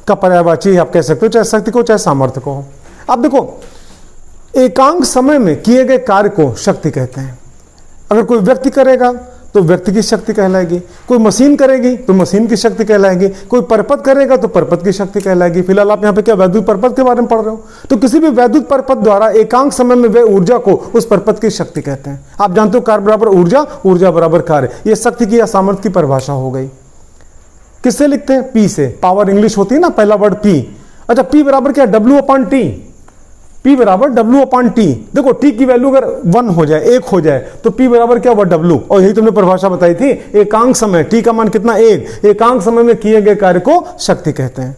का पर्यायवाची आप कह सकते हो, चाहे शक्ति को चाहे सामर्थ्य को। अब देखो, एकांक समय में किए गए कार्य को शक्ति कहते हैं। अगर कोई व्यक्ति करेगा तो व्यक्ति की शक्ति कहलाएगी, कोई मशीन करेगी तो मशीन की शक्ति कहलाएगी, कोई परपथ करेगा तो परपथ की शक्ति कहलाएगी। फिलहाल आप यहाँ पे क्या वैद्युत परपथ के बारे में पढ़ रहे हो, तो किसी भी वैद्युत परपथ द्वारा एकांक समय में वे ऊर्जा को उस परपथ की शक्ति कहते हैं। आप जानते हो कार्य बराबर ऊर्जा, ऊर्जा बराबर कार्य, ये शक्ति की या सामर्थ्य की परिभाषा हो गई। किससे लिखते हैं, P से। पावर इंग्लिश होती है ना, पहला वर्ड P। अच्छा, P बराबर क्या, W/T। P बराबर W/T। देखो T की वैल्यू अगर 1 हो जाए, 1 हो जाए, तो P बराबर क्या हुआ, W। और यही तुमने परिभाषा बताई थी, एकांक समय, T का मान कितना, 1। एकांक समय में किए गए कार्य को शक्ति कहते हैं,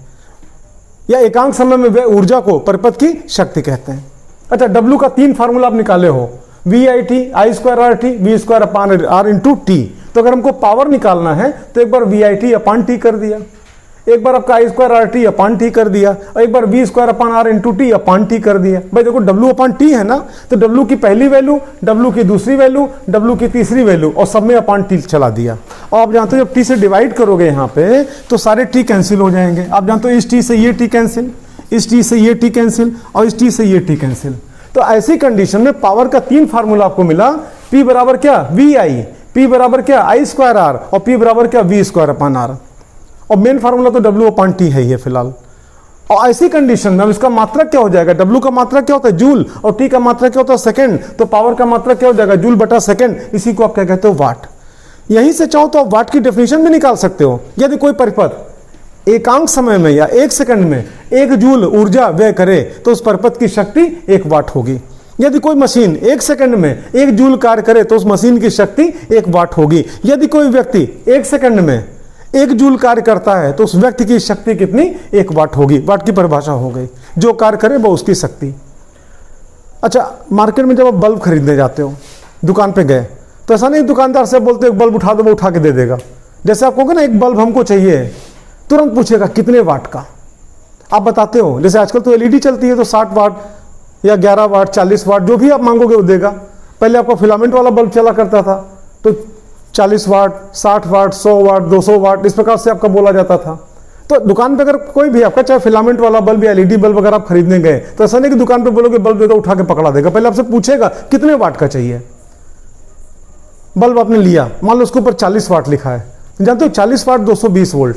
या एकांक समय में वे ऊर्जा को परपथ की शक्ति कहते हैं। अच्छा, W का 3 फार्मूला आप निकाले हो, VIT, I²RT, V²/R×T। तो अगर हमको पावर निकालना है तो एक बार VIT/T कर दिया, एक बार आपका I²RT/T कर दिया, और एक बार V²/R×T/T कर दिया। भाई देखो, W/T है ना, तो W की पहली वैल्यू, W की दूसरी वैल्यू, W की तीसरी वैल्यू, और सब में T चला दिया। और आप जानते हो जब T से डिवाइड करोगे यहाँ पे तो सारे T कैंसिल हो जाएंगे। आप जानते हो इस T से ये T कैंसिल, इस T से ये T कैंसिल, और इस T से ये T कैंसिल। तो ऐसी कंडीशन में पावर का 3 फार्मूला आपको मिला। P बराबर क्या, VI, P बराबर क्या, I²R, और P बराबर क्या, V²/R। और मेन फार्मूला तो W/T है ये फिलहाल। और ऐसी कंडीशन में अब इसका मात्रक क्या हो जाएगा, W का मात्रक क्या होता है, जूल, और T का मात्रक क्या होता है, सेकंड। तो पावर का मात्रक क्या हो जाएगा, जूल बटा सेकंड। इसी को आप क्या कहते हो, वाट। यहीं से चाहो तो आप वाट की डेफिनेशन भी निकाल सकते हो। यदि कोई परिपथ एकांक समय में या 1 सेकंड में 1 जूल ऊर्जा व्यय करे तो उस परिपथ की शक्ति 1 वाट होगी। यदि कोई मशीन 1 सेकंड में 1 जूल कार्य करे तो उस मशीन की शक्ति 1 वाट होगी। यदि कोई व्यक्ति 1 सेकंड में 1 जूल कार्य करता है तो उस व्यक्ति की शक्ति कितनी, 1 वाट होगी। वाट की परिभाषा हो गई, जो कार्य करे वो उसकी शक्ति। अच्छा, मार्केट में जब आप बल्ब खरीदने जाते हो, दुकान पे गए, तो ऐसा नहीं दुकानदार से बोलते एक बल्ब उठा दो, वो उठा के दे देगा। जैसे आप कहोगे ना एक बल्ब हमको चाहिए, तुरंत पूछेगा कितने वाट का, आप बताते हो। जैसे आजकल तो LED चलती है तो 60 वाट या 11 वाट 40 वाट जो भी आप मांगोगे वो देगा। पहले आपका फिलामेंट वाला बल्ब चला करता था तो 40 वाट 60 वाट 100 वाट 200 वाट इस प्रकार से आपका बोला जाता था। तो दुकान पे अगर कोई भी आपका चाहे फिलामेंट वाला बल्ब या LED बल्ब अगर आप खरीदने गए तो ऐसा नहीं कि दुकान पे बोलोगे बल्ब देगा उठा के पकड़ा देगा। पहले आपसे पूछेगा कितने वाट का चाहिए। बल्ब आपने लिया, मान लो उसके ऊपर 40 वाट लिखा है, जानते हो 40 वाट 220 वोल्ट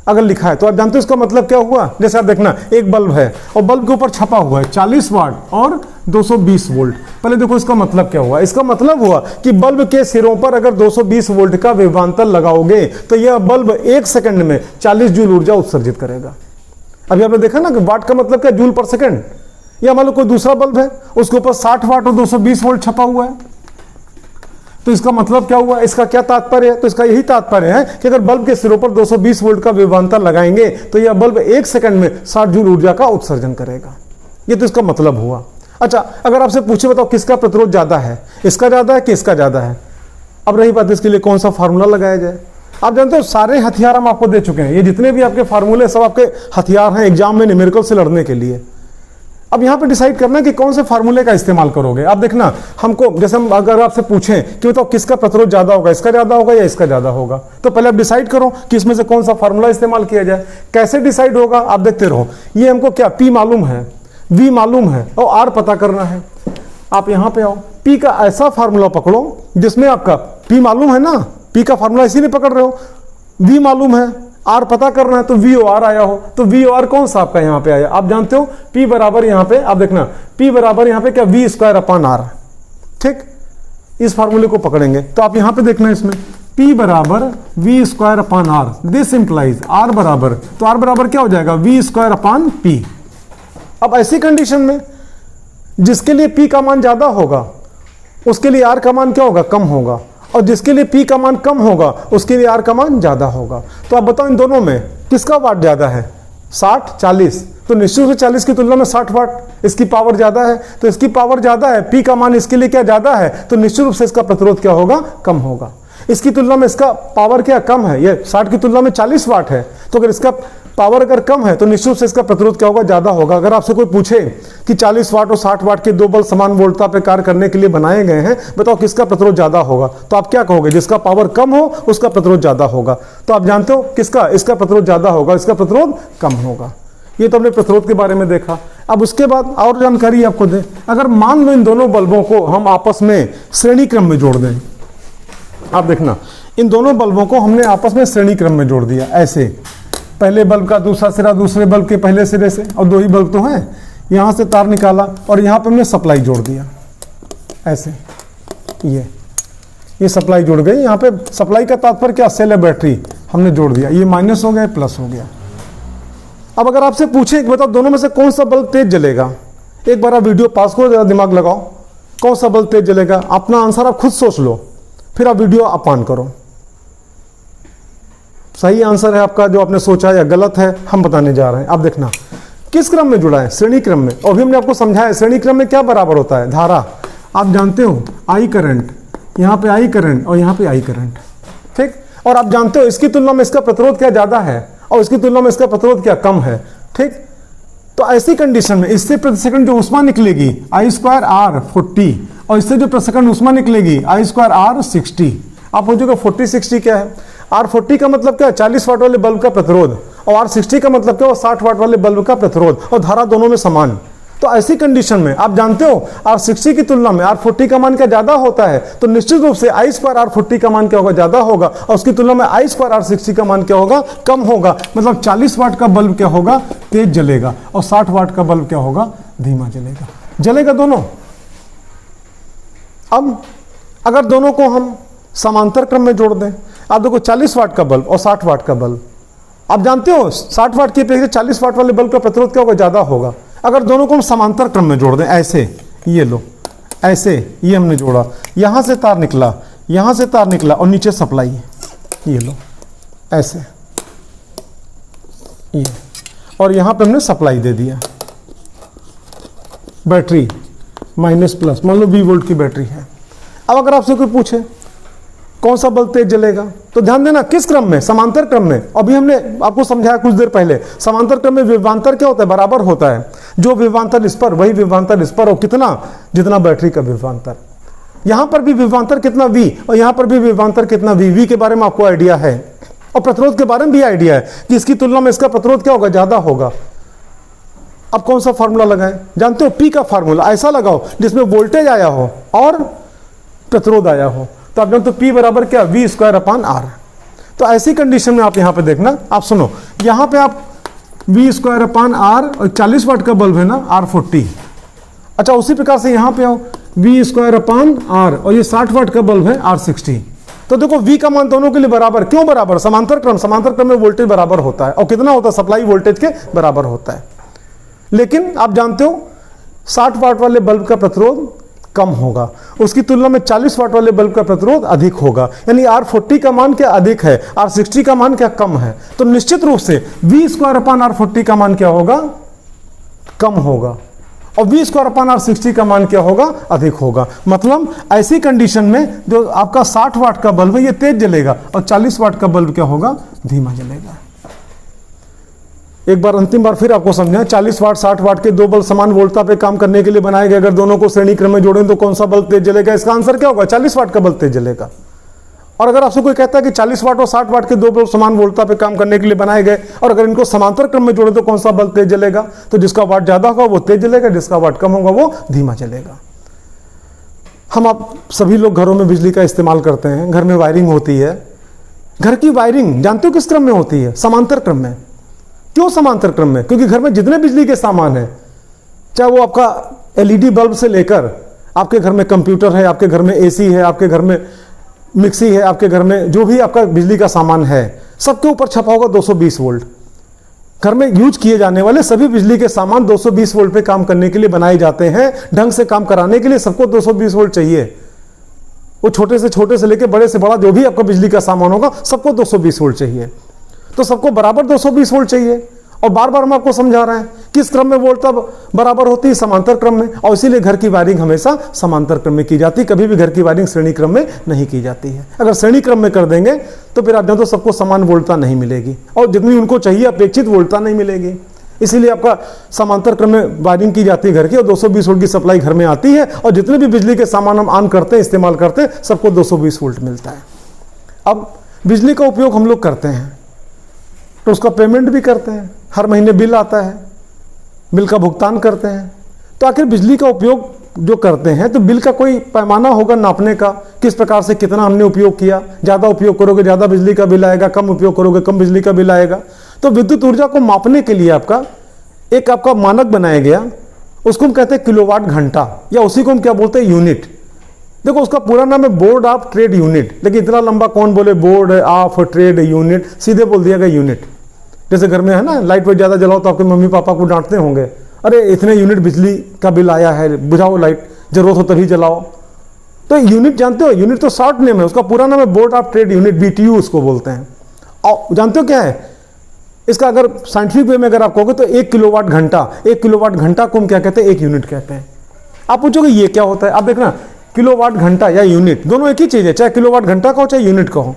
अगर लिखा है तो आप जानते हो इसका मतलब क्या हुआ। जैसे आप देखना एक बल्ब है और बल्ब के ऊपर छपा हुआ है 40 वाट और 220 वोल्ट। पहले देखो इसका मतलब क्या हुआ। इसका मतलब हुआ कि बल्ब के सिरों पर अगर 220 वोल्ट का विभवांतर लगाओगे तो यह बल्ब 1 सेकंड में 40 जूल ऊर्जा उत्सर्जित करेगा। अभी आपने देखा ना कि वाट का मतलब क्या, जूल पर सेकंड। या मान लो कोई दूसरा बल्ब है उसके ऊपर 60 वाट और 220 वोल्ट छपा हुआ है तो इसका मतलब क्या हुआ, इसका क्या तात्पर्य है। तो इसका यही तात्पर्य है कि अगर बल्ब के सिरों पर 220 वोल्ट का विभवांतर लगाएंगे तो यह बल्ब 1 सेकंड में 60 जूल ऊर्जा का उत्सर्जन करेगा। ये तो इसका मतलब हुआ। अच्छा, अगर आपसे पूछे बताओ किसका प्रतिरोध ज्यादा है, इसका ज्यादा है कि इसका ज्यादा है। अब रही बात इसके लिए कौन सा फार्मूला लगाया जाए। आप जानते हो सारे हथियार हम आपको दे चुके हैं। ये जितने भी आपके फार्मूले सब आपके हथियार हैं एग्जाम में न्यूमेरिकल से लड़ने के लिए। अब यहाँ पे डिसाइड करना है कि कौन से फार्मूले का इस्तेमाल करोगे। आप देखना हमको, जैसे हम अगर आपसे पूछें कि बताओ किसका प्रतिरोध ज्यादा होगा, इसका ज्यादा होगा या इसका ज्यादा होगा, तो पहले आप डिसाइड करो कि इसमें से कौन सा फार्मूला इस्तेमाल किया जाए। कैसे डिसाइड होगा आप देखते रहो। ये हमको क्या P मालूम है, V मालूम है और R पता करना है। आप यहाँ पे आओ, P का ऐसा फार्मूला पकड़ो जिसमें आपका P मालूम है ना, P का फार्मूला इसीलिए पकड़ रहे हो। V मालूम है, R पता करना है तो VOR आया हो, तो VOR कौन सा आपका यहाँ पे आया। आप जानते हो P बराबर यहाँ पे, आप देखना P बराबर यहाँ पे क्या, V²/R। ठीक, इस फार्मूले को पकड़ेंगे तो आप यहाँ पे देखना इसमें P बराबर V²/R। दिस इंप्लाइज R बराबर, तो R बराबर क्या हो जाएगा, V²/P। अब ऐसी कंडीशन में जिसके लिए P का मान ज़्यादा होगा उसके लिए R का मान क्या होगा, कम होगा, और जिसके लिए P का मान कम होगा उसके लिए R का मान ज़्यादा होगा। तो आप बताओ इन दोनों में किसका वाट ज़्यादा है, 60 40, तो निश्चित रूप से 40 की तुलना में 60 वाट इसकी पावर ज़्यादा है, तो इसकी पावर ज़्यादा है, P का मान इसके लिए क्या ज़्यादा है, तो निश्चित रूप से इसका प्रतिरोध क्या होगा, कम होगा। इसकी तुलना में इसका पावर क्या कम है, ये 60 की तुलना में 40 वाट है, तो अगर इसका पावर अगर कम है तो निश्चित रूप से इसका प्रतिरोध क्या होगा, ज़्यादा होगा। अगर आपसे कोई पूछे कि 40 वाट और 60 वाट के दो बल्ब समान वोल्टता पे कार्य करने के लिए बनाए गए हैं, बताओ किसका प्रतिरोध ज़्यादा होगा, तो आप क्या कहोगे, जिसका पावर कम हो उसका प्रतिरोध ज़्यादा होगा। तो आप जानते हो किसका, इसका प्रतिरोध ज़्यादा होगा, इसका प्रतिरोध कम होगा। ये तो हमने प्रतिरोध के बारे में देखा। अब उसके बाद और जानकारी आपको दें, अगर मान लो इन दोनों बल्बों को हम आपस में श्रेणी क्रम में जोड़ दें, आप देखना इन दोनों बल्बों को हमने आपस में श्रेणी क्रम में जोड़ दिया, ऐसे पहले बल्ब का दूसरा सिरा दूसरे बल्ब के पहले सिरे से, और दो ही बल्ब तो हैं, यहाँ से तार निकाला और यहाँ पे हमने सप्लाई जोड़ दिया, ऐसे ये सप्लाई जुड़ गई। यहाँ पे सप्लाई का तात्पर्य क्या, सेल है बैटरी, हमने जोड़ दिया, ये माइनस हो गया प्लस हो गया। अब अगर आपसे पूछे कि बताओ दोनों में से कौन सा बल्ब तेज जलेगा, एक बार आप वीडियो पास करो, जरा दिमाग लगाओ, कौन सा बल्ब तेज जलेगा, अपना आंसर आप खुद सोच लो, फिर आप वीडियो आप ऑन करो। सही आंसर है आपका जो आपने सोचा या गलत है हम बताने जा रहे हैं। आप देखना किस क्रम में जुड़ा है, श्रेणी क्रम में। और भी हमने आपको समझाया श्रेणी क्रम में क्या बराबर होता है, धारा। आप जानते हो आई करंट, यहाँ पे आई करंट और यहाँ पे आई करंट, ठीक। और आप जानते हो इसकी तुलना में इसका प्रतिरोध क्या ज्यादा है और इसकी तुलना में इसका प्रतिरोध क्या कम है, ठीक। तो ऐसी कंडीशन में इससे प्रति सेकंड जो ऊष्मा निकलेगी I स्क्वायर R 40, और इससे जो प्रति सेकंड ऊष्मा निकलेगी I स्क्वायर R 60। आप पूछोगे 40 60 क्या है, R 40 का मतलब क्या है, 40 वाट वाले बल्ब का प्रतिरोध, और R 60 का मतलब क्या है, 60 वाट वाले बल्ब का प्रतिरोध, और धारा दोनों में समान। तो ऐसी कंडीशन में आप जानते हो R 60 की तुलना में R 40 का मान क्या ज्यादा होता है, तो निश्चित रूप से I स्क्वायर R 40 का मान क्या होगा, ज्यादा होगा, और उसकी तुलना में I स्क्वायर R 60 का मान क्या होगा, कम होगा। मतलब 40 वाट का बल्ब क्या होगा, तेज जलेगा, और 60 वाट का बल्ब क्या होगा, धीमा जलेगा। जलेगा दोनों। अब अगर दोनों को हम समांतर क्रम में जोड़ दें, आप देखो 40 वाट का बल्ब और 60 वाट का बल्ब, आप जानते हो 60 वाट की अपेक्षा 40 वाट वाले बल्ब का प्रतिरोध क्या होगा, ज्यादा होगा। अगर दोनों को हम समांतर क्रम में जोड़ दें, ऐसे, ये लो, ऐसे, ये हमने जोड़ा, यहां से तार निकला, यहां से तार निकला, और नीचे सप्लाई, ये लो, ऐसे, ये, और यहां पे हमने सप्लाई दे दिया, बैटरी माइनस प्लस, मान लो 20 वोल्ट की बैटरी है। अब अगर आपसे कोई पूछे कौन सा बल्ब तेज जलेगा, तो ध्यान देना किस क्रम में, समांतर क्रम में। अभी हमने आपको समझाया कुछ देर पहले, समांतर क्रम में विभवांतर क्या होता है, बराबर होता है। जो विभवांतर इस पर वही विभवांतर इस पर, और कितना, जितना बैटरी का विभवांतर। यहां पर भी विभवांतर कितना V, और यहां पर भी विभवांतर कितना V के बारे में आपको आइडिया है, और प्रतिरोध के बारे में भी आइडिया है कि इसकी तुलना में इसका प्रतिरोध क्या होगा, ज्यादा होगा। अब कौन सा फॉर्मूला लगाएं, जानते हो P का फॉर्मूला ऐसा लगाओ जिसमें वोल्टेज आया हो और प्रतिरोध आया हो। तो आप जानते हो P बराबर क्या, V स्क्वायर अपान R। तो ऐसी कंडीशन में आप यहां पे देखना, आप सुनो, यहां पे आप V स्क्वायर अपान R, और 40 वाट का बल्ब है ना R 40। अच्छा उसी प्रकार से यहां पे आओ, V स्क्वायर अपान R, और ये 60 वाट का बल्ब है R 60। तो देखो V का मान दोनों के लिए बराबर, क्यों बराबर, समांतर क्रम में वोल्टेज बराबर होता है, और कितना होता है, सप्लाई वोल्टेज के बराबर होता है। लेकिन आप जानते हो 60 वाट वाले बल्ब का प्रतिरोध कम होगा, उसकी तुलना में 40 वाट वाले बल्ब का प्रतिरोध अधिक होगा। यानी R 40 का मान क्या अधिक है, R 60 का मान क्या कम है। तो निश्चित रूप से V स्क्वायर अपान R 40 का मान क्या होगा, कम होगा, और V स्क्वायर अपान R 60 का मान क्या होगा, अधिक होगा। मतलब ऐसी कंडीशन में जो आपका 60 वाट का बल्ब है ये तेज जलेगा, और 40 वाट का बल्ब क्या होगा, धीमा जलेगा। एक बार अंतिम बार फिर आपको समझाएं, 40 वाट 60 वाट के दो बल्ब समान वोल्टता पे काम करने के लिए बनाए गए, अगर दोनों को श्रेणी क्रम में जोड़ें तो कौन सा बल्ब तेज जलेगा, इसका आंसर क्या होगा, 40 वाट का बल्ब तेज जलेगा। और अगर आपसे कोई कहता है कि 40 वाट और 60 वाट के दो बल्ब समान वोल्टता पे काम करने के लिए बनाए गए, और अगर इनको समांतर क्रम में जोड़े तो कौन सा बल्ब तेज जलेगा, तो जिसका वाट ज्यादा होगा वो तेज जलेगा, जिसका वाट कम होगा वो धीमा जलेगा। हम आप सभी लोग घरों में बिजली का इस्तेमाल करते हैं, घर में वायरिंग होती है। घर की वायरिंग जानते हो किस क्रम में होती है, समांतर क्रम में। क्यों समांतर क्रम में, क्योंकि घर में जितने बिजली के सामान हैं, चाहे वो आपका LED बल्ब से लेकर आपके घर में कंप्यूटर है, आपके घर में AC है, आपके घर में मिक्सी है, आपके घर में जो भी आपका बिजली का सामान है, सबके ऊपर छपा होगा 220 वोल्ट। घर में यूज किए जाने वाले सभी बिजली के सामान 220 वोल्ट पे काम करने के लिए बनाए जाते हैं। ढंग से काम कराने के लिए सबको 220 वोल्ट चाहिए। वो छोटे से लेकर बड़े से बड़ा जो भी आपका बिजली का सामान होगा सबको 220 वोल्ट चाहिए। तो सबको बराबर 220 वोल्ट चाहिए। और बार बार हम आपको समझा रहे हैं किस क्रम में वोल्ट तब बराबर होती है, समांतर क्रम में। और इसीलिए घर की वायरिंग हमेशा समांतर क्रम में की जाती है, कभी भी घर की वायरिंग श्रेणी क्रम में नहीं की जाती है। अगर श्रेणी क्रम में कर देंगे तो फिर आप जानते हो सबको समान वोल्टता नहीं मिलेगी और जितनी उनको चाहिए अपेक्षित वोल्टता नहीं मिलेगी। इसीलिए आपका समांतर क्रम में वायरिंग की जाती है घर की, और 220 वोल्ट की सप्लाई घर में आती है। और जितने भी बिजली के सामान हम ऑन करते हैं, इस्तेमाल करते हैं, सबको 220 वोल्ट मिलता है। अब बिजली का उपयोग हम लोग करते हैं तो उसका पेमेंट भी करते हैं, हर महीने बिल आता है, बिल का भुगतान करते हैं। तो आखिर बिजली का उपयोग जो करते हैं तो बिल का कोई पैमाना होगा नापने का, किस प्रकार से कितना हमने उपयोग किया। ज़्यादा उपयोग करोगे ज़्यादा बिजली का बिल आएगा, कम उपयोग करोगे कम बिजली का बिल आएगा। तो विद्युत ऊर्जा को मापने के लिए आपका मानक बनाया गया, उसको हम कहते हैं किलोवाट घंटा, या उसी को हम क्या बोलते हैं, यूनिट। देखो उसका पूरा नाम है बोर्ड ऑफ ट्रेड यूनिट, लेकिन इतना लंबा कौन बोले बोर्ड ऑफ ट्रेड यूनिट, सीधे बोल दिया गया यूनिट। जैसे घर में है ना, लाइट वेट ज़्यादा जलाओ तो आपके मम्मी पापा को डांटते होंगे, अरे इतने यूनिट बिजली का बिल आया है, बुझाओ लाइट, जरूरत हो तभी जलाओ। तो यूनिट जानते हो, यूनिट तो शॉर्ट नेम है, उसका पूरा नाम है board of trade unit, BTU उसको बोलते हैं। और जानते हो क्या है इसका, अगर साइंटिफिक वे में अगर आप कहोगे तो 1 किलोवाट घंटा को हम क्या कहते हैं, 1 यूनिट कहते हैं। आप पूछोगे ये क्या होता है, आप देखना किलोवाट घंटा या यूनिट दोनों एक ही चीज है, चाहे किलोवाट घंटा का हो चाहे यूनिट का हो।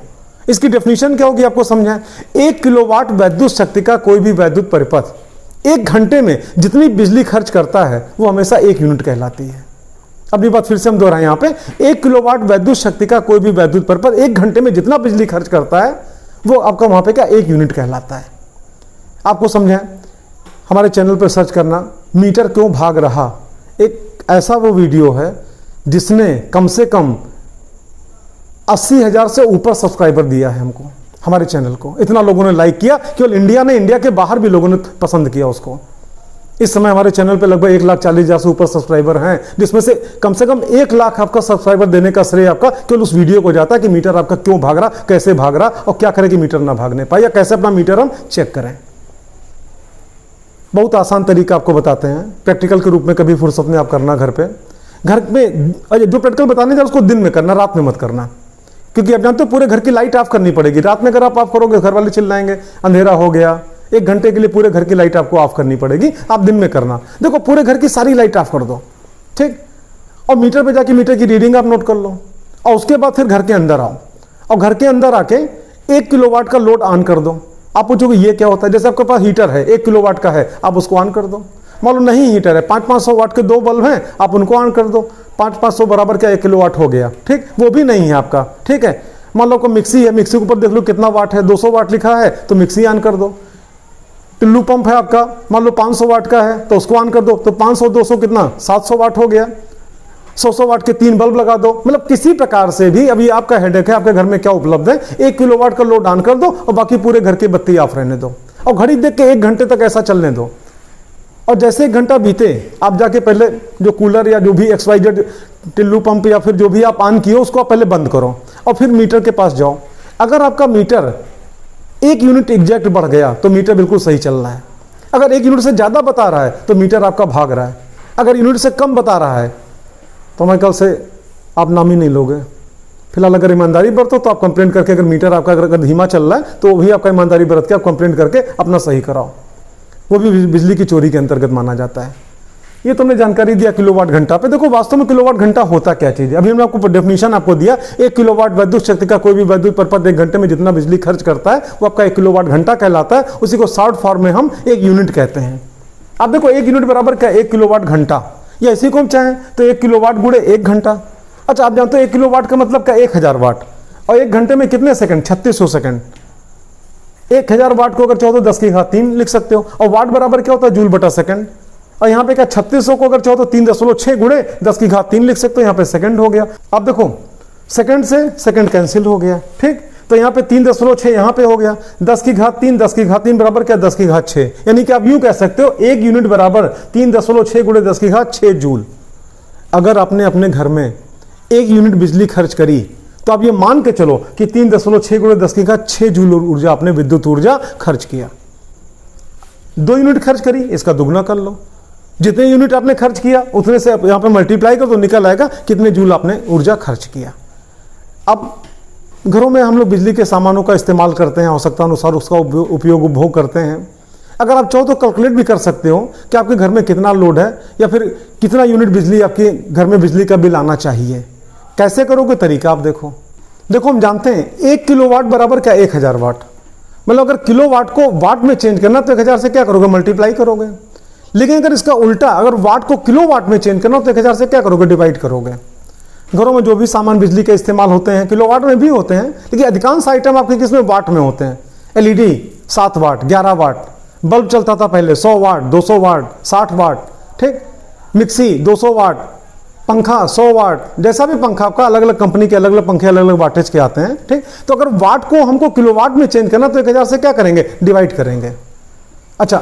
इसकी डेफिनेशन क्या होगी आपको समझाएं। 1 किलोवाट विद्युत शक्ति का कोई भी विद्युत परिपथ 1 घंटे में जितनी बिजली खर्च करता है वो हमेशा 1 यूनिट कहलाती है। अब ये बात फिर से हम दोहराएं, यहाँ पे 1 किलोवाट विद्युत शक्ति का कोई भी विद्युत परिपथ 1 घंटे में जितना बिजली खर्च करता है वो आपका वहां पे क्या 1 यूनिट कहलाता है। आपको समझाएं, हमारे चैनल पर सर्च करना मीटर क्यों भाग रहा, एक ऐसा वो वीडियो है जिसने कम से कम 80,000 से ऊपर सब्सक्राइबर दिया है हमको, हमारे चैनल को। इतना लोगों ने लाइक किया, केवल इंडिया ने, इंडिया के बाहर भी लोगों ने पसंद किया उसको। इस समय हमारे चैनल पे लगभग 1,40,000 से ऊपर सब्सक्राइबर हैं, जिसमें से कम 1 लाख आपका सब्सक्राइबर देने का श्रेय आपका केवल उस वीडियो को जाता है कि मीटर आपका क्यों भाग रहा, कैसे भाग रहा और क्या करें कि मीटर ना भागने पाए, या कैसे अपना मीटर हम चेक करें। बहुत आसान तरीका आपको बताते हैं, प्रैक्टिकल के रूप में कभी फुर्सत में आप करना घर पे। घर में जो प्रैक्टिकल बताने जा उसको दिन में करना, रात में मत करना, क्योंकि आप जानते हो पूरे घर की लाइट ऑफ करनी पड़ेगी। रात में अगर आप ऑफ करोगे घर वाले चिल्लाएंगे, अंधेरा हो गया। 1 घंटे के लिए पूरे घर की लाइट आपको ऑफ करनी पड़ेगी, आप दिन में करना। देखो पूरे घर की सारी लाइट ऑफ कर दो, ठीक, और मीटर पे जाके मीटर की रीडिंग आप नोट कर लो, और उसके बाद फिर घर के अंदर आओ और घर के अंदर आके 1 किलोवाट का लोड ऑन कर दो। आप पूछोगे ये क्या होता है, जैसे आपके पास हीटर है 1 किलोवाट का है, आप उसको ऑन कर दो। मान लो नहीं हीटर है, 500-500 वाट के 2 बल्ब हैं, आप उनको ऑन कर दो। 500 बराबर क्या 1 किलोवाट हो गया, ठीक। वो भी नहीं है आपका, ठीक है। मान लो को मिक्सी है, मिक्सी के ऊपर देख लो कितना वाट है, 200 वाट लिखा है तो मिक्सी ऑन कर दो। टुल्लू पंप है आपका, मान लो 500 वाट का है तो उसको ऑन कर दो, तो 500-200 कितना 700 वाट हो गया। 100 वाट के 3 बल्ब लगा दो। मतलब किसी प्रकार से भी, अभी आपका हेडेक है, आपके घर में क्या उपलब्ध है, 1 किलोवाट का लोड ऑन कर दो और बाकी पूरे घर की बत्ती ऑफ रहने दो, और घड़ी देख के 1 घंटे तक ऐसा चलने दो। और जैसे 1 घंटा बीते, आप जाके पहले जो कूलर या जो भी XYZ टिल्लू पंप या फिर जो भी आप ऑन किए उसको आप पहले बंद करो और फिर मीटर के पास जाओ। अगर आपका मीटर 1 यूनिट एग्जैक्ट बढ़ गया तो मीटर बिल्कुल सही चल रहा है। अगर 1 यूनिट से ज़्यादा बता रहा है तो मीटर आपका भाग रहा है। अगर यूनिट से कम बता रहा है तो मैं कल से आप नाम ही नहीं लोगे। फिलहाल अगर ईमानदारी बरतो तो आप कंप्लेंट करके, अगर मीटर आपका अगर धीमा चल रहा है तो वो भी आपका ईमानदारी बरत के आप कंप्लेंट करके अपना सही कराओ, वो भी बिजली की चोरी के अंतर्गत माना जाता है। ये तुमने जानकारी दिया किलोवाट घंटा पे। देखो वास्तव में किलोवाट घंटा होता क्या चीज़ है, अभी हमने आपको डेफिनेशन आपको दिया। 1 किलोवाट विद्युत शक्ति का कोई भी विद्युत परिपथ 1 घंटे में जितना बिजली खर्च करता है वो आपका 1 किलोवाट घंटा कहलाता है। उसी को शॉर्ट फॉर्म में हम 1 यूनिट कहते हैं। अब देखो 1 यूनिट बराबर क्या, 1 किलोवाट घंटा, या इसी को हम चाहें तो 1 किलोवाट गुणे 1 घंटा। अच्छा आप जानते हो 1 किलोवाट का मतलब क्या, 1000 वाट, और 1 घंटे में कितने सेकंड, 3600 सेकंड। 1000 वाट को अगर चाहो तो 10⁻³ लिख सकते हो, और वाट बराबर क्या होता है, जूल बटा सेकंड। और यहाँ पे क्या 3600 को अगर चाहो तो 3.6 गुणे 10⁻³ लिख सकते हो, यहाँ पे सेकंड हो गया। अब देखो सेकंड से सेकंड कैंसिल हो गया, ठीक। तो यहाँ पे 3.6 यहाँ पे हो गया, 10⁻³ बराबर क्या 10⁻6, यानी कि आप यूं कह सकते हो 1 यूनिट बराबर 3.6 गुणे 10⁻6 जूल। अगर आपने अपने घर में 1 यूनिट बिजली खर्च करी तो आप ये मान के चलो कि 3.6 गुणे 10⁻6 जूल ऊर्जा आपने विद्युत ऊर्जा खर्च किया। 2 यूनिट खर्च करी, इसका दुगना कर लो। जितने यूनिट आपने खर्च किया उतने से यहाँ पे मल्टीप्लाई कर तो निकल आएगा कितने जूल आपने ऊर्जा खर्च किया। अब घरों में हम लोग बिजली के सामानों का इस्तेमाल करते हैं, आवश्यकता अनुसार उसका उपयोग उपभोग करते हैं। अगर आप चाहो तो कैलकुलेट भी कर सकते हो कि आपके घर में कितना लोड है या फिर कितना यूनिट बिजली आपके घर में बिजली का बिल आना चाहिए। कैसे करोगे, तरीका आप देखो। हम जानते हैं 1 किलोवाट बराबर क्या, 1000 वाट। मतलब अगर किलोवाट को वाट में चेंज करना तो 1000 से क्या करोगे, मल्टीप्लाई करोगे। लेकिन अगर इसका उल्टा, अगर वाट को किलोवाट में चेंज करना तो 1000 से क्या करोगे, डिवाइड करोगे। घरों में जो भी सामान बिजली का इस्तेमाल होते हैं किलोवाट में भी होते हैं, लेकिन अधिकांश आइटम आपके किसमें, वाट में होते हैं। एलईडी 7 वाट, 11 वाट, बल्ब चलता था पहले 100 वाट, 200 वाट, 60 वाट, ठीक। मिक्सी 200 वाट, पंखा 100 वाट, जैसा भी पंखा आपका, अलग अलग कंपनी के अलग अलग पंखे अलग अलग वाटेज के आते हैं, ठीक। तो अगर वाट को हमको किलोवाट में चेंज करना तो 1000 से क्या करेंगे, डिवाइड करेंगे। अच्छा,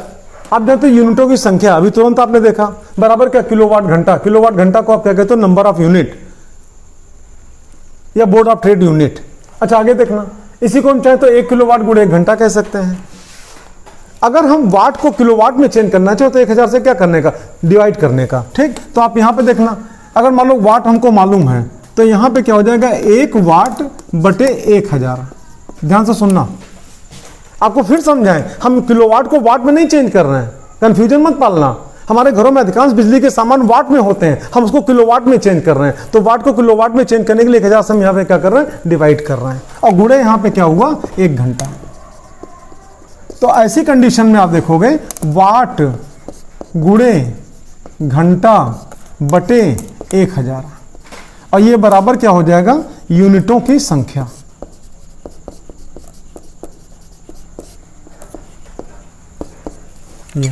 आप जानते हो यूनिटों की संख्या, अभी तुरंत आपने देखा, बराबर क्या, किलोवाट घंटा। किलोवाट घंटा को आप क्या कहते हो, नंबर ऑफ यूनिट या बोर्ड ऑफ ट्रेड यूनिट। अच्छा, आगे देखना, इसी को हम चाहे तो 1 किलोवाट गुणे 1 घंटा कह सकते हैं। अगर हम वाट को किलोवाट में चेंज करना चाहो तो 1000 से क्या करने का, डिवाइड करने का, ठीक। तो आप यहां पे देखना, अगर मान लो वाट हमको मालूम है तो यहां पे क्या हो जाएगा, 1 वाट बटे 1000। ध्यान से सुनना, आपको फिर समझाएं, हम किलोवाट को वाट में नहीं चेंज कर रहे हैं, कंफ्यूजन मत पालना। हमारे घरों में अधिकांश बिजली के सामान वाट में होते हैं, हम उसको किलोवाट में चेंज कर रहे हैं। तो वाट को किलोवाट में चेंज करने के लिए 1000 से हम यहाँ पे क्या कर रहे हैं, डिवाइड कर रहे हैं। और गुणे यहाँ पे क्या हुआ, 1 घंटा। तो ऐसी कंडीशन में आप देखोगे वाट गुणे घंटा बटे 1000, और ये बराबर क्या हो जाएगा, यूनिटों की संख्या। ये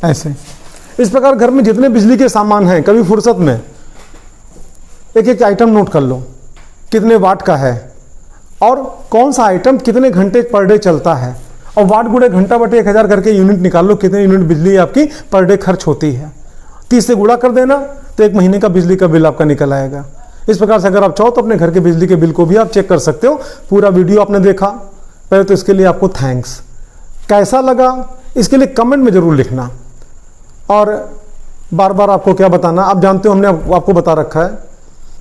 ऐसे इस प्रकार घर में जितने बिजली के सामान हैं, कभी फुर्सत में एक एक आइटम नोट कर लो, कितने वाट का है और कौन सा आइटम कितने घंटे पर डे चलता है, और वाट गुणे घंटा बटे 1000 करके यूनिट निकाल लो, कितने यूनिट बिजली आपकी पर डे खर्च होती है। 30 से गुणा कर देना तो 1 महीने का बिजली का बिल आपका निकल आएगा। इस प्रकार से अगर आप चाहो तो अपने घर के बिजली के बिल को भी आप चेक कर सकते हो। पूरा वीडियो आपने देखा, पहले तो इसके लिए आपको थैंक्स। कैसा लगा इसके लिए कमेंट में जरूर लिखना, और बार बार आपको क्या बताना, आप जानते हो हमने आपको बता रखा है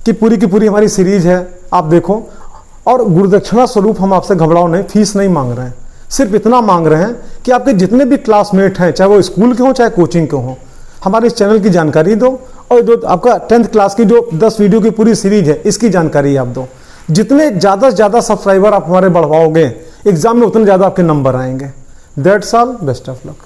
कि पूरी की पूरी हमारी सीरीज है, आप देखो। और गुरुदक्षिणा स्वरूप हम आपसे घबराओ नहीं, फीस नहीं मांग रहे हैं, सिर्फ इतना मांग रहे हैं कि आपके जितने भी क्लासमेट हैं, चाहे वो स्कूल के हों चाहे कोचिंग के हों, हमारे इस चैनल की जानकारी दो, और जो आपका 10th क्लास की जो 10 वीडियो की पूरी सीरीज है इसकी जानकारी आप दो। जितने ज़्यादा से ज़्यादा सब्सक्राइबर आप हमारे बढ़वाओगे, एग्जाम में उतने ज़्यादा आपके नंबर आएंगे। That's all, best of luck.